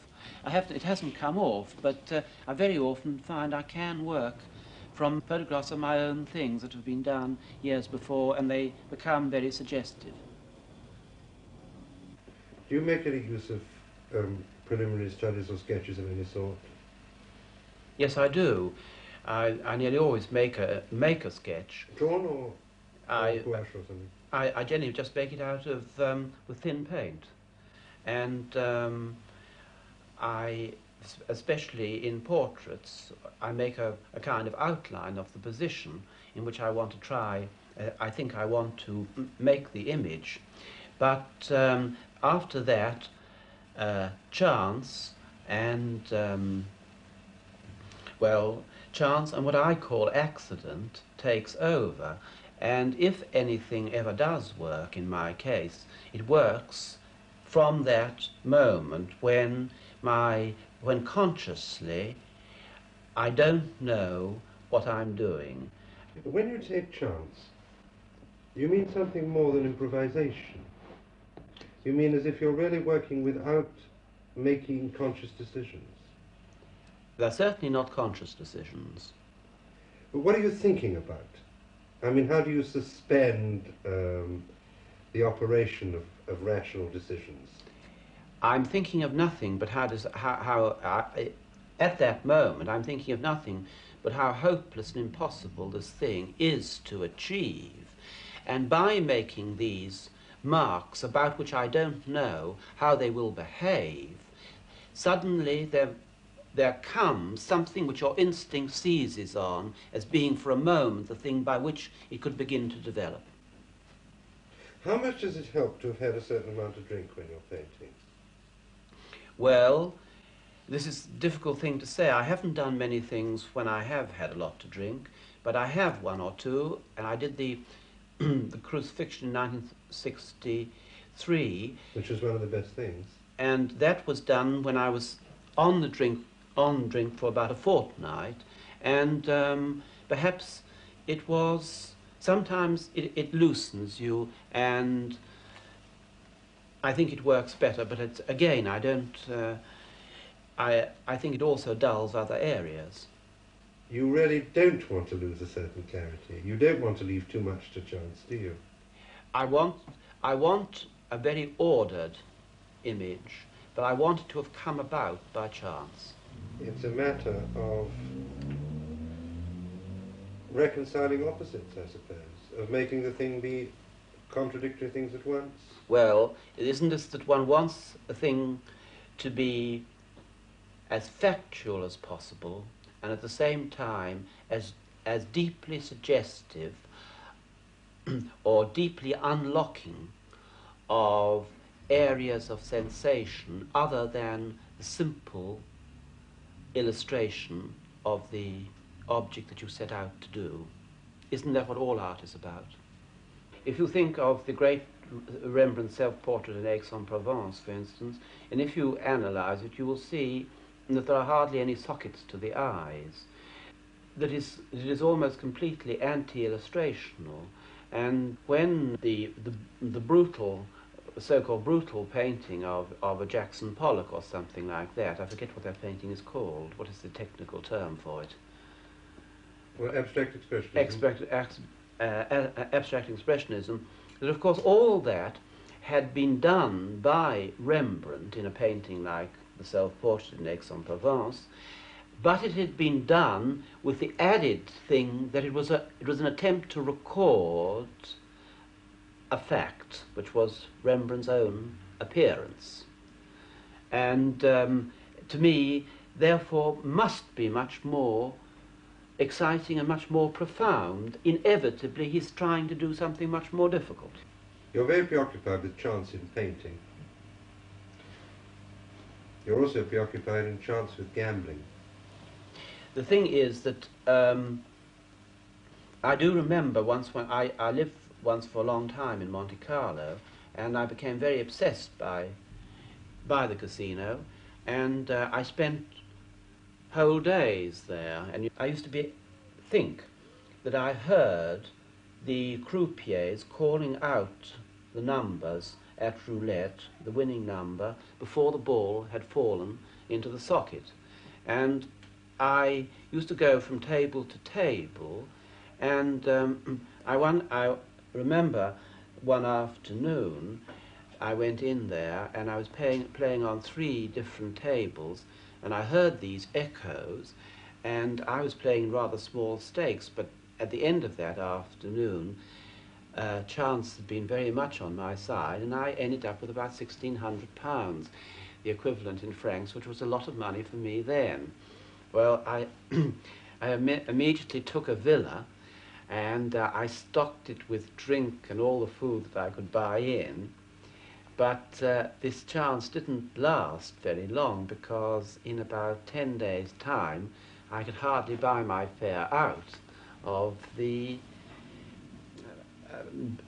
It hasn't come off, but I very often find I can work from photographs of my own things that have been done years before, and they become very suggestive. Do you make any use of preliminary studies or sketches of any sort? Yes, I do. I nearly always make a sketch. Drawn or gouache or something? I generally just make it out of with thin paint, and especially in portraits, I make a kind of outline of the position in which I want to try. I think I want to make the image, but after that, chance and well, chance and what I call accident takes over. And if anything ever does work in my case, it works from that moment when consciously I don't know what I'm doing. But when you take chance, you mean something more than improvisation. You mean as if you're really working without making conscious decisions. They're certainly not conscious decisions. But what are you thinking about? I mean, how do you suspend the operation of rational decisions? I'm thinking of nothing but at that moment, I'm thinking of nothing but how hopeless and impossible this thing is to achieve. And by making these marks about which I don't know how they will behave, suddenly there comes something which your instinct seizes on as being for a moment the thing by which it could begin to develop. How much does it help to have had a certain amount of drink when you're painting? Well, this is a difficult thing to say. I haven't done many things when I have had a lot to drink, but I have one or two, and I did the the crucifixion in 1963. Which was one of the best things. And that was done when I was on drink for about a fortnight, and perhaps it was, sometimes it loosens you, and I think it works better, but it's, again, I don't, I think it also dulls other areas. You really don't want to lose a certain clarity. You don't want to leave too much to chance, do you? I want a very ordered image, but I want it to have come about by chance. It's a matter of reconciling opposites, I suppose, of making the thing be contradictory things at once. Well, it isn't just that one wants a thing to be as factual as possible, and at the same time as deeply suggestive or deeply unlocking of areas of sensation other than the simple illustration of the object that you set out to do. Isn't that what all art is about? If you think of the great Rembrandt self-portrait in Aix-en-Provence, for instance, and if you analyze it, you will see that there are hardly any sockets to the eyes. That it is almost completely anti-illustrational. And when the brutal, so-called brutal painting of a Jackson Pollock or something like that, I forget what that painting is called. What is the technical term for it? Well, abstract expressionism. Abstract expressionism. That of course all that had been done by Rembrandt in a painting like the self-portrait in Aix-en-Provence, but it had been done with the added thing that it was an attempt to record a fact, which was Rembrandt's own appearance. And to me, therefore, must be much more exciting and much more profound. Inevitably, he's trying to do something much more difficult. You're very preoccupied with chance in painting. You're also preoccupied in chance with gambling. The thing is that I do remember once when I lived once for a long time in Monte Carlo, and I became very obsessed by the casino, and I spent whole days there, and I used to think that I heard the croupiers calling out the numbers at roulette, the winning number, before the ball had fallen into the socket. And I used to go from table to table, and I remember one afternoon I went in there and I was playing on 3 different tables, and I heard these echoes, and I was playing rather small stakes, but at the end of that afternoon chance had been very much on my side, and I ended up with about £1,600, the equivalent in francs, which was a lot of money for me then. Well, I immediately took a villa, and I stocked it with drink and all the food that I could buy in. But this chance didn't last very long, because in about 10 days' time I could hardly buy my fare out of the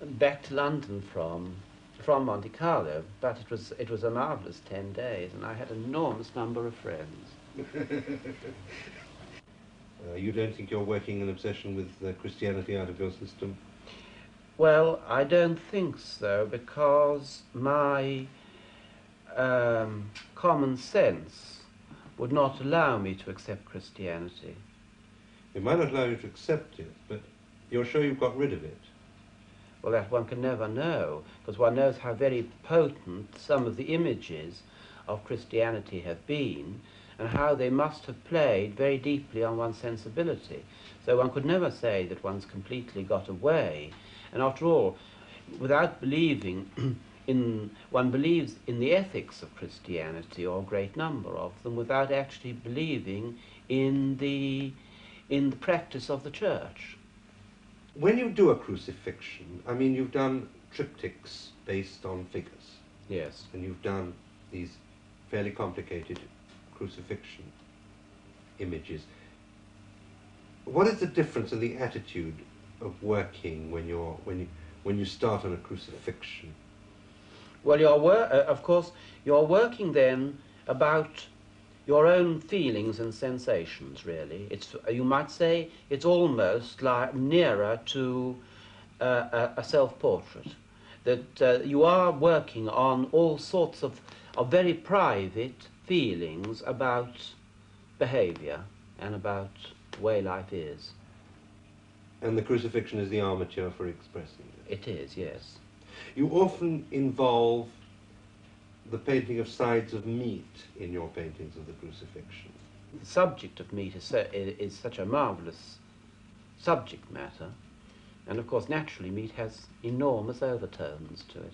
back to London from Monte Carlo, but it was a marvellous 10 days, and I had an enormous number of friends. You don't think you're working an obsession with Christianity out of your system? Well, I don't think so, because my common sense would not allow me to accept Christianity. It might not allow you to accept it, but you're sure you've got rid of it? Well, that one can never know, because one knows how very potent some of the images of Christianity have been, and how they must have played very deeply on one's sensibility. So one could never say that one's completely got away. And after all, without believing one believes in the ethics of Christianity, or a great number of them, without actually believing in the practice of the church. When you do a crucifixion, I mean, you've done triptychs based on figures. Yes. And you've done these fairly complicated crucifixion images. What is the difference in the attitude of working when you start on a crucifixion? Well, of course, you're working then about your own feelings and sensations, really. You might say it's almost like nearer to a self-portrait, that you are working on all sorts of very private feelings about behavior and about the way life is. And the crucifixion is the armature for expressing it? It is, yes. You often involve the painting of sides of meat in your paintings of the crucifixion. The subject of meat is such a marvellous subject matter, and of course naturally meat has enormous overtones to it.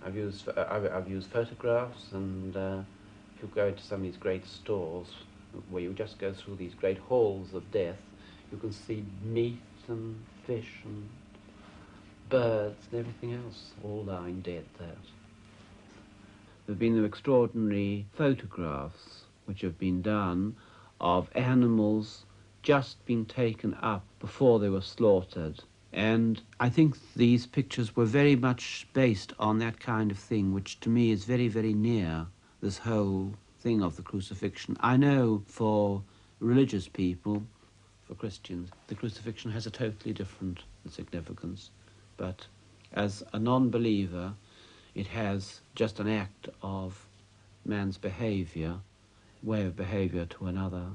I've used photographs, and if you go into some of these great stores where you just go through these great halls of death, you can see meat and fish and birds and everything else all lying dead there. There have been extraordinary photographs which have been done of animals just being taken up before they were slaughtered. And I think these pictures were very much based on that kind of thing, which to me is very, very near this whole thing of the crucifixion. I know for religious people, for Christians, the crucifixion has a totally different significance. But as a non-believer, it has just an act of man's behavior, way of behavior to another.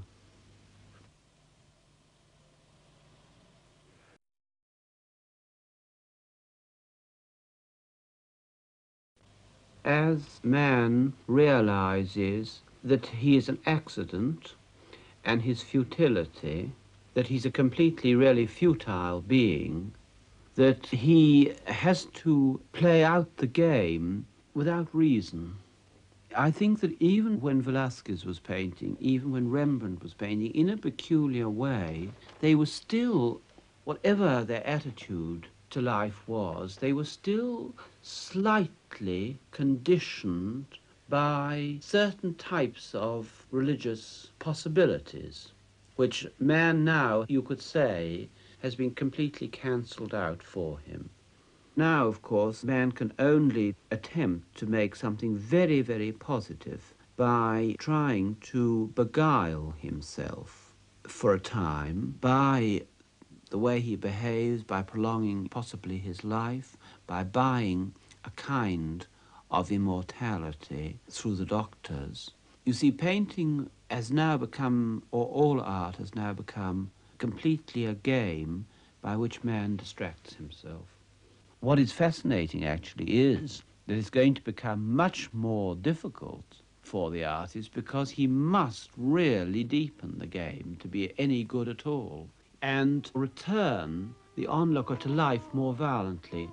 As man realizes that he is an accident and his futility, that he's a completely really futile being, that he has to play out the game without reason. I think that even when Velázquez was painting, even when Rembrandt was painting, in a peculiar way, they were still, whatever their attitude to life was, they were still slightly conditioned by certain types of religious possibilities, which man now, you could say, has been completely cancelled out for him. Now, of course, man can only attempt to make something very, very positive by trying to beguile himself for a time by the way he behaves, by prolonging possibly his life, by buying a kind of immortality through the doctors. You see, painting has now become, or all art has now become, completely a game by which man distracts himself. What is fascinating, actually, is that it's going to become much more difficult for the artist, because he must really deepen the game to be any good at all and return the onlooker to life more violently.